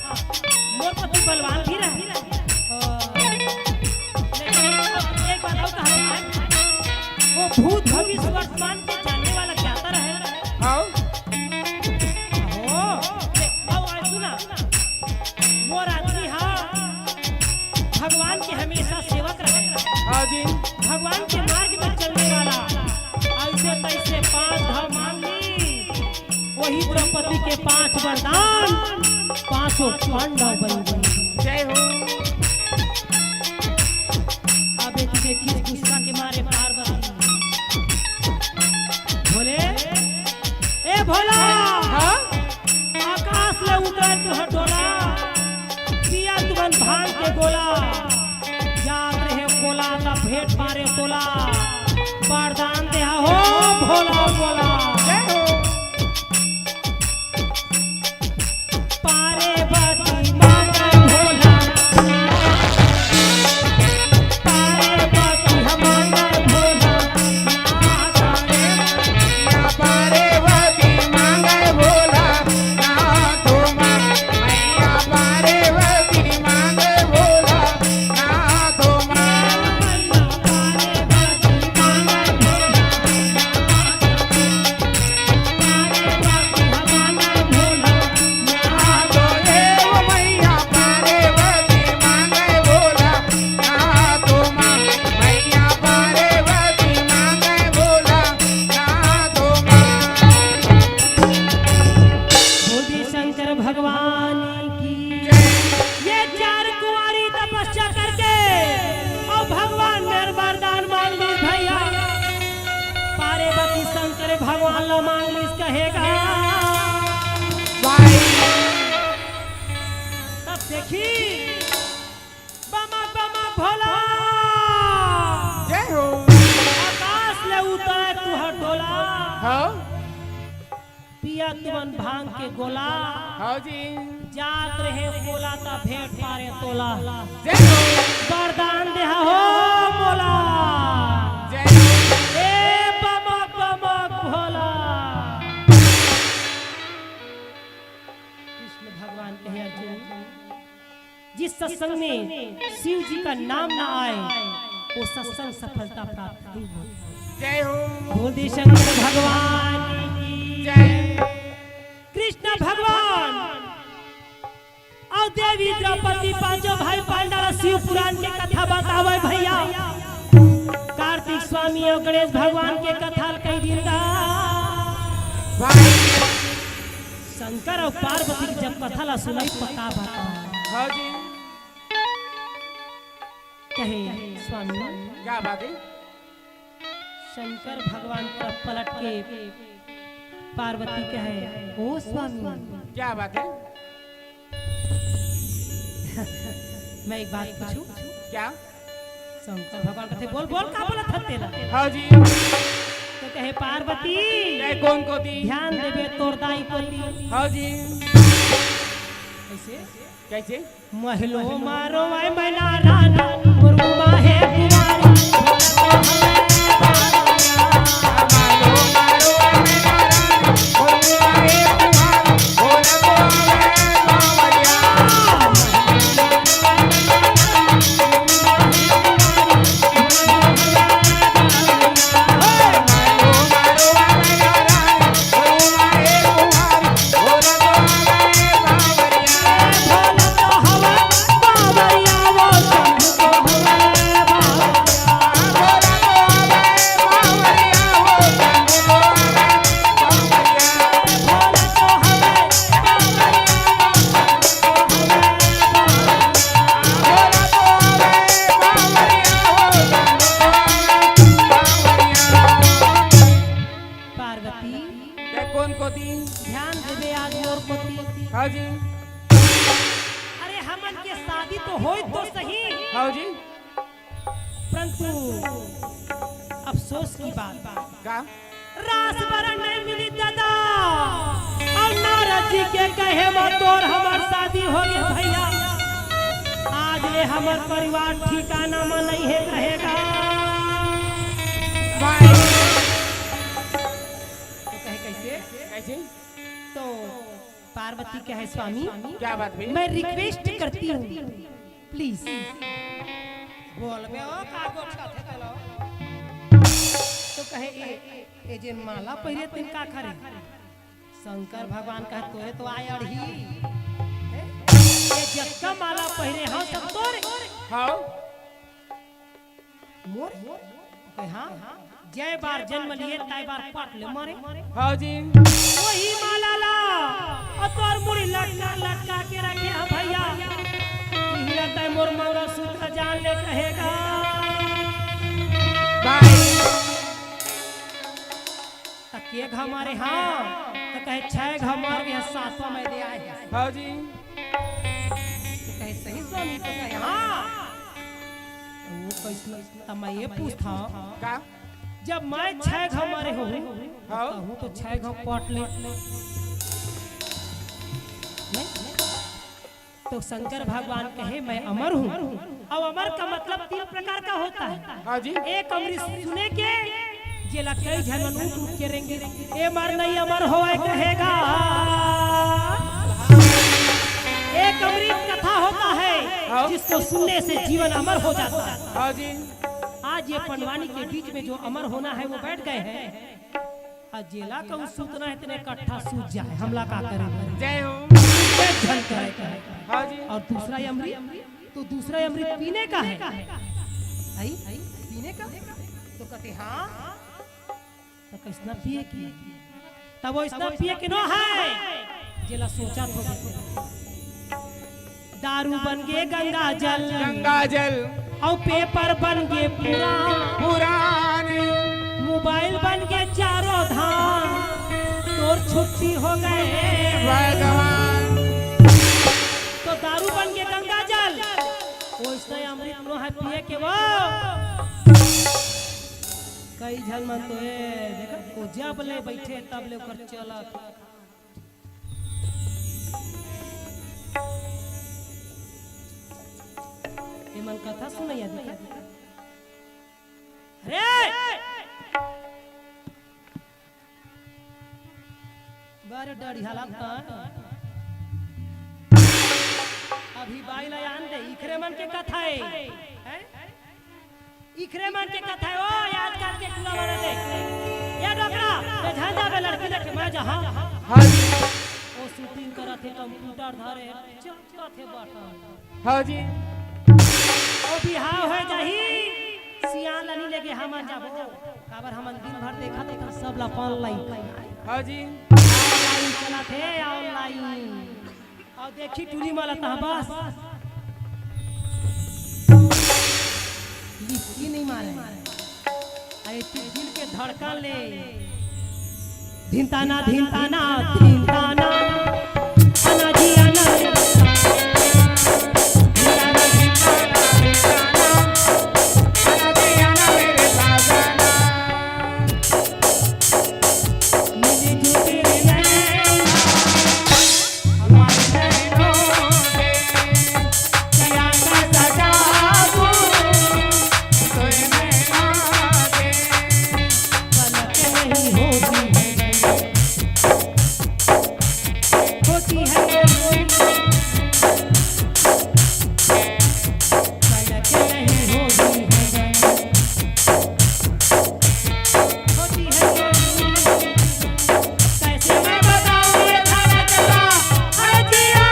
[SPEAKER 3] मोर पति बलवान भी रहे। लेकिन एक बात और कहा है, वो भूत भविष्य वर्तमान के जानने वाला ज्ञाता रहे।
[SPEAKER 2] आओ
[SPEAKER 3] सुना मोर आदमी हाँ भगवान के हमेशा सेवक रहे।
[SPEAKER 2] हाँ जी।
[SPEAKER 3] भगवान के मार्ग में चलने वाला। ऐसे तैसे 5 धाम मांग ली। वही द्रौपदी के 5 वरदान पांचों पांडव बन गए।
[SPEAKER 2] जय हो।
[SPEAKER 3] अब एक देखिए गुस्सा के मारे पार्वती बोले ए भोला
[SPEAKER 2] हाँ
[SPEAKER 3] आकाश ले उतरे तुहर डोला। पिया तुमन भांग के गोला। याद रहे कोला का भेंट मारे तोला। वरदान दे हो भोला बोला। पार्वती मांगे भोला। पार्वती हम मांगे भोला।
[SPEAKER 2] पार्वती मांगे भोला नाथ हो मां। मैया पार्वती मांगे भोला नाथ हो मां।
[SPEAKER 3] पार्वती मांगे भोला। भगवान की। ये चार कुंवारी तपस्या करके और भगवान मेरे वरदान मांग ली भैया। पार्वती शंकर भगवान ला मांग ली कहेगा। तब देखी बमा बमा भोला
[SPEAKER 2] जय हो।
[SPEAKER 3] आकाश ले उतर तुहर डोला।
[SPEAKER 2] हाँ
[SPEAKER 3] पिया तुमन भांग के गोला।
[SPEAKER 2] हाँ जी
[SPEAKER 3] जात रहे बोला ता भेंट पारे तोला।
[SPEAKER 2] जय हो।
[SPEAKER 3] वरदान देहा हो मोला।
[SPEAKER 2] जय हो।
[SPEAKER 3] ए बमक बमक भोला। कृष्ण भगवान कहे अर्जुन, जिस सत्संग में शिव जी का नाम ना आए वो सत्संग सफलता प्राप्त नहीं होती।
[SPEAKER 2] जय हो।
[SPEAKER 3] बोल दे शंकर भगवान की
[SPEAKER 2] जय।
[SPEAKER 3] कृष्ण भगवान और देवी द्रौपदी पांचों भाई पांडव शिव पुराण के कथा बतावे भैया। कार्तिक स्वामी और गणेश भगवान के कथा कई दिन शंकर और पार्वती की जब कथा ला सुनाई पक्का बता।
[SPEAKER 2] हाँ जी
[SPEAKER 3] कहे स्वामी
[SPEAKER 2] क्या बात है।
[SPEAKER 3] शंकर भगवान तरफ पलट के पार्वती कहे ओ स्वामी
[SPEAKER 2] क्या बात है।
[SPEAKER 3] मैं एक बात पूछूं।
[SPEAKER 2] क्या।
[SPEAKER 3] शंकर भगवान कहते बोल बोल का बोला था तेरा।
[SPEAKER 2] हाँ जी
[SPEAKER 3] तो कहे पार्वती
[SPEAKER 2] जय कौन को दी।
[SPEAKER 3] ध्यान देवे तोर दाई को दी।
[SPEAKER 2] हाँ जी
[SPEAKER 3] कैसे
[SPEAKER 2] कैसे।
[SPEAKER 3] महलो मारो आई मैना राना मुर्गुमा है कुमारी। ध्यान देवे आज मोर पोती।
[SPEAKER 2] हाँ जी
[SPEAKER 3] अरे हमन के शादी तो होई तो सही,
[SPEAKER 2] हाँ जी
[SPEAKER 3] परंतु अफसोस की बात
[SPEAKER 2] का
[SPEAKER 3] रास बरन नहीं मिली दादा। और नारद जी के कहे वो तोर हमार शादी हो गई भैया। आज ले हमार परिवार ठिकाना में नहीं है रहेगा। तो कहे कैसे
[SPEAKER 2] कैसे।
[SPEAKER 3] तो पार्वती कहे स्वामी
[SPEAKER 2] क्या बात हुई।
[SPEAKER 3] मैं रिक्वेस्ट करती हूँ प्लीज बोल बे ओ कागो साथे चलो। तो कहे ए जे माला पहरे तिन का करे। शंकर भगवान कहे तोरे तो आय अड़ही ये जक्का माला पहरे हां सब तोरे।
[SPEAKER 2] हाँ
[SPEAKER 3] मोर कहे हां जय बार जन्म लिए ताई बार पाट ले मारे।
[SPEAKER 2] हाँ जी
[SPEAKER 3] वही माला ला और तोर मुड़ी लटका लटका के रखे है भैया। इहिला ताई मोर मौरा सूत्र जान ले कहेगा। के हमारे हाँ तो कहे छह हमारे यहाँ सातवां में दे आए हैं।
[SPEAKER 2] हाँ जी
[SPEAKER 3] तो कहे सही स्वामी। तो कहे हाँ तो वो कैसे तब मैं ये पूछता हूँ
[SPEAKER 2] का
[SPEAKER 3] जब मैं छह हमारे हूँ
[SPEAKER 2] हाँ
[SPEAKER 3] हूँ तो छह घाव पट ले नहीं? तो शंकर भगवान कहे मैं अमर हूँ। और अमर का मतलब तीन प्रकार का होता है।
[SPEAKER 2] हाँ जी
[SPEAKER 3] एक अमृत सुने के जेला कई जनन उठ के रेंगे ए मर नहीं अमर होए कहेगा। एक अमृत कथा होता है जिसको सुनने से जीवन अमर हो जाता है।
[SPEAKER 2] हाँ जी
[SPEAKER 3] आज ये पंडवानी के बीच में जो अमर होना है वो बैठ गए हैं। आज जेला का उस सूतना है इतने इकट्ठा सूझ जाए हमला का करे
[SPEAKER 2] जय हो।
[SPEAKER 3] झल करे।
[SPEAKER 2] हाँ जी
[SPEAKER 3] और दूसरा अमृत तो दूसरा अमृत पीने का है। आई पीने का तो कहते हाँ तो कैसना पिए की तब वो इतना पिए के नो है जेला सोचा तो दारू बन गे गंगा जल
[SPEAKER 2] गंगा जल
[SPEAKER 3] और पेपर बन गे
[SPEAKER 2] पुराने
[SPEAKER 3] मोबाइल बन गे चारों धाम तोर छुट्टी हो गए
[SPEAKER 2] भगवान।
[SPEAKER 3] तो दारू बन गे गंगा जल वैसे अमृत नो है पिए के वो कई झल मन तो है देखा को जब ले बैठे तब ले कर चलत ये मन कथा सुनैया देखा अरे बारे डरी हालत का अभी बाइल आन दे इखरे मन के कथा है इखरे मन के कथा है ओ याद करके पूरा बना दे ये डोकरा ये झंडा पे लड़की लेके मैं जा हां ओ शूटिंग करत है कंप्यूटर धरे चक्का थे बाटा
[SPEAKER 2] हां जी
[SPEAKER 3] ओ बिहाव हो जाही सियान लनी लेके हम जाबो काबर हमन दिन भर देखा तो सब ला ऑनलाइन
[SPEAKER 2] हां जी
[SPEAKER 3] ऑनलाइन चला थे ऑनलाइन और देखी टूरी माला ता बस लिखी नहीं मारे अरे दिल के धड़कन ले धिनताना धिनताना धिनताना आना जी आना धिनताना धिनताना धिनताना
[SPEAKER 2] आना जी आना मेरे साजना
[SPEAKER 3] मिले जो तेरे नैन
[SPEAKER 2] हमारे नैनों से
[SPEAKER 3] क्या सजाऊं
[SPEAKER 2] सोए नैना के
[SPEAKER 3] पलक नहीं होती है पलक नहीं होती है कैसे मैं बताऊं ये धड़कता अजिया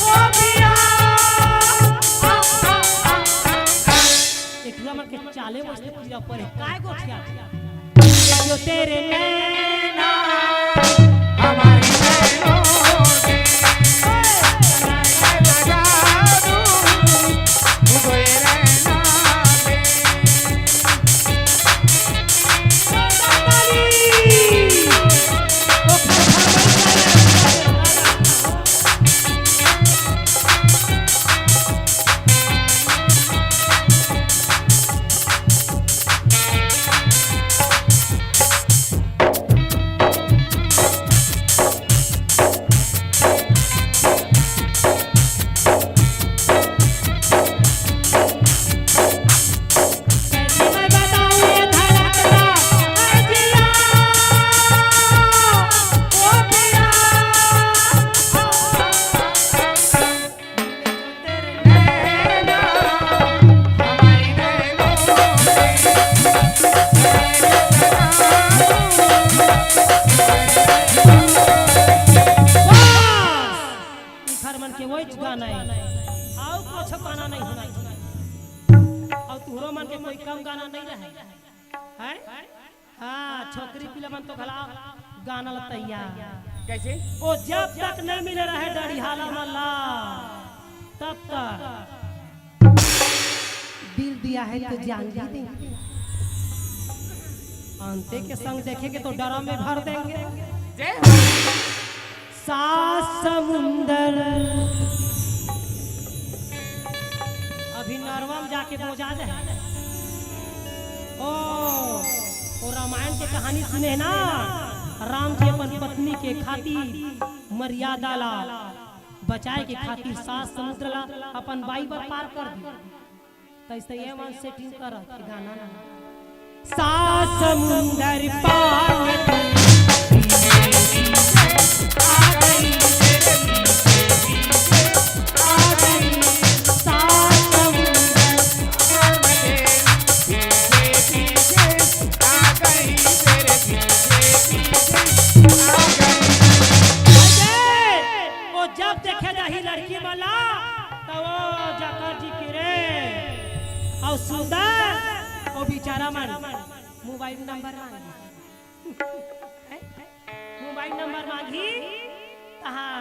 [SPEAKER 3] ओ पिया एक नंबर के चाले मस्त पूजा पर काय गो खिया जो तेरे नैना
[SPEAKER 2] हमारी नैनों से सजा दूं सोए नैना के
[SPEAKER 3] कैसे मैं बताऊं ये धड़कता अजिया ओ पिया तेरे
[SPEAKER 2] नैना हमारी नैनों से
[SPEAKER 3] घर मन के वही गाना है आओ कुछ गाना नहीं होना और तुहरो मन के कोई कम गाना नहीं रहे हैं हाँ छोकरी पिला मन तो भला गाना ला तैयार
[SPEAKER 2] कैसे
[SPEAKER 3] ओ जब तक नहीं मिले रहे डरी हाला मल्ला तब तक दिल दिया है तो जान भी देंगे अंते के संग देखेंगे तो डरा में भर देंगे
[SPEAKER 2] जय हो
[SPEAKER 3] सात समुंदर अभी नरवम जाके बोझा दे ओ रामायण के कहानी सुने ना राम जी अपन पत्नी के खातिर मर्यादा ला बचाए के खातिर सात समुद्र ला अपन बाई पर पार कर दी तैसे ये मन सेटिंग कर गाना ना सात समुंदर पार जब देखे जाही लड़की वाला तो वो जाकर जी किरे और सुंदर वो बेचारा मन मोबाइल नंबर मांगे मोबाइल नंबर मांगी कहाँ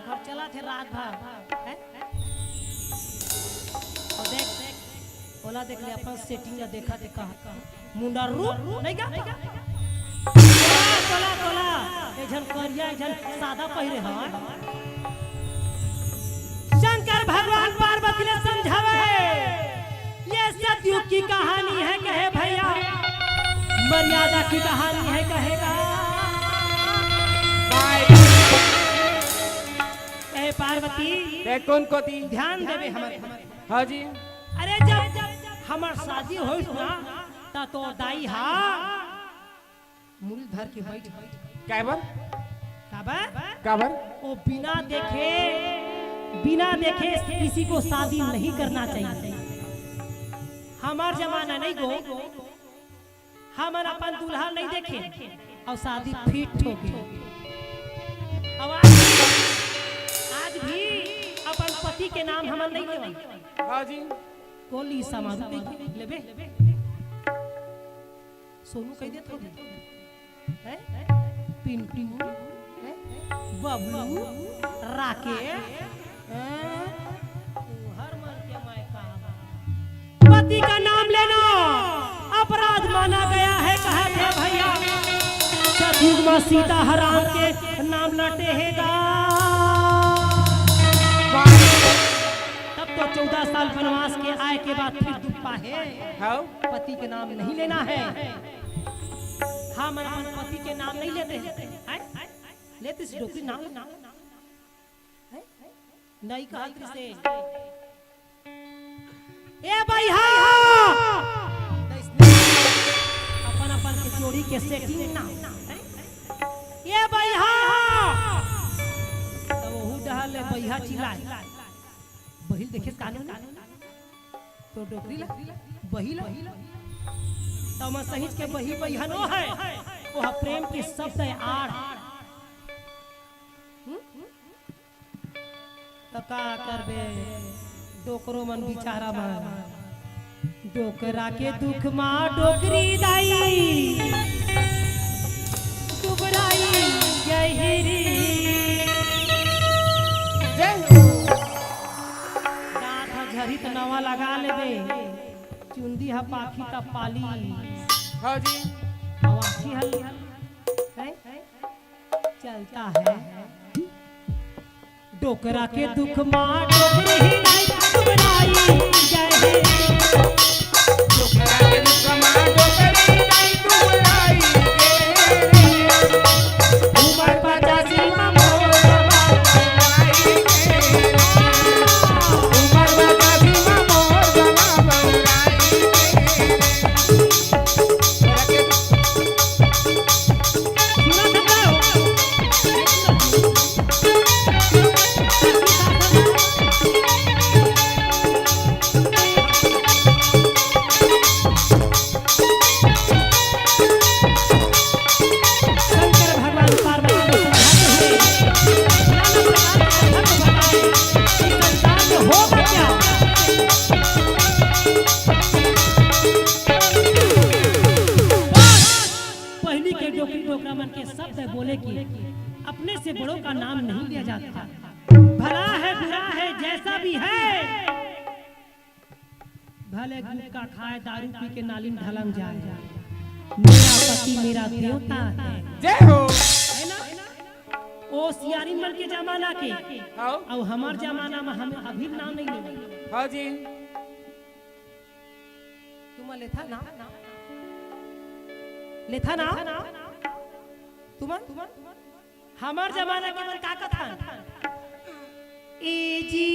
[SPEAKER 3] घर चला थे रात भर हैं? और देख बोला देख ले अपन सेटिंग या देखा मुंडा रू नहीं का बोला बोला एजन करिया एजन सादा पहिरे ह शंकर भगवान पार्वती ने समझावे ये सतयुग की कहानी है कहे भैया मर्यादा की कहानी है कहेगा ए पार्वती
[SPEAKER 2] कौन को दी
[SPEAKER 3] ध्यान देवे हमारे
[SPEAKER 2] हाँ जी
[SPEAKER 3] अरे जब हमार शादी होइस ना ता तो दाई हा मूल धर के बैठ
[SPEAKER 2] काबर
[SPEAKER 3] काबर वो बिना देखे किसी को शादी नहीं करना चाहिए हमार जमाना नहीं गो हम अपन दूल्हा नहीं देखे और शादी फिट हो गई आज भी अपन पति के नाम हम नहीं लेवा
[SPEAKER 2] हाँ जी
[SPEAKER 3] कोली सामान लेबे सोनू कह देत होगी हैं पिंटू बबलू राकेश हर मन के मैं पति का नाम लेना अपराध माना गया है कहा थे भैया सतयुग में सीता हराम के नाम लटेगा तब तो 14 साल वनवास के आए के बाद फिर दुप्पा है पति के नाम नहीं लेना है हम अपन पति के नाम नहीं लेते हैं लेते से डोकरी नाम नहीं कहा से ए भाई अपन अपन के जोड़ी के सेटिंग ना ए भाई तब वहू डहल भैया चिल्लाए बहिल देखे कानून तो डोकरी ला बहिल तो मैं सहित के बही बहनो है वो प्रेम के शब्द है आड़ तब का करबे डोकरो मन बिचारा मन डोकरा के दुख माँ डोकरी दाई दुबराई गहिरी दांत झरी त नवा लगा लेबे चुंदी हा पाखी का पाली
[SPEAKER 2] हाँ जी
[SPEAKER 3] हवाखी हल चलता है डोकरा के दुख माँ डोकरी ही नहीं दुबराई गहिरी डोकरा के दुख माँ डोकरी ही नहीं दुबराई गहिरी उमर 85 में मोर बोले कि अपने से बड़ों का नाम नहीं लिया जाता भला है बुरा है जैसा भी है भले गुटखा खाए दारू पी के नालिन ढलम जाए मेरा पति मेरा देवता है
[SPEAKER 2] जय हो
[SPEAKER 3] है ना ओ सियारी मन के जमाना के और हमार जमाना में हम अभी नाम नहीं लेते
[SPEAKER 2] हाँ जी
[SPEAKER 3] तुम लेथा ना तुम हमार जमाना के मन का था ए जी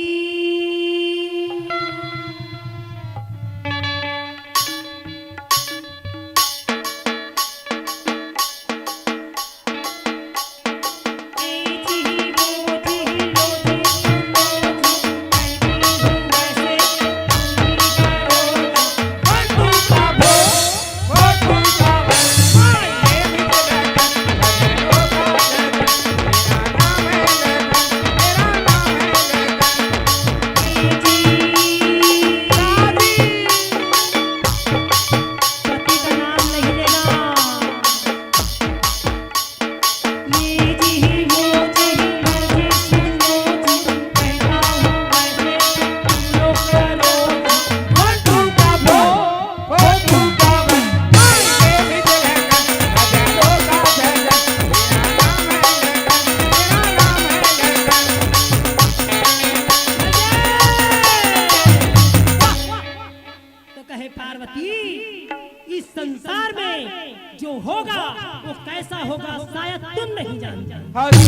[SPEAKER 3] संसार में जो होगा वो कैसा होगा शायद तुम नहीं जानते।
[SPEAKER 2] हाँ जी।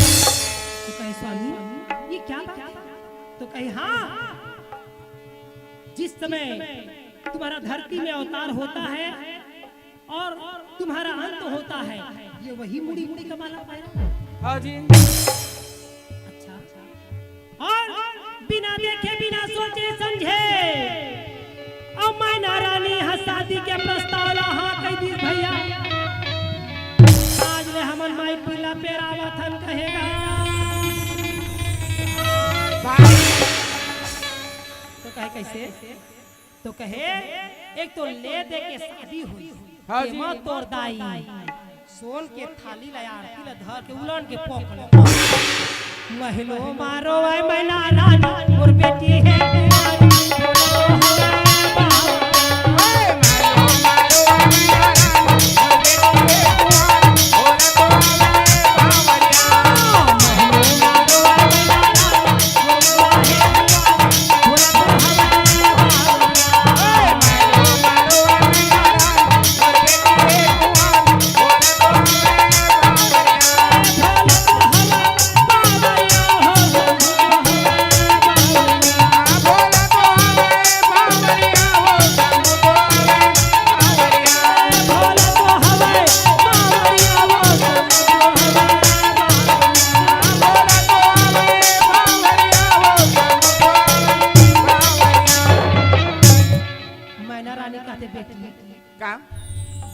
[SPEAKER 3] तो कहे स्वामी ये क्या बात है? तो कहे हाँ, जिस समय तुम्हारा धरती में अवतार होता है और तुम्हारा अंत होता है, ये वही मुड़ी मुड़ी का माला पाया।
[SPEAKER 2] हाँ जी।
[SPEAKER 3] अच्छा, और बिना देखे बिना सोचे समझे अब मैना रानी शादी के प्रस्ताव हाँ कह दी भैया, आज ले हमन माई पीला पेरावथन कहेगा। तो कहे कैसे? तो कहे एक तो ले दे के शादी हुई,
[SPEAKER 2] हाँ जी।
[SPEAKER 3] मत तोड़ दाई सोन के थाली ला आरती ला धर के उलन के पोक महलो मारो आई मैना रानी मोर बेटी है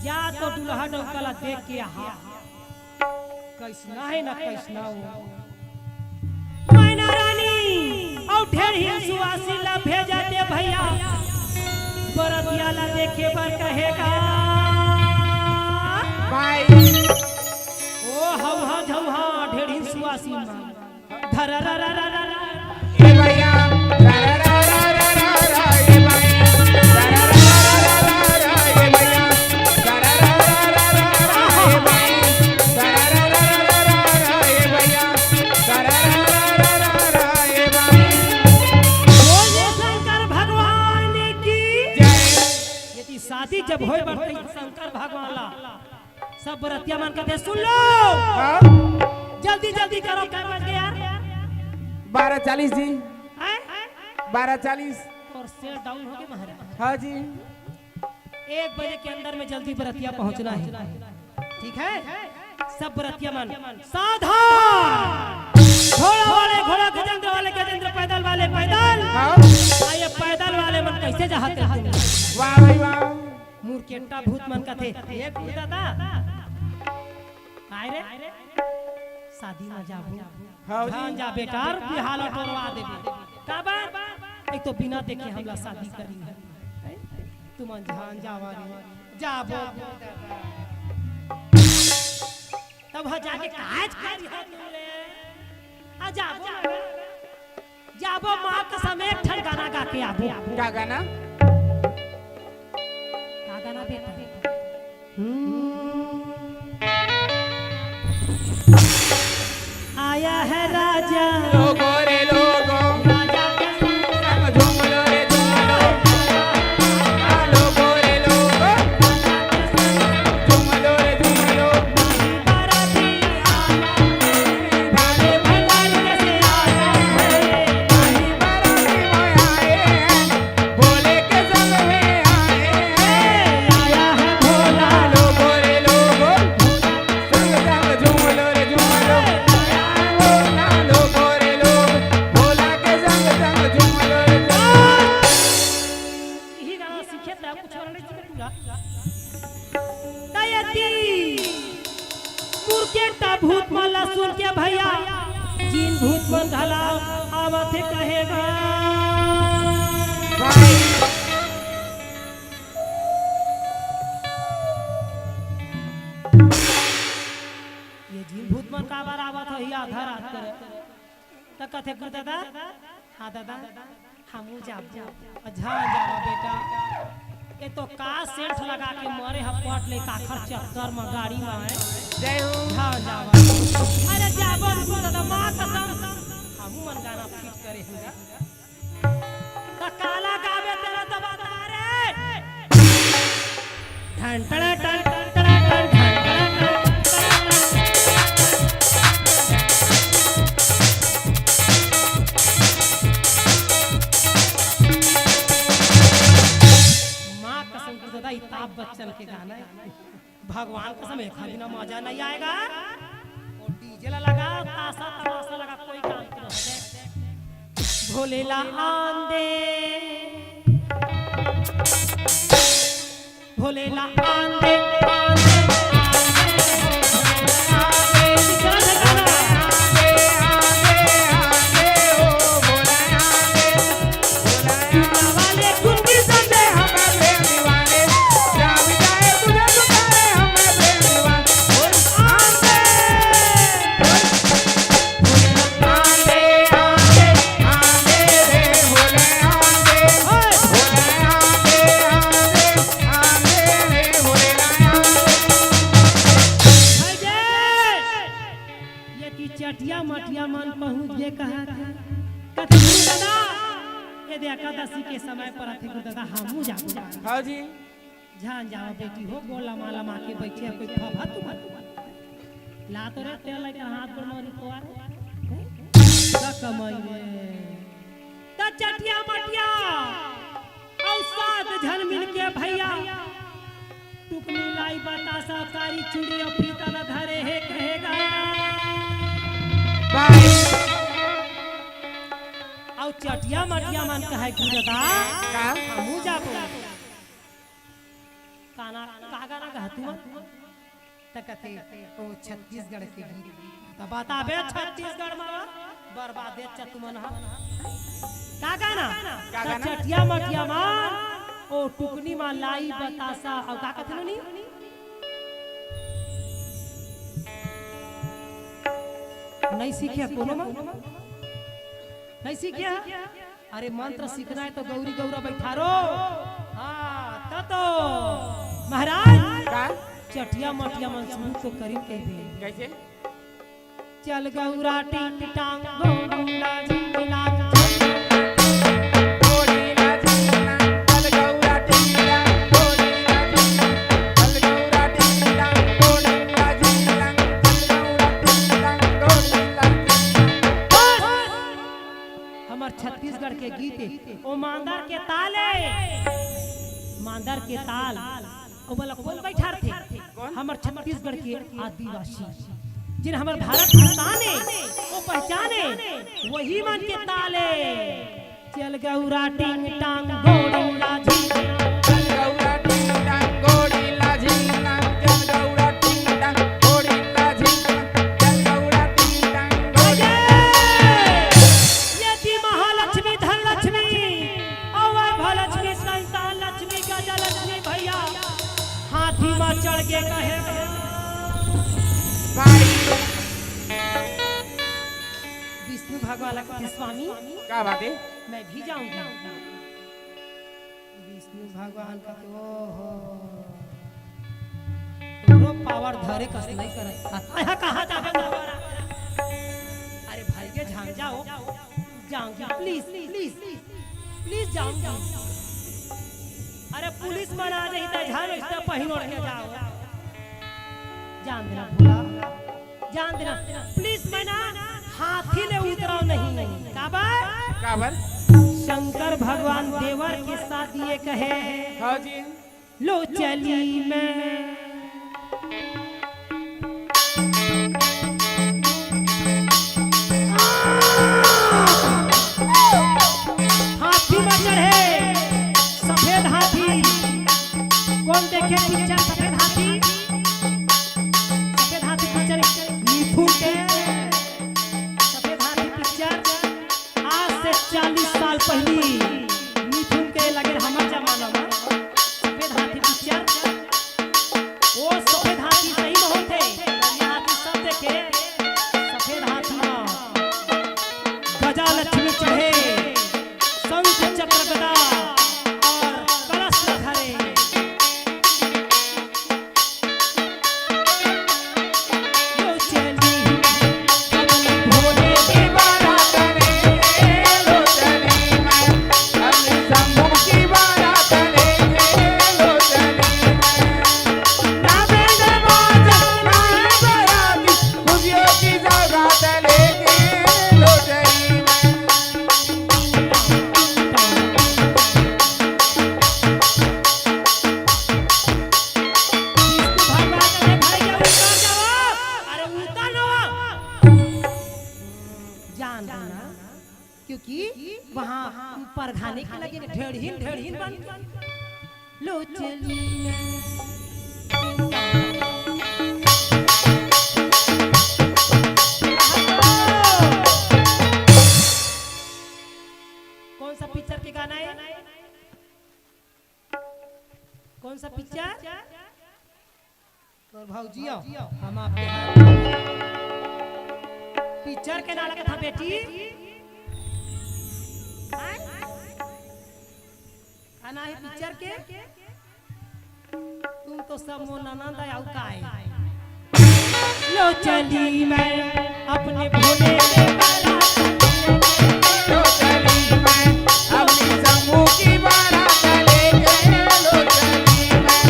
[SPEAKER 3] जा तो दुल्हा डोकला देख के हा कैसना है ना कैसना हो मैना रानी और ढेर ही सुवासी ला भेजा दे भैया बरतिया ला देखे बर कहेगा
[SPEAKER 2] भाई
[SPEAKER 3] ओ हवा झवा ढेर ही सुवासी धर र र र र
[SPEAKER 2] ए भैया
[SPEAKER 3] शादी जब होए बरते शंकर भगवान ला सब बरतिया मन कहते सुन लो जल्दी जल्दी करो क्या बज गया यार
[SPEAKER 2] 12:40 जी 12:40
[SPEAKER 3] और सेल डाउन हो गए महाराज।
[SPEAKER 2] हाँ जी
[SPEAKER 3] 1 बजे के अंदर में जल्दी बरतिया पहुंचना है, ठीक है? सब बरतिया मन सावधान, घोड़ा वाले घोड़ा गजेंद्र वाले गजेंद्र पैदल वाले पैदल। ये पैदल वाले मन कैसे जहाते हैं?
[SPEAKER 2] वाह भाई वाह
[SPEAKER 3] मूर्खेंटा भूत मन का थे एक भूत था आए रे शादी में जाबू हाँ जा बेटा बिहाल टोरवा देबे का बात एक तो बिना देखे हमला शादी करी है तुम जान जावा रे जाबो तब ह जाके काज करी है तुमरे आ जाबो जाबो मां कसम एक ठन गाना गा के आबो।
[SPEAKER 2] क्या गाना?
[SPEAKER 3] गाना बेटा आया है राजा
[SPEAKER 2] लोगो रे लोगो
[SPEAKER 3] राजा के
[SPEAKER 2] संग झूम लो रे झूम लो लोगो रे लोगो झूम लो रे झूम लो
[SPEAKER 3] बाराती
[SPEAKER 2] भाले भंडार
[SPEAKER 3] कैसे आया है
[SPEAKER 2] भाई बाराती में आए हैं भोले के संग में आए हैं
[SPEAKER 3] आया है भोला
[SPEAKER 2] लोगो रे लोगो संग संग झूम लो रे झूम लो लोगो रे लोग भोला के संग संग झूम लो रे झूम लो।
[SPEAKER 3] यही गाना सीखे थे कुछ और नहीं सीखे पूरा तयती मूर्खेंटा भूत माला सुन के भैया जिन भूत मन धला आवत कहेगा ये जिन भूत मन का बार आवत है आधा रात करे त कथे कर दादा हां दादा हमू जाब अच्छा जावा बेटा ये तो का सेंट लगा के मारे हम पट ले काखर चक्कर में गाड़ी में है
[SPEAKER 2] जय हो
[SPEAKER 3] हां जावा अरे जाबो दादा मां कसम हमू मन गाना फिट करे हुआ त काला गावे तेरा दबा रे टन टन टन टन टन टन माँ कसम से दादा अमिताभ बच्चन के गाना है। भगवान कसम एक भी ना मजा नहीं आएगा। और डीजे लगा ताशा तमाशा लगा कोई काम की ना हो जाए। भोलेला आंदे भोलेला आंदे आंदे चटिया मटिया मन पहुँच गए कहा कथी दादा ये दे एकादशी के समय पर अथे को दादा हमू जाबो।
[SPEAKER 2] हाँ जी
[SPEAKER 3] जान जाओ बेटी हो गोला माला माँ के बैठे कोई खबा तुम ला तो रे तेल लाइट हाथ पर मारी तो का कमाई में त चटिया मटिया औ साथ झन मिल के भैया टुकनी लाई बतासा कारी चूड़ी और फीता न धरे है कहेगा औ चटिया मटिया मन कहे कि दादा
[SPEAKER 2] का
[SPEAKER 3] हमू जाबो काना का गाना गा तुम तकते ओ छत्तीसगढ़ के गीत त बताबे छत्तीसगढ़ में बर्बादे चतुमन का गाना चटिया मटिया मन ओ टुकनी में लाई बतासा और का कथन नी नहीं सीखे कोनो में नहीं सीखे। अरे मंत्र सीखना है तो गौरी गौरा बैठा रो। हाँ तो महाराज
[SPEAKER 2] का
[SPEAKER 3] चटिया मटिया मन शुरू तो करी के दे
[SPEAKER 2] कैसे
[SPEAKER 3] चल गौरा टिंग टांग गौरा झिंगला छत्तीसगढ़ के गीत ओ मांदर के ताले मांदर के ताल ओ बोला कौन बैठा थे हमर छत्तीसगढ़ के आदिवासी जिन हमर भारत हिंदुस्ताने ओ पहचाने वही मन के ताले चल गौरा टिंग टांग घोड़ा झिंगला
[SPEAKER 2] चल गौरा टिंग टांग घोड़ा झिंगला चल गौरा टिंग टांग घोड़ा झिंगला चल गौरा टिंग टांग
[SPEAKER 3] यदि महालक्ष्मी धन लक्ष्मी और भलक्ष्मी संतान लक्ष्मी गजलक्ष्मी भैया हाथी में चढ़ के कहे विष्णु भगवान के स्वामी
[SPEAKER 2] क्या बात है
[SPEAKER 3] मैं भी जाऊंगा विष्णु भगवान का तो पावर धरे कस नहीं करे यहाँ कहाँ जाबे अरे भाई के झांग जाओ जाऊंगी प्लीज प्लीज प्लीज जाऊंगी। अरे पुलिस बना रही था झाड़ इससे पहिन ओढ़ के जाओ जान देना भोला जान देना प्लीज मना हाथी ले उतरो नहीं काबर शंकर भगवान देवर के साथ ये कहे
[SPEAKER 2] हाँ जी
[SPEAKER 3] लो चली मैं हाथी में चढ़े सफेद हाथी कौन देखे पिक्चर सफेद हाथी पिक्चर मिथुन के सफेद हाथी पिक्चर आज से 40 साल पहली मिथुन के लगे हमारे जमाना में सफेद हाथी पिक्चर वो सफेद हाथी सही में होते ये हाथी सब देखे सफेद हाथी में गजा लक्ष्मी चढ़े शंख चक्र गदा और कलश धरे जान लो ना, क्योंकि वहाँ परघाने के लगे ढेड़हीन बन लो चली कौन सा पिक्चर के गाना है? कौन सा पिक्चर? तो भाऊजी हम आपके पिक्चर के नाम था बेटी। खाना है पिक्चर के? तुम तो सब मोनानंद आउ का है। लो चली मैं अपने भोले के बारात,
[SPEAKER 2] लो चली मैं अपनी समूह की बारात लेके, लो चली मैं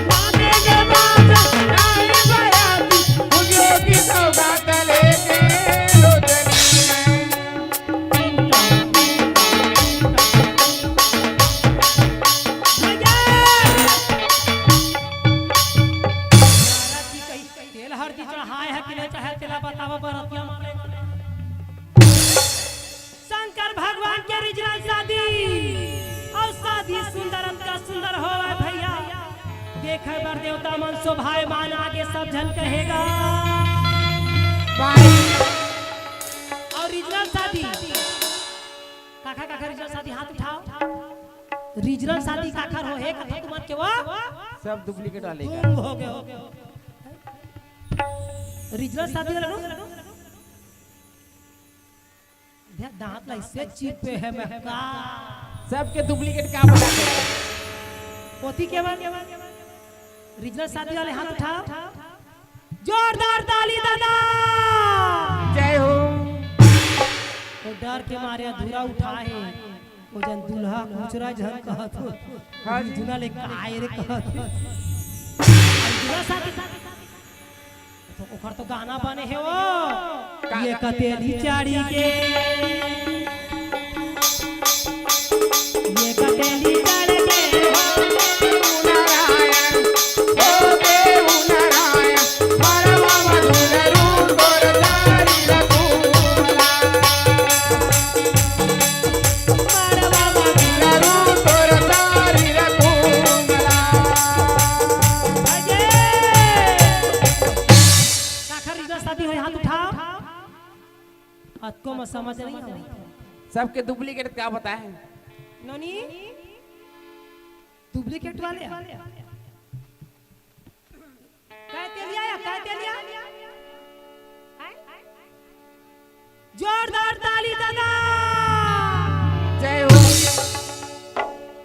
[SPEAKER 2] बाजे के बाजा आए बराती, खुशियों की सौगात लेके, लो चली मैं।
[SPEAKER 3] तेल हल्दी चढ़ाए है कि नहीं चाहे तेला बतावा बरतिया माने। शंकर भगवान के रिजनल शादी और शादी सुंदर का सुंदर हो भैया। देखे बर देवता मन शोभाए मान आगे सब जन कहेगा। और रिजनल शादी काका रिजनल शादी हाथ उठाओ। रिजनल शादी काखर हो है कथा तुम के वो
[SPEAKER 2] सब डुप्लीकेट वाले
[SPEAKER 3] तुम हो गए रिजनल शादी वाला नो दांत ला इससे चीप पे है महका
[SPEAKER 2] सबके डुप्लीकेट का बताते हैं।
[SPEAKER 3] पोती के बाद रिजनल शादी वाले हाथ उठाओ। जोरदार ताली दादा
[SPEAKER 2] जय हो।
[SPEAKER 3] वो डर के मारे अधूरा उठाए वो जन दूल्हा मुचरा झन कहत हो जुना ले आए रे कहत दूल्हा शादी तो ओकर तो गाना बने है वो ये कतेली चाड़ी के ये कतेली चाड़ी के
[SPEAKER 2] नारायण ओ देव नारायण परवा मधुर रूप गोर तारी रघुला, परवा मधुर रूप गोर तारी रघुला।
[SPEAKER 3] शादी हो हाथ उठाओ। आपको मैं समझ नहीं आया
[SPEAKER 2] सबके डुप्लीकेट क्या बताए हैं?
[SPEAKER 3] नोनी डुप्लीकेट वाले कहते लिया जोरदार ताली दादा
[SPEAKER 2] जय हो।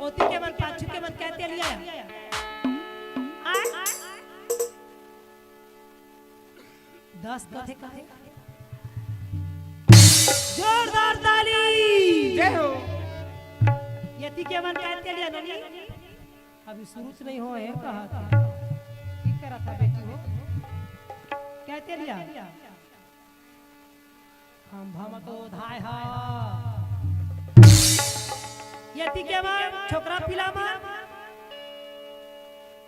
[SPEAKER 3] ओती के मन पाछू के मन कहते लिया दस कथे जोरदार ताली
[SPEAKER 2] जय हो।
[SPEAKER 3] यति के मन कहते लिया ननी अभी शुरू से नहीं हो है कहा था ठीक करा था बेटी हो कहते लिया हम तो धाय हा यति के मन छोकरा पिला मन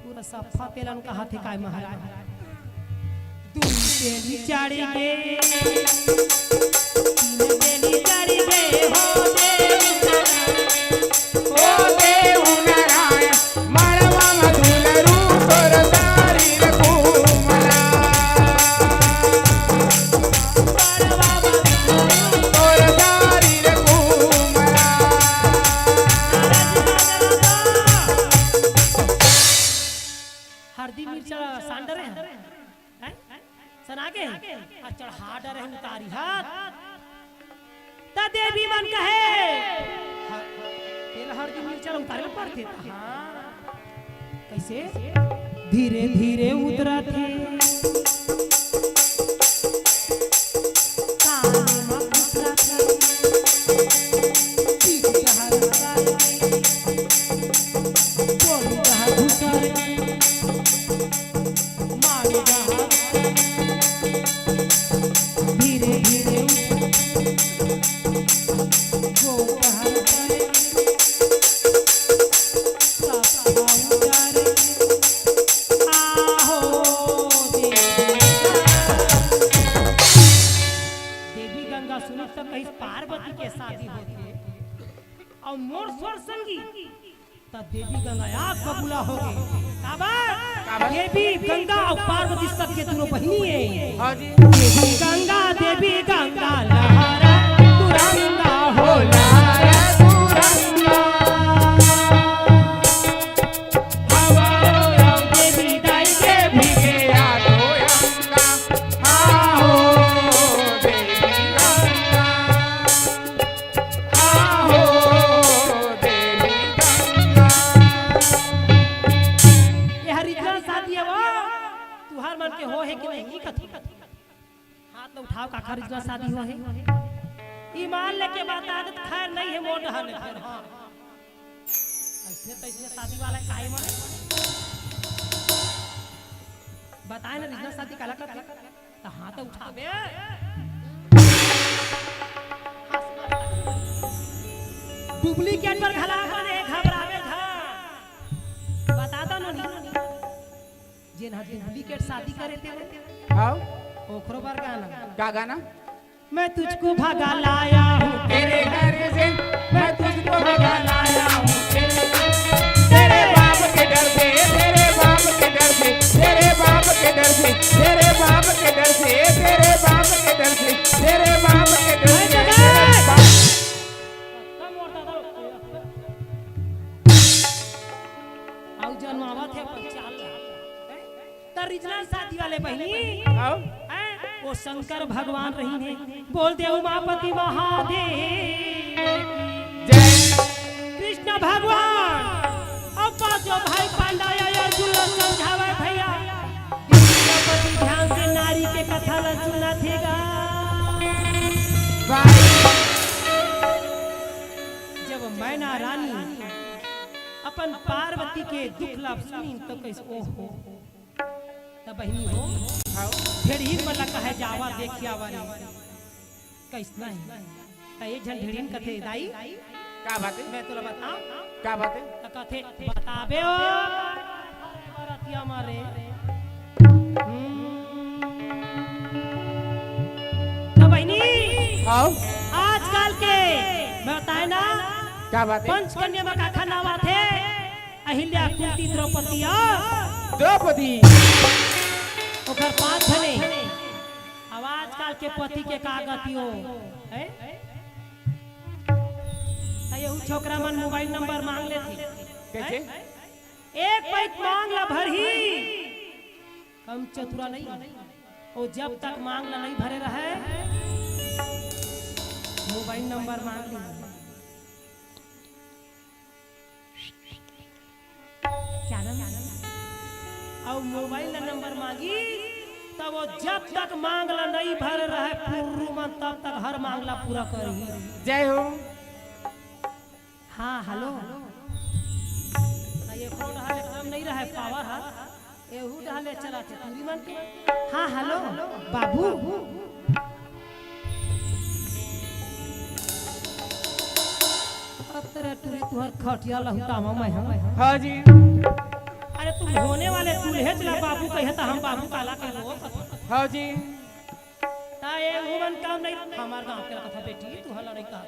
[SPEAKER 3] पूरा सफा तेलन का हाथे काय महाराज दूर तेली चाड़ी गे तीन तेली चाड़ी गे हो
[SPEAKER 2] देव नारायण मरवा मधुर रूप गोर तारी रघुला, परवा मधुर रूप गोर तारी रघुला।
[SPEAKER 3] हरदी मिर्चा सांडर है सना के चढ़ा डर है उतारी हाथ ता देवी मन कहे तेल हरदी मिर्चा उतारे पड़ते कैसे धीरे धीरे उतरा थे काने में उतरा थे पीठ जहाँ लगा बोली जहाँ घुसा मारे जहाँ धीरे धीरे वो कहाँ करे सब उतारे आहो दे सुनी तो कहीं पार्वती के शादी होती और मोर स्वर संगी तब देवी गंगा आग कबूला हो गए। देवी गंगा और पार्वती सबके दोनों बहिनी है।
[SPEAKER 2] हाँ जी।
[SPEAKER 3] देवी गंगा लहरा तुरंगा हो
[SPEAKER 2] लहरा तुरंगा
[SPEAKER 3] देवी दाई के
[SPEAKER 2] भीगे आलो अंगा हाँ हो देवी गंगा हाँ हो देवी गंगा।
[SPEAKER 3] ये हरिद्वार शादी है वो तुहार मन के हो है कि नहीं कथी हाथ में उठाओ का हरिद्वार शादी हो है ईमान लेके बात आदत खैर नहीं है मोड़ रहा है फिर हां ऐसे तो इसमें शादी वाला काहे माने बताए ना रिश्ता शादी काला करते तो हाथ उठावे डुप्लीकेट पर घला माने घबरावे था बता दो ना जिन डुप्लीकेट शादी करे थे
[SPEAKER 2] हाँ
[SPEAKER 3] ओखरो बार गाना
[SPEAKER 2] क्या गाना?
[SPEAKER 3] मैं तुझको भगा लाया हूँ
[SPEAKER 2] तेरे घर से मैं तुझको भगा लाया हूँ तेरे बाप के डर से तेरे बाप के डर से तेरे बाप के डर से तेरे बाप के डर से तेरे बाप के डर से तेरे बाप के डर से
[SPEAKER 3] आओ जनमावा थे पर चाल रिजनल शादी वाले बहनी
[SPEAKER 2] आओ
[SPEAKER 3] वो शंकर भगवान रही ने बोल दे उमापति महादेव
[SPEAKER 2] जय
[SPEAKER 3] कृष्ण भगवान अब जो भाई पांडा अर्जुन समझावे भैया ध्यान से नारी के कथा न सुनना थेगा जब मैना रानी अपन पार्वती के दुख लाभ सुनी तो कैसे ओहो तब बहनी हो ढेड़ीन वाला कहे जावा देखिया वाली कैसना है त ये झन ढेड़ीन कथे दाई
[SPEAKER 2] क्या बात है?
[SPEAKER 3] मैं तोला बताऊं
[SPEAKER 2] क्या बात है?
[SPEAKER 3] त कथे बताबे ओ बरतिया मारे त बहनी
[SPEAKER 2] आओ
[SPEAKER 3] आजकल के बताए ना
[SPEAKER 2] क्या बात है?
[SPEAKER 3] पंचकन्या में का खाना थे अहिल्या कुंती द्रौपदी
[SPEAKER 2] द्रौपदी
[SPEAKER 3] ओकर पांच धने अब आजकल के पति के कागतियो है यहू छोकरा मन मोबाइल नंबर मांग लेती
[SPEAKER 2] कैसे?
[SPEAKER 3] एक पैक मांग ला भरही कम चतुरा नहीं और जब तक मांग ला नहीं भरे रहे मोबाइल नंबर मांग ली क्या नाम और मोबाइल नंबर मांगी तब वो जब तक मांगला नहीं भर रहे पुर्रू मन तब तक हर मांगला पूरा करी
[SPEAKER 2] जय हो
[SPEAKER 3] हाँ हेलो ये फोन हाले काम नहीं रहे पावर हा एहू डाले चला थे पूरी मन के हाँ हेलो बाबू अब तेरे टूरी तुहर खटिया लहुता मैं हम
[SPEAKER 2] हाँ जी
[SPEAKER 3] अरे तुम होने वाले दूल्हे चला बाबू कहे तो हम बाबू काला के लो
[SPEAKER 2] हाँ जी
[SPEAKER 3] ता ये हुमन काम नहीं हमार गांव के कथा बेटी तू हला नहीं कहा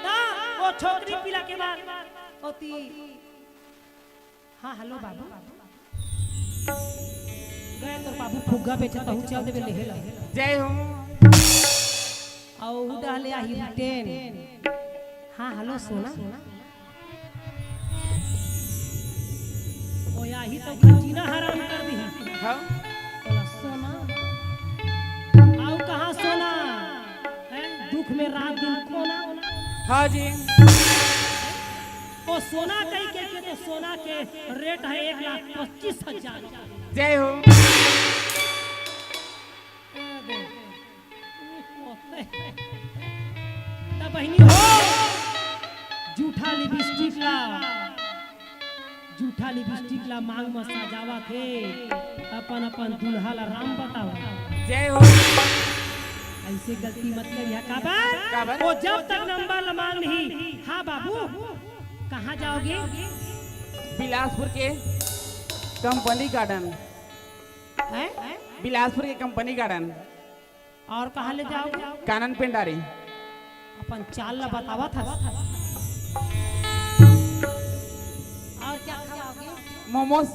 [SPEAKER 3] ता वो छोकरी पिला के बाद ओती हां हेलो बाबू गए तो बाबू फुग्गा बेचा तो चल देबे लेहेला
[SPEAKER 2] जय हो
[SPEAKER 3] औ उडाले आही रिटेन हां हेलो सोना ओ आही तो खजीना हराम कर दी
[SPEAKER 2] हाँ
[SPEAKER 3] बोला सोना आओ कहां सोना है दुख में रात दिन कोना
[SPEAKER 2] हाँ जी
[SPEAKER 3] ओ सोना कहीं के तो सोना के रेट है 1,25,000
[SPEAKER 2] जय हो
[SPEAKER 3] तब बहनी हो जूठा लिपस्टिक ला मांग में सजावा थे अपन अपन दुल्हा ला राम बताओ
[SPEAKER 2] जय हो
[SPEAKER 3] ऐसे गलती मत करिया
[SPEAKER 2] का
[SPEAKER 3] काबर
[SPEAKER 2] बात?
[SPEAKER 3] वो जब तक नंबर ला मांग नहीं हाँ बाबू कहाँ जाओगे
[SPEAKER 2] बिलासपुर के कंपनी गार्डन
[SPEAKER 3] हैं
[SPEAKER 2] बिलासपुर के कंपनी गार्डन
[SPEAKER 3] और कहाँ ले जाओगे?
[SPEAKER 2] कानन पेंडारी।
[SPEAKER 3] अपन चाल ला बतावा था। और क्या खाओगे?
[SPEAKER 2] मोमोज।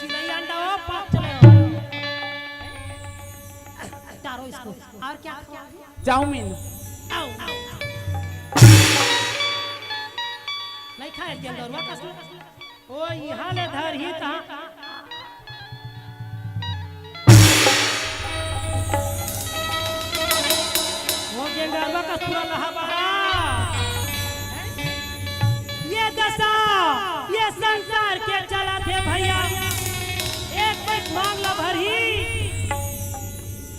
[SPEAKER 3] नहीं अंडा हो पाप चले हो। चारों इसको। और क्या खाओगे?
[SPEAKER 2] चाउमीन।
[SPEAKER 3] आओ आओ। नहीं खाए के अंदर वापस। ओ यहाँ ले धर ही था। वो गेंगरवा का पूरा लहा बहा। ये दशा ये संसार के चला थे भैया। एक पैस मांग ला भरी।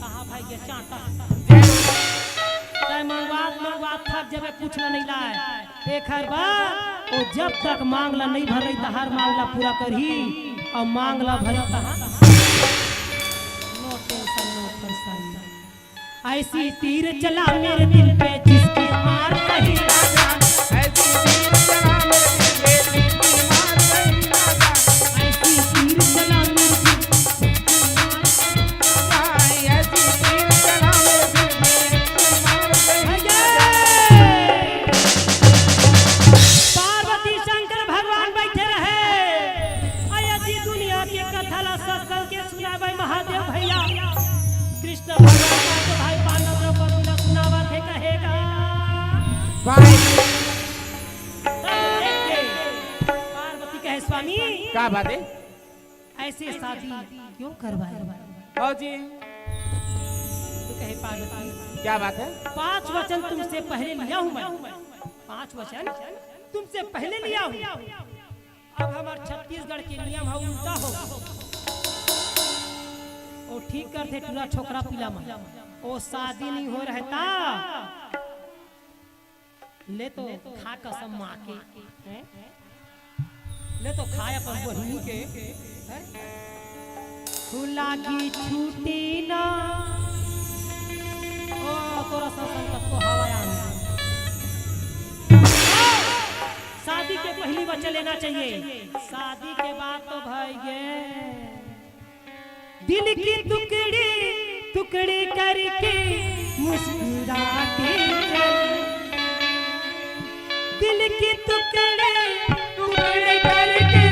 [SPEAKER 3] कहा भाई के चाटा। मंगवात थक जब कुछ नहीं लाए। एक हर बार वो जब तक मांगला नहीं भर रही हर मांगला पूरा करही और मांगला भरी नो टेंशन नो परेशानी। ऐसी तीर चला मेरे दिल पे जिसकी मार सही ना जान।
[SPEAKER 2] ऐसी तीर चला मेरे दिल पे जिसकी मार सही ना जान।
[SPEAKER 3] ऐसी तीर चला मेरे दिल
[SPEAKER 2] ऐसी तीर चला मेरे दिल पे जिसकी मार सही ना जान।
[SPEAKER 3] पार्वती शंकर भगवान बैठे रहे। अयोध्या दुनिया की कथा ला सत्संग के सुनावे महादेव भैया। कृष्ण भगवान का तो भाई पांडव द्रौपदी ला सुनावा थे कहेगा।
[SPEAKER 2] भाई
[SPEAKER 3] पार्वती कहे स्वामी
[SPEAKER 2] क्या बात है?
[SPEAKER 3] ऐसे शादी क्यों करवाए?
[SPEAKER 2] हाँ जी।
[SPEAKER 3] तो कहे पार्वती
[SPEAKER 2] क्या बात है?
[SPEAKER 3] 5 वचन तुमसे पहले लिया हूँ मैं। 5 वचन तुमसे पहले लिया हूँ। अब हमारे छत्तीसगढ़ के नियम है उल्टा हो। ओ ठीक करते टूरा छोकरा पिला में ओ शादी नहीं हो रहता। ले तो खा कसम माँ के हैं? ले तो खाया पर बहिनी के लागी छूटी ना। ओ तोरा संकट को हवाया शादी के पहली वचन लेना चाहिए। शादी के बाद तो भाई ये दिल की टुकड़ी टुकड़ी करके मुस्कुराते चल। दिल की टुकड़ी टुकड़ी करके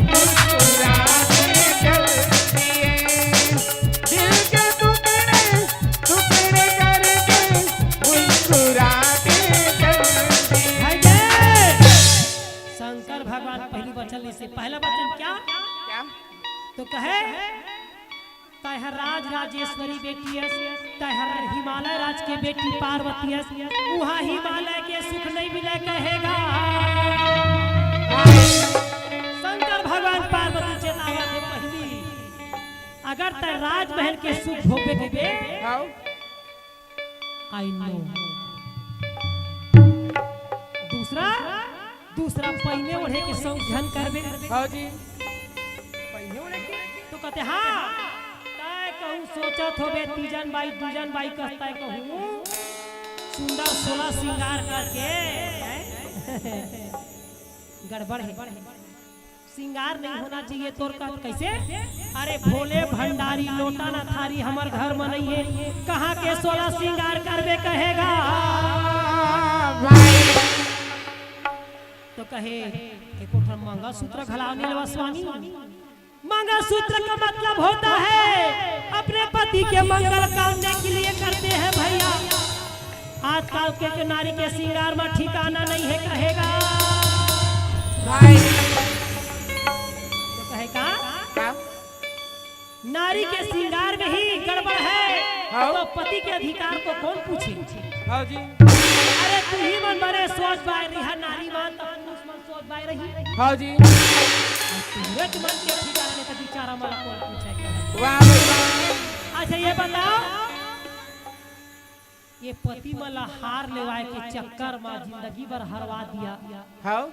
[SPEAKER 2] मुस्कुराते चलती है। दिल के टुकड़े टुकड़े करके मुस्कुराते चलती है।
[SPEAKER 3] शंकर भगवान पहली वचन से पहला वचन क्या?
[SPEAKER 2] क्या?
[SPEAKER 3] तो कहे तहर राज राजेश्वरी बेटी तहर हिमालय राज के बेटी पार्वती वहाँ हिमालय के सुख नहीं मिले कहेगा। शंकर भगवान पार्वती चेतावा थे पहली अगर तय राजमहल के सुख भोगे के
[SPEAKER 2] हाँ।
[SPEAKER 3] I know. दूसरा दूसरा पहले ओढ़े के संघन करबे।
[SPEAKER 2] हाँ जी।
[SPEAKER 3] पहले ओढ़े के तो कहते हाँ कहूँ सोचत होबे तीजन बाई कहता है कहूँ सुंदर 16 श्रृंगार करके गड़बड़ है। श्रृंगार नहीं होना चाहिए तोर का कैसे? अरे भोले भंडारी लोटा ना थारी हमार घर में नहीं है। कहाँ के 16 श्रृंगार करबे कहेगा। तो कहे एक मंगा सूत्र घलावनी लेवा स्वामी। मंगलसूत्र का मतलब होता है अपने पति के मंगल कामने के लिए करते हैं भैया। आजकल के नारी के श्रृंगार में ठिकाना नहीं है कहेगा।
[SPEAKER 2] भाई
[SPEAKER 3] तो कहेगा
[SPEAKER 2] क्या?
[SPEAKER 3] नारी के श्रृंगार में ही गड़बड़ है।
[SPEAKER 2] हाँ?
[SPEAKER 3] तो पति के अधिकार को कौन पूछे?
[SPEAKER 2] हाँ जी।
[SPEAKER 3] अरे तू ही मन बने सोच बाय रही नारी मान तो पुरुष मन सोच बाय रही।
[SPEAKER 2] हाँ जी।
[SPEAKER 3] सूरज मन के ठिकाना ने तो बेचारा मन कौन पूछेगा।
[SPEAKER 2] वाह भाई वाह।
[SPEAKER 3] अच्छा ये बताओ ये पति मला हार लेवाए के चक्कर में जिंदगी भर हरवा दिया।
[SPEAKER 2] हाँ।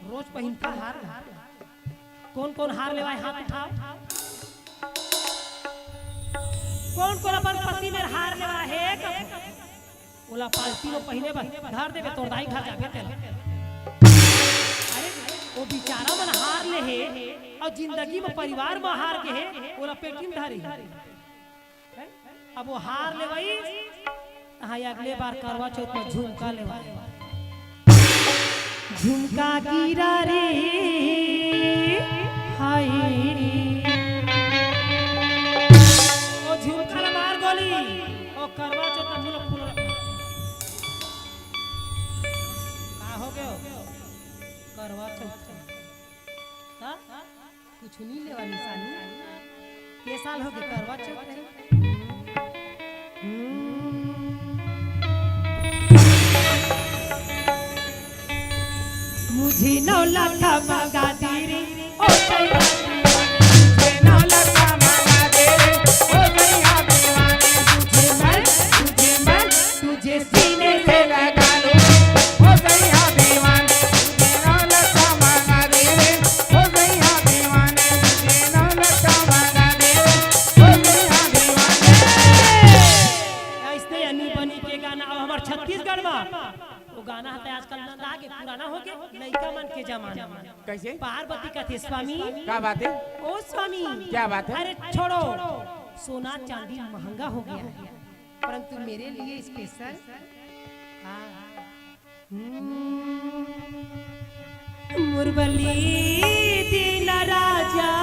[SPEAKER 3] रोज पहनता हार। कौन कौन हार लेवाए हाथ उठाओ। कौन कौन अपन पति में हार लेवा है? ओला पालती लो पहले घर देवे तोर दाई घर जाबे तेल। अरे वो बेचारा मन हार ले है और जिंदगी में परिवार में हार के है वो पेटी में धारी अब वो हार ले वही हाँ अगले बार करवा चौथ में झुमका ले झुमका गिरा रे हाय ओ झुमका मार गोली ओ करवा चौथ में फूल का हो गयो करवा चौथ कुछ नहीं लेवा निशानी के साल हो गए करवा चौथ मुझे 9 लाख मंगा दे रे ओ मुझे 9 लाख मंगा दे रे ओ गैया दीवानी तुझे मैं तुझे सीने से लगा लूं ओ गैया दीवानी तुझे 9 लाख मंगा दे रे ओ गैया दीवानी तुझे 9 लाख मंगा दे रे ओ गैया दीवानी ऐसे अन्नी बनी के गाना अब हमार छत्तीसगढ़ में वो गाना है आजकल ना के पुराना हो गया लड़का मन के जमाना
[SPEAKER 2] कैसे
[SPEAKER 3] पार्वती का थे स्वामी
[SPEAKER 2] क्या बात है
[SPEAKER 3] ओ स्वामी
[SPEAKER 2] क्या बात है
[SPEAKER 3] अरे छोड़ो सोना चांदी महंगा हो गया है परंतु मेरे लिए स्पेशल मुरबली दिन राजा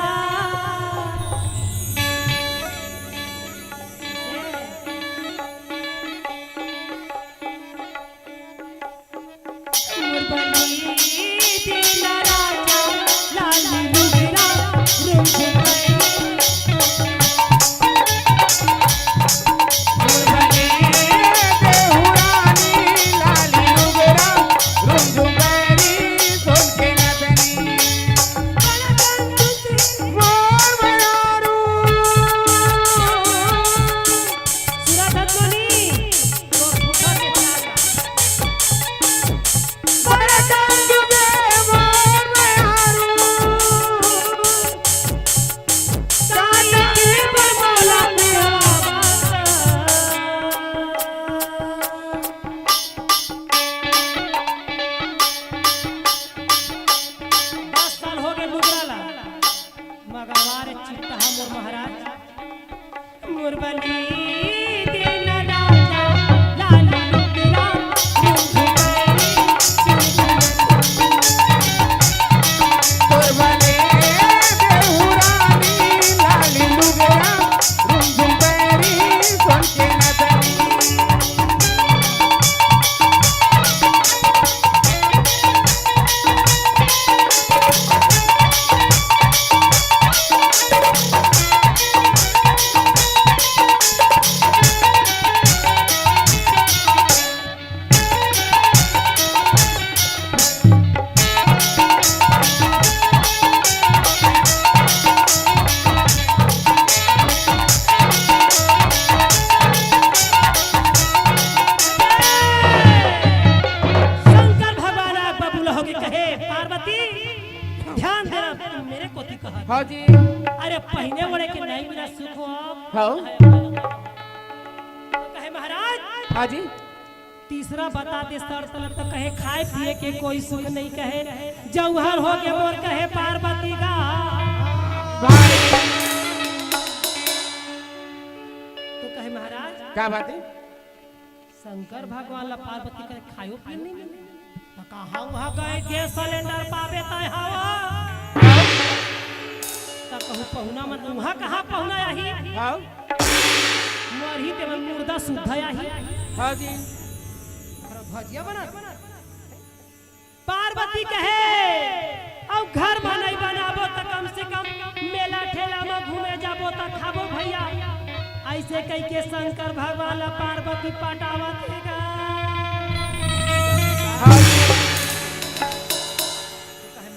[SPEAKER 2] हाँ जी
[SPEAKER 3] अरे पहने बड़े के नहीं मिला सुख हो
[SPEAKER 2] हाँ
[SPEAKER 3] कहे महाराज
[SPEAKER 2] हाँ जी
[SPEAKER 3] तीसरा बता दे सर तलब तो कहे खाए पिए के कोई सुख नहीं कहे जौहर हो के मोर कहे पार्वती का तो कहे महाराज
[SPEAKER 2] क्या बात है
[SPEAKER 3] शंकर भगवान ला पार्वती का खायो पिए नहीं मिले तो कहाँ वहाँ गए गैस सिलेंडर पावे ताय हवा तो कहूँ पहुना मन वहाँ कहाँ पहुना आही
[SPEAKER 2] हाँ
[SPEAKER 3] मरही ते मन मुर्दा शुद्ध आही
[SPEAKER 2] हाँ जी
[SPEAKER 3] भजिया बना पार्वती कहे अब घर में नहीं बनाबो तो कम से कम मेला ठेला में घूमे जाबो तो खाबो भैया ऐसे कह के शंकर भगवान ला पार्वती पटावत हैगा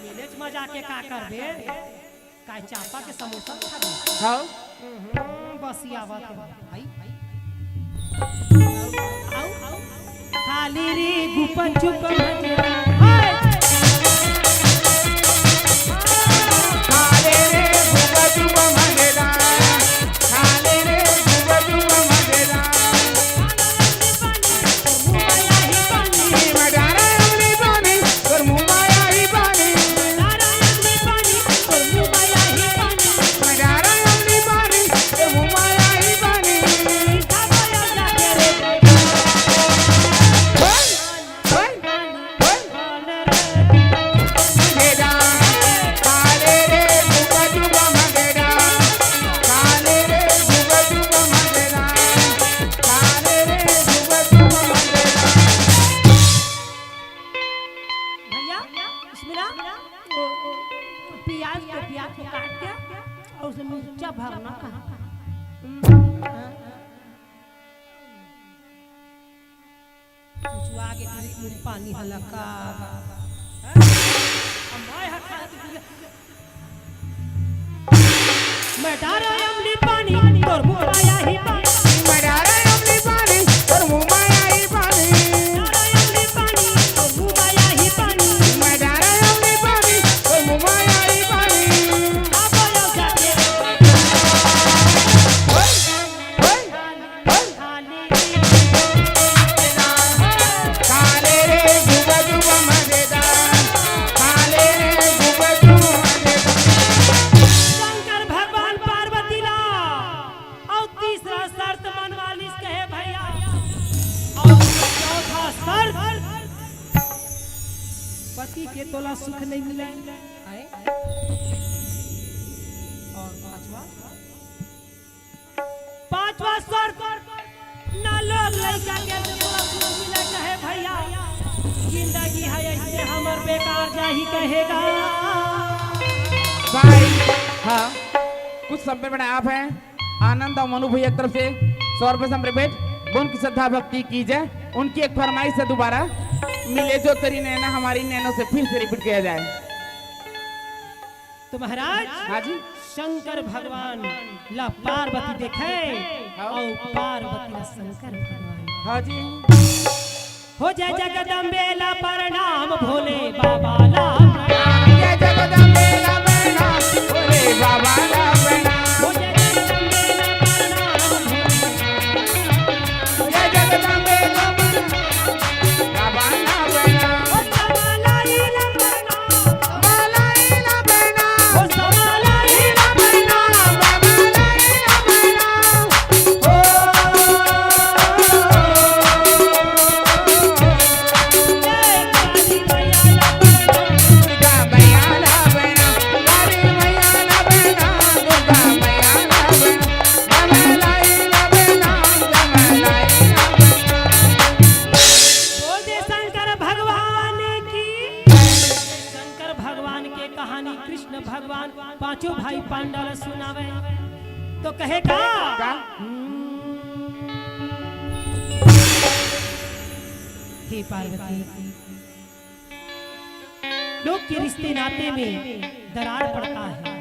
[SPEAKER 3] मिले मजा के का करबे काय चापा के समोसा खाबे
[SPEAKER 2] हाँ
[SPEAKER 3] बस ये आवत है भाई आओ आओ खाली रे गुपन चुप मजरा हाय
[SPEAKER 2] खाले रे गुपन चुप मजरा खाले रे गुपन चुप मजरा
[SPEAKER 3] मुमाया ही पानी
[SPEAKER 2] मडारा अगली पानी और मुमाया ही पानी
[SPEAKER 3] मडारा अगली पानी और मुमाया कुछ आगे मेरे पानी हलका मैं डारा अमली पानी और मुराया ही पानी
[SPEAKER 2] मैं डारा अमली पानी और मुमाया ही पानी
[SPEAKER 3] डारा अमली पानी और मुराया ही पानी
[SPEAKER 2] मैं डारा अमली पानी और मुमाया ही पानी
[SPEAKER 3] अब आयो जाके
[SPEAKER 2] काले रे गुबा गुबा मजेदार काले रे गुबा गुबा मजेदार
[SPEAKER 3] शंकर भगवान पार्वती ला और तीसरा शर्त मनवालिस कहे भैया और चौथा शर्त पति के तोला सुख नहीं मिले आए? और पांचवा शर्त ना लोग लड़का के तोला सुख मिले कहे भैया जिंदगी है ऐसे हमर बेकार जाही कहेगा
[SPEAKER 2] भाई हाँ कुछ समय में आप हैं आनंद और मनु भैया की तरफ से 100 रुपए से भेंट उनकी श्रद्धा भक्ति कीजिए उनकी एक फरमाइश है दोबारा मिले जो तेरी नैना हमारी नैनों से फिर से रिपीट किया जाए।
[SPEAKER 3] तो महाराज
[SPEAKER 2] हाँ जी
[SPEAKER 3] शंकर भगवान ला पार्वती देखे और पार्वती ला शंकर भगवान
[SPEAKER 2] हाँ जी
[SPEAKER 3] हो जय जगदम्बे ला प्रणाम भोले बाबा ला
[SPEAKER 2] जय जगदम्बे ला प्रणाम भोले बाबा ला प्रणाम
[SPEAKER 3] हो जय जगदम्बे ला प्रणाम
[SPEAKER 2] जय जगदम्बे ला प्रणाम बाबा ला प्रणाम
[SPEAKER 3] हो समालाई ला प्रणाम
[SPEAKER 2] बालाई ला प्रणाम
[SPEAKER 3] हो समालाई ला
[SPEAKER 2] प्रणाम बाबा ला प्रणाम
[SPEAKER 3] जय काली मैया ला प्रणाम
[SPEAKER 2] दुर्गा मैया ला प्रणाम काली मैया ला प्रणाम दुर्गा मैया ला प्रणाम जमलाई ला प्रणाम जमलाई ला
[SPEAKER 3] बोल दे शंकर भगवान की शंकर भगवान के कहानी कृष्ण भगवान पांचों भाई पांडव सुनावे तो कहे का
[SPEAKER 2] का?
[SPEAKER 3] हे पार्वती लोग के रिश्ते नाते में दरार पड़ता है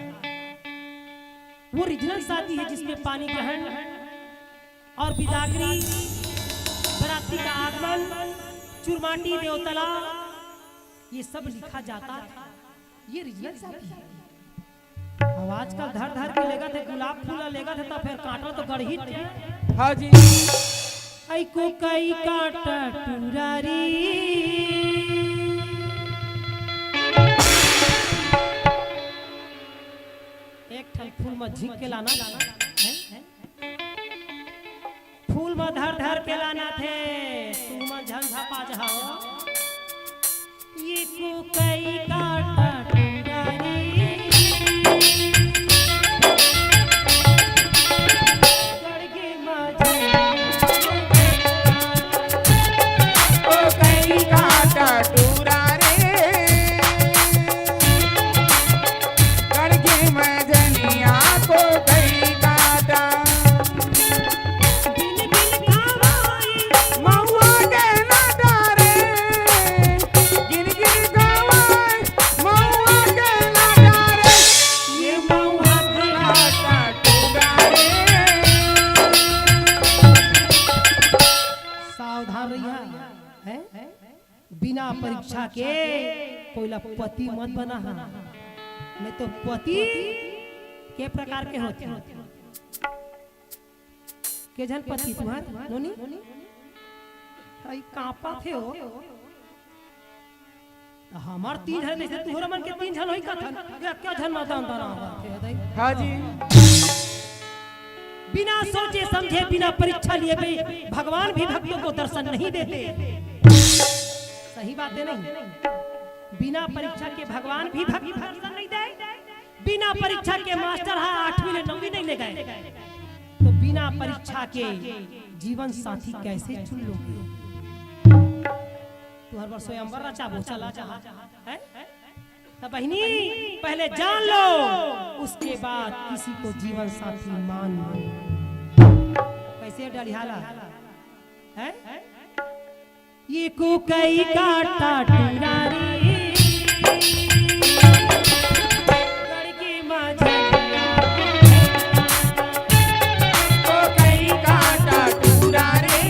[SPEAKER 3] वो रिजनल शादी है जिसमें पानी ग्रहण और बिदागरी बराती का आगमन चुरमांडी देवतला ये सब लिखा जाता था ये रिजनल शादी है अब आजकल धर धर के लेगा थे गुलाब फूला लेगा थे तो फिर कांटा तो गड़ ही थे
[SPEAKER 2] हाँ जी
[SPEAKER 3] ऐ को कई कांटा टुरारी एक ठन फूल में झिक के लाना हैं? फूल में धर धर के लाना थे तू में झंझा पा जाओ ये को कई कांटा टुरारी गड़गे माझे
[SPEAKER 2] ओ कई काटा टूरा रे गड़गे मजनिया को कई काटा
[SPEAKER 3] बिन बिन खावाई
[SPEAKER 2] महुआ के नाटा रे गिन गिन गवाए महुआ के नाटा रे
[SPEAKER 3] ये मौहा
[SPEAKER 2] काटा टूरा रे
[SPEAKER 3] सावधान रहिया है बिना परीक्षा के कोइला पति मत बना है नहीं तो पति के प्रकार के होते हैं के जन पति तुम्हार नोनी आई कापा थे हो हमार तीन है जैसे तुहरा मन के तीन जन होई का क्या जन माता अंतरा थे
[SPEAKER 2] हाँ जी
[SPEAKER 3] बिना सोचे समझे बिना परीक्षा लिए भी भगवान भी भक्तों को दर्शन नहीं देते सही बात है नहीं बिना परीक्षा के भगवान भी भक्त दर्शन नहीं दे बिना परीक्षा के मास्टर 8वीं ले 9वीं नहीं ले गए तो बिना परीक्षा के जीवन साथी कैसे चुन लोगे तू हर बार स्वयंवर रचा वो चला जहां है तो बहनी पहले जान लो उसके बाद किसी को जीवन साथी मान लो कैसे डलिहाला है ये कुकई काटा टुरारी गड़की मझरिया
[SPEAKER 2] कुकई काटा टुरारी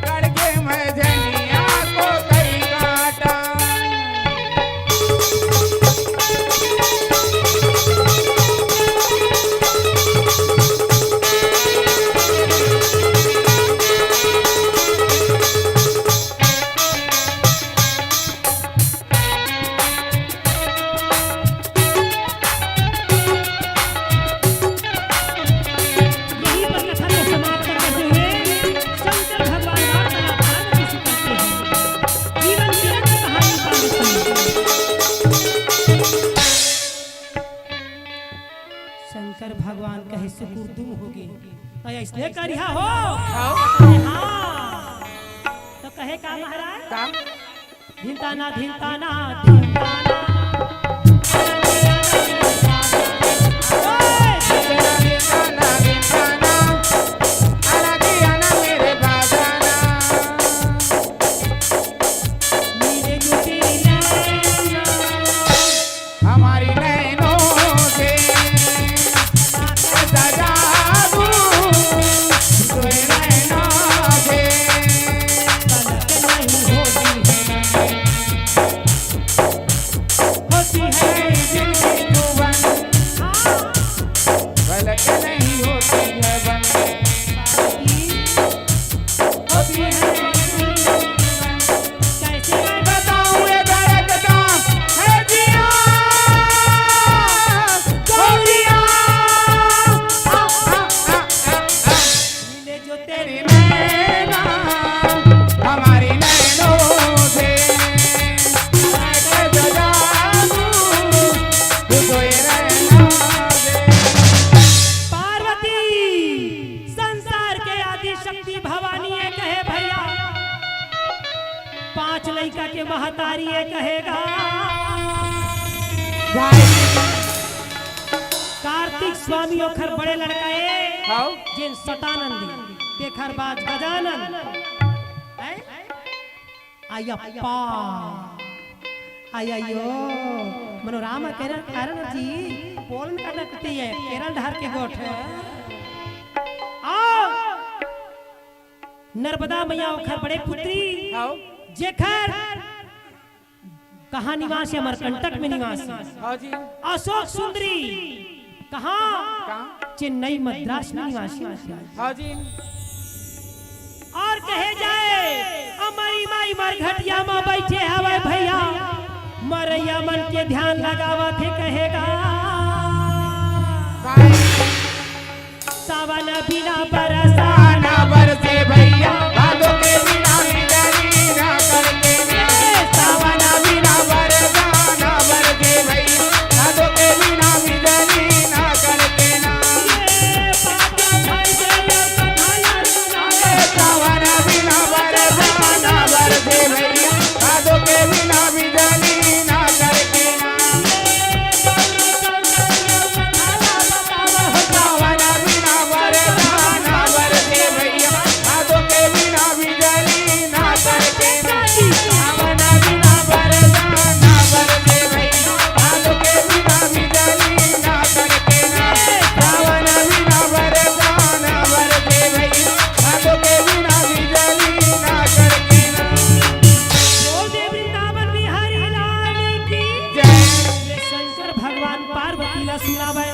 [SPEAKER 2] गड़के मझरिया कुकई काटा
[SPEAKER 3] यही पर कथा को समाप्त करते हुए शंकर भगवान वार्तालाप पार्वती से करते हैं जीवन की रक्त कहानी पार्वती शंकर भगवान कहे सुकुर तुम होगे तो इसलिए करिया हो हाँ तो कहे का महाराज
[SPEAKER 2] काम
[SPEAKER 3] धिनताना धिनताना धिनताना ओए!
[SPEAKER 2] बिना बिना आना किया ना मेरे बाजाना
[SPEAKER 3] नीले गुटी नैना
[SPEAKER 2] हमारी नैनों से सजा दूं तुझे नैनों से
[SPEAKER 3] पलक नहीं होती है
[SPEAKER 2] दिल की जुबान
[SPEAKER 3] हाँ
[SPEAKER 2] पलक नहीं होती है बन
[SPEAKER 3] होती है कैसे मैं
[SPEAKER 2] बताऊं ये दर्द का है जिया गोलियां
[SPEAKER 3] मिले जो तेरे
[SPEAKER 2] तेरी नैना हमारी नैनों से मैं सजा दूं तुझे नैनों से
[SPEAKER 3] पार्वती संसार के आदि शक्ति भवानी ये कहे भैया 5 लड़का के महतारी ये कहेगा कार्तिक स्वामी ओखर बड़े लड़का
[SPEAKER 2] हाउ
[SPEAKER 3] जिन सटानंदी देखर बाज गजानन हैं? अयप्पा अय्यो मनोरामा केरल कारण जी पोलन करना कती है केरल ढार के गोठ है आओ नर्मदा मैया ओखर बड़े पुत्री
[SPEAKER 2] हाउ
[SPEAKER 3] जेखर कहाँ निवास है अमरकंटक में निवास है
[SPEAKER 2] हाउ जी
[SPEAKER 3] अशोक सुंदरी कहाँ
[SPEAKER 2] कहाँ
[SPEAKER 3] चेन्नई मद्रास में निवासी
[SPEAKER 2] हाउ जी
[SPEAKER 3] और कहे जाए अमरी माई मरघटिया में बैठे हवे भैया मरैया मन के ध्यान लगावा थे कहेगा सावन बिना बरसा
[SPEAKER 2] ना बरसे भैया भादों के बिना बिजली ना करके सावन बिना बरसा ना बरसे भैया भादों के बिना बिजली ना करके ना
[SPEAKER 3] ये पापा भाई जय कन्हैया
[SPEAKER 2] सावन बिना बरसा ना बरसे भैया भादों के बिना बिजली ना करके ना सावन बिना बरसा ना बरसे भैया भादों के बिना बिजली ना करके ना सावन बिना बरसा ना बरसे भैया भादों के बिना बिजली ना करके ना सावन बिना बरसा ना बरसे भैया भादों के बिना बिजली ना करके ना
[SPEAKER 3] बोल दे वृंदावन बिहारी लाल की
[SPEAKER 2] जय
[SPEAKER 3] ये शंकर भगवान पार्वती ला सुनावे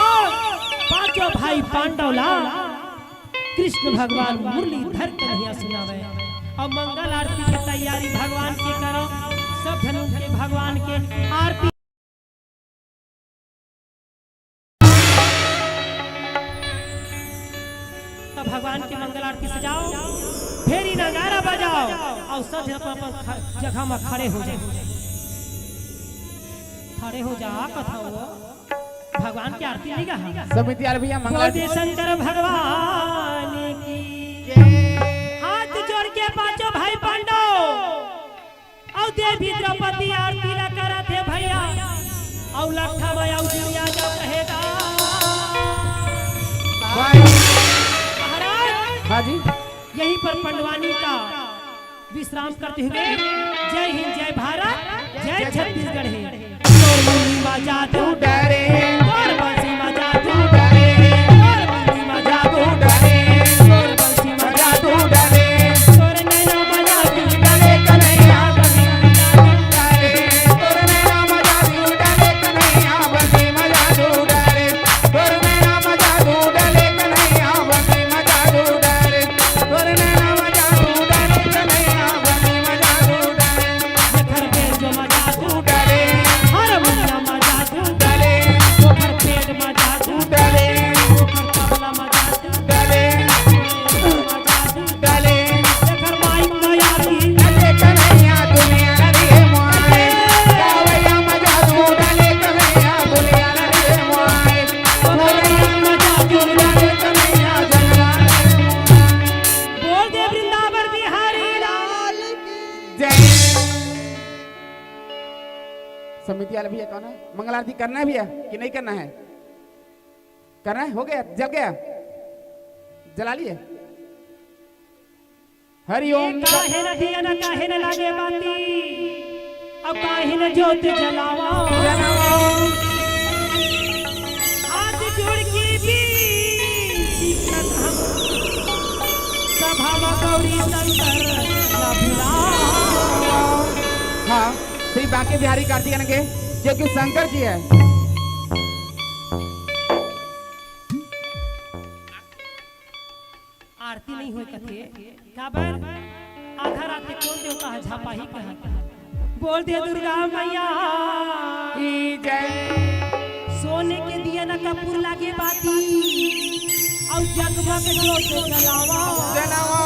[SPEAKER 3] और पांचों भाई पांडव ला कृष्ण भगवान मुरलीधर कन्हैया सुनावे और मंगल आरती की तैयारी भगवान के करो सब धनु के भगवान के आरती तब भगवान के मंगल आरती सजाओ फेरी नगारा बजाओ और सब जगह में खड़े हो जाओ खड़े हो जा कथा हो भगवान की आरती नहीं गा
[SPEAKER 2] समिति यार भैया मंगल
[SPEAKER 3] बोल दे शंकर भगवान की हाथ जोड़ के पांचों भाई पांडव और देवी द्रौपदी आरती ला करा थे भैया और लट्ठा माया दुनिया जो कहेगा विश्राम करते हुए जय हिंद जय भारत जय छत्तीसगढ़ है। तोर बंसी बाजा तू
[SPEAKER 2] डरे
[SPEAKER 3] तोर बंसी बाजा तू
[SPEAKER 2] डरे
[SPEAKER 3] तोर बंसी बाजा तू
[SPEAKER 2] डरे
[SPEAKER 3] तोर बंसी बाजा
[SPEAKER 2] तू डरे
[SPEAKER 3] तोर नैना बाजा तू
[SPEAKER 2] डरे कन्हैया बंसी डरे तोर नैना मजा तू डरे कन्हैया बंसी मजा तू डरे तोर नैना मजा तू डरे कन्हैया बंसी मजा तू डरे तोर नैना मजा तू डरे कन्हैया बंसी मजा तू डरे
[SPEAKER 3] घर पे जो मजा तू
[SPEAKER 2] डरे
[SPEAKER 3] हर मुन्ना मजा तू
[SPEAKER 2] डरे
[SPEAKER 3] घर पेट मजा तू
[SPEAKER 2] डरे
[SPEAKER 3] घर तबला मजा तू
[SPEAKER 2] डरे
[SPEAKER 3] मजा तू
[SPEAKER 2] डरे
[SPEAKER 3] घर माइक मजा तू
[SPEAKER 2] डरे कन्हैया दुनिया रे मोए गावैया मजा तू डरे कन्हैया दुनिया रे मोए
[SPEAKER 3] तोर मजा तू
[SPEAKER 2] डरे कन्हैया जलवा
[SPEAKER 3] बोल दे वृंदावन बिहारी लाल
[SPEAKER 2] जय। समिति वाला भैया कौन है? मंगल आरती करना है भैया कि नहीं करना है? करना है? हो गया? जल गया? जला लिए? हरिओम
[SPEAKER 3] काहे न दिया न काहे न लागे बाती अब काहे न ज्योत जलावा हाथ जोड़ के भी सीखत हम सभा में गौरी शंकर न भुलाओ।
[SPEAKER 2] हाँ श्री बांके बिहारी कार्तिकेयन के जो कि शंकर जी है।
[SPEAKER 3] आरती नहीं होई कथे काबर आधा रात के कौन देवता है झापा ही कहा बोल दे दुर्गा मैया
[SPEAKER 2] की जय।
[SPEAKER 3] सोने के दिया न कपूर लागे बाती और जगमग ज्योत जलावा
[SPEAKER 2] जलाओ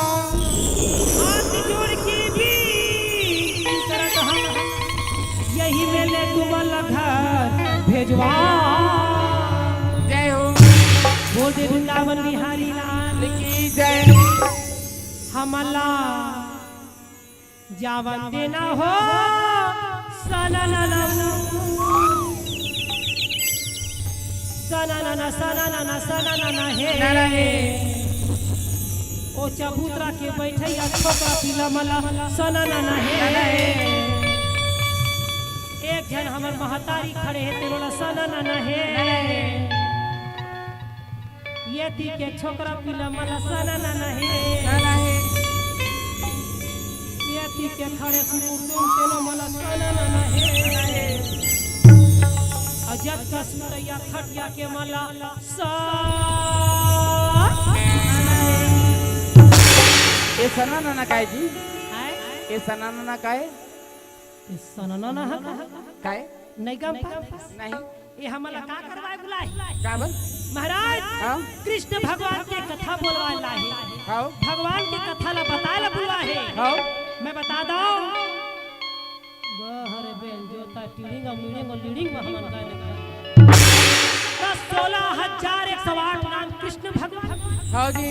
[SPEAKER 3] हाथ जोड़ के भी करत हम यही मेले डूबल घर भेजवा।
[SPEAKER 2] जय हो
[SPEAKER 3] बोल दे वृंदावन बिहारी लाल
[SPEAKER 2] की जय।
[SPEAKER 3] हमला जावन देना हो सननना सननना सननना सननना हे ओ चबूतरा के बैठे या छोकरा पीला मला सननना हे एक जन हमर महतारी खड़े है तेरोला सननना हे ये ती के छोकरा पीला मला सननना हे ये ती के खड़े सुकुटुम तेनो मला सननना हे अजब का सुतैया खटिया के मला सा
[SPEAKER 2] ये सनाना काय जी?
[SPEAKER 3] है
[SPEAKER 2] ये सनाना काय?
[SPEAKER 3] ये सननना है
[SPEAKER 2] काय?
[SPEAKER 3] नहीं गम
[SPEAKER 2] नहीं
[SPEAKER 3] ये हमला का करवाए बुलाए
[SPEAKER 2] का बोल?
[SPEAKER 3] महाराज
[SPEAKER 2] हाँ
[SPEAKER 3] कृष्ण भगवान के कथा बोलवाए लाए
[SPEAKER 2] हाँ
[SPEAKER 3] भगवान के कथा ला बताए ला बुलाए
[SPEAKER 2] हाँ
[SPEAKER 3] मैं बता दो बहरे बेन जोता टीडिंग और मीडिंग और लीडिंग में हमन गाय लगा 16,108 नाम कृष्ण भगवान
[SPEAKER 2] हाँ जी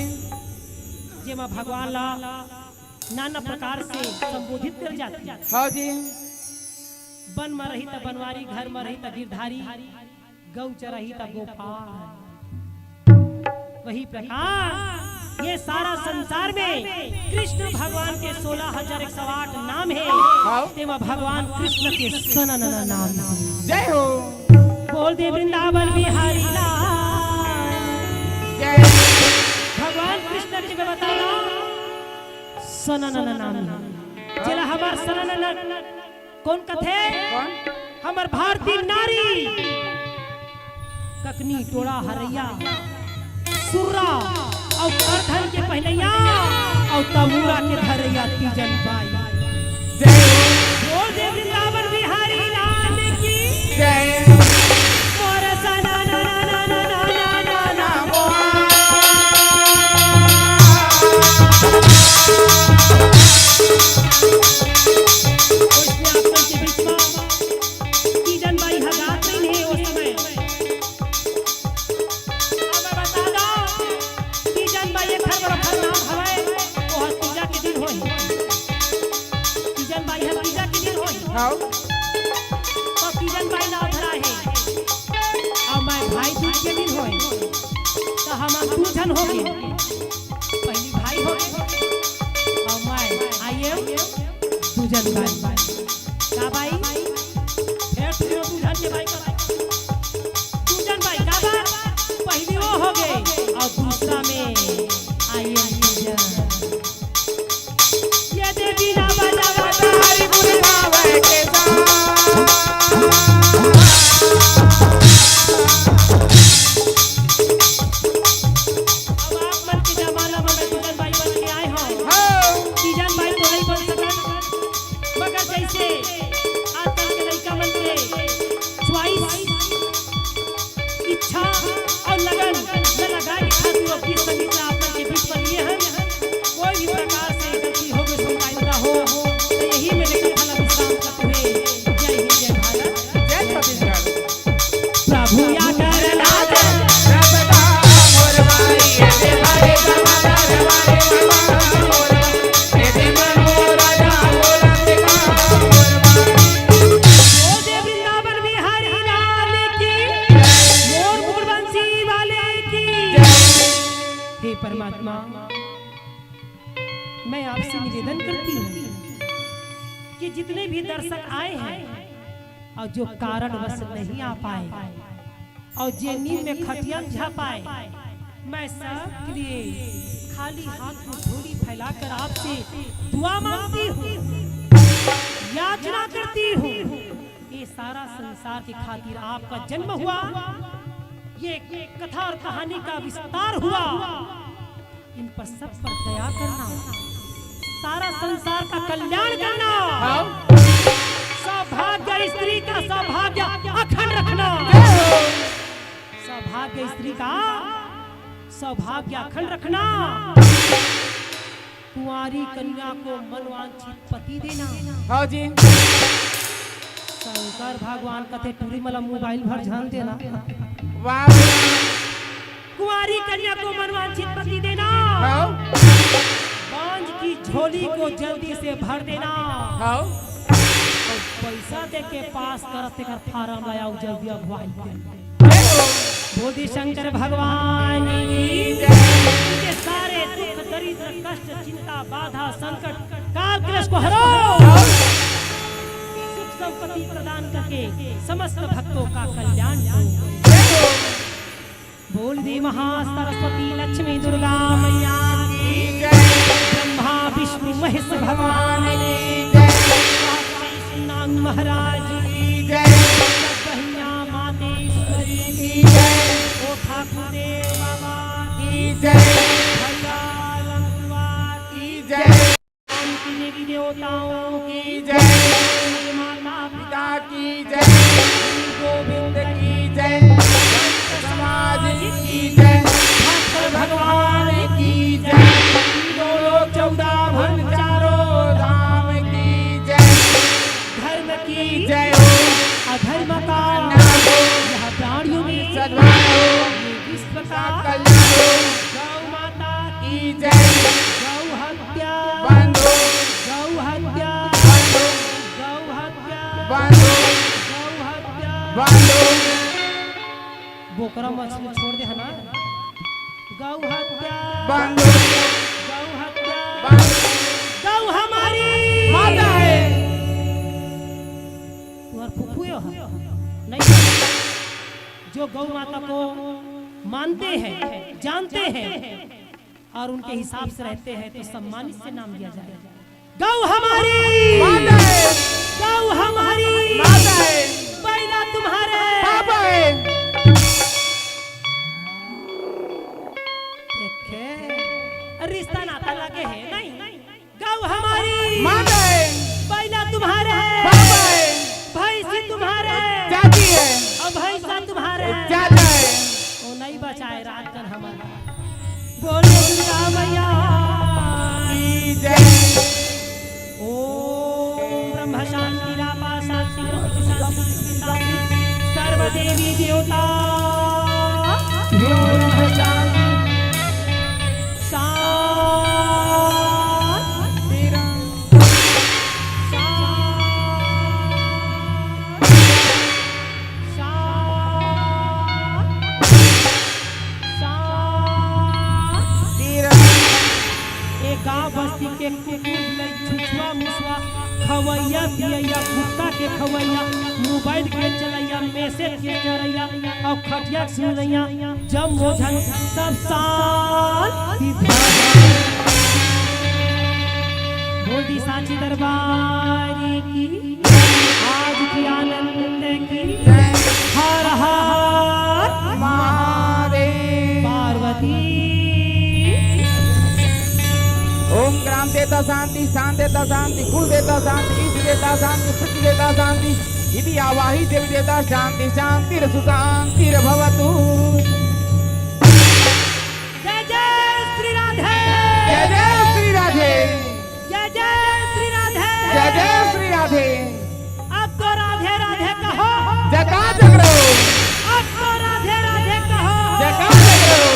[SPEAKER 3] जेमा भगवान ला नाना प्रकार से संबोधित कर जाते
[SPEAKER 2] हाँ जी
[SPEAKER 3] वन में रही त बनवारी घर में रही त गिरधारी गौ चरही त गोपाल वही प्रकार ये सारा संसार में कृष्ण भगवान के 16,108 नाम है
[SPEAKER 2] हाँ
[SPEAKER 3] तेमा भगवान कृष्ण के सननना नाम है।
[SPEAKER 2] जय हो
[SPEAKER 3] बोल दे वृंदावन बिहारी लाल
[SPEAKER 2] जय।
[SPEAKER 3] भगवान कृष्ण के मैं बताना सननना नाम है जला हमार सननना कौन कथे
[SPEAKER 2] कौन?
[SPEAKER 3] हमर भारतीय नारी ककनी टोड़ा हरैया सुर्रा और करधन के पहलैया और तमूरा के धरैया तीजन बाई।
[SPEAKER 2] जय हो
[SPEAKER 3] बोल दे वृंदावन बिहारी लाल की
[SPEAKER 2] जय।
[SPEAKER 3] मोर सननना
[SPEAKER 2] हाँ
[SPEAKER 3] तो तीजन बाई नाव धरा है और मैं भाई दूज के दिन होए तो हम दूजन हो गए पहली भाई हो गए और मैं आई एम दिशा में आई पूजा। ये देवी ना बजावा
[SPEAKER 2] हरि गुण गावे के
[SPEAKER 3] और लगन न लगाए के खातिर और गीत संगीत आप के बीच पर लिए हैं। कोई भी प्रकार से गलती हो गई संकायदा हो तो यही मेरे कथा विश्राम करते हुए जय हिंद जय भारत
[SPEAKER 2] जय छत्तीसगढ़।
[SPEAKER 3] प्रभु या कर लागे
[SPEAKER 2] रबदा मोर माई ये हरे समाधान हमारे बाबा मोर ये दे मनो राजा बोला के मोर माई
[SPEAKER 3] ओ दे वृंदावन बिहारी लाल की मोर मुकुटवंशी वाले की हे परमात्मा मैं आपसे निवेदन करती हूँ कि जितने भी दर्शक आए हैं और जो कारणवश नहीं आ पाए और जे नींद में खटिया जा पाए, मैं सबके लिए खाली हाथ में झोली फैलाकर आपसे दुआ मांगती हूँ, याचना करती हूँ। ये सारा संसार की खातिर आपका जन्म हुआ, ये कथा और कहानी का विस्तार हुआ, इन पर सब पर दया करना, सारा संसार का कल्याण करना, सौभाग्य स्त्री का सौभाग्य अखंड रखना, सौभाग्य स्त्री का सौभाग्य अखंड रखना, कुंवारी कन्या को मनवांछित पति देना।
[SPEAKER 2] हाँ जी
[SPEAKER 3] शंकर भगवान कथे टूरी मला मोबाइल भर ध्यान देना।
[SPEAKER 2] वाह
[SPEAKER 3] कुंवारी कन्या को मनवांछित पति देना,
[SPEAKER 2] हाँ
[SPEAKER 3] बांझ की झोली को जल्दी से भर देना,
[SPEAKER 2] हाँ
[SPEAKER 3] और पैसा दे के पास करते कर फार्म लाया जल्दी अगुवाई दे। बोधि शंकर भगवान के सारे दुख दरिद्र कष्ट चिंता बाधा संकट काल क्लेश को हरो, सुख संपत्ति प्रदान करके समस्त भक्तों का कल्याण करो। बोल दे महासरस्वती लक्ष्मी दुर्गा मैया की जय, ब्रह्मा विष्णु महेश भगवान की जय, नाग महाराज की जय, बहिया मातेश्वरी की जय, ओ ठाकुर देव बाबा की जय, भैया लंगवा की जय, शांति देवी देवताओं की जय, माता पिता की जय, गोविंद की जय, समाज की जय, भगवान की जय, 14 भुवन चारों धाम की जय, धर्म की जय हो, अधर्म का नाश हो, यह प्राणियों में सद्भाव हो, विश्व का कल्याण हो, गौ माता की जय, गौ हत्या बंद हो, गौ हत्या बंद हो, गौ हत्या बंद हो, गौ हत्या बंद हो। बोकरा मछली छोड़ दे है ना, गौ हत्या बंद, गौ हत्या बंद, गौ हमारी माता है, तुम्हार फुफू हो नहीं, जो गौ माता को मानते हैं जानते हैं और उनके हिसाब से रहते हैं तो सम्मानित से नाम दिया जाएगा। गौ हमारी माता है, गौ हमारी माता है, पहला तुम्हारे पापा है। रिश्ता नाता लगे है नहीं, गौ हमारी माता है, पहला तुम्हारे पापा है, भैंसी तुम्हारे जाती है, और भैंसा तुम्हारे जाता है, वो नहीं बचाए रात कर हमारा। बोलो दुर्गा मैया की जय, ओम ब्रह्म शांति रामा शांति सर्वदेवी देवता ब्रह्म शांति गाँव बस्ती के कुकुर छुछुआ मुसवा खवैया पियैया कुत्ता के खवैया मुँह मोबाइल के चलैया मैसेज के चलैया और खटिया सुनैया जब मोझन सब शांति बोल दी साची दरबारी की आज की आनंद की हर हर
[SPEAKER 2] महादेव।
[SPEAKER 3] पार्वती।
[SPEAKER 2] ओम ग्राम देता शांति, शांत देता शांति, कुल देता शांति, ईश देता शांति, पृथ्वी देता शांति, इति आवाहि देवी देता शांति, शांति सुशांति भवतु।
[SPEAKER 3] जय जय श्री राधे,
[SPEAKER 2] जय जय श्री राधे,
[SPEAKER 3] जय जय श्री राधे,
[SPEAKER 2] जय जय श्री राधे।
[SPEAKER 3] अब तो राधे राधे कहो,
[SPEAKER 2] जगा जगरो,
[SPEAKER 3] अब तो राधे राधे कहो,
[SPEAKER 2] जगा जगरो।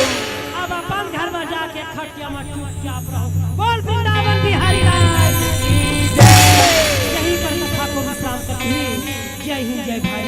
[SPEAKER 3] अब अपन घर में जाके खटिया में चुपचाप रहो। बोल वृंदावन बिहारी लाल की जय। यहीं पर कथा को विश्राम करते हैं। जय हिंद, जय भारत।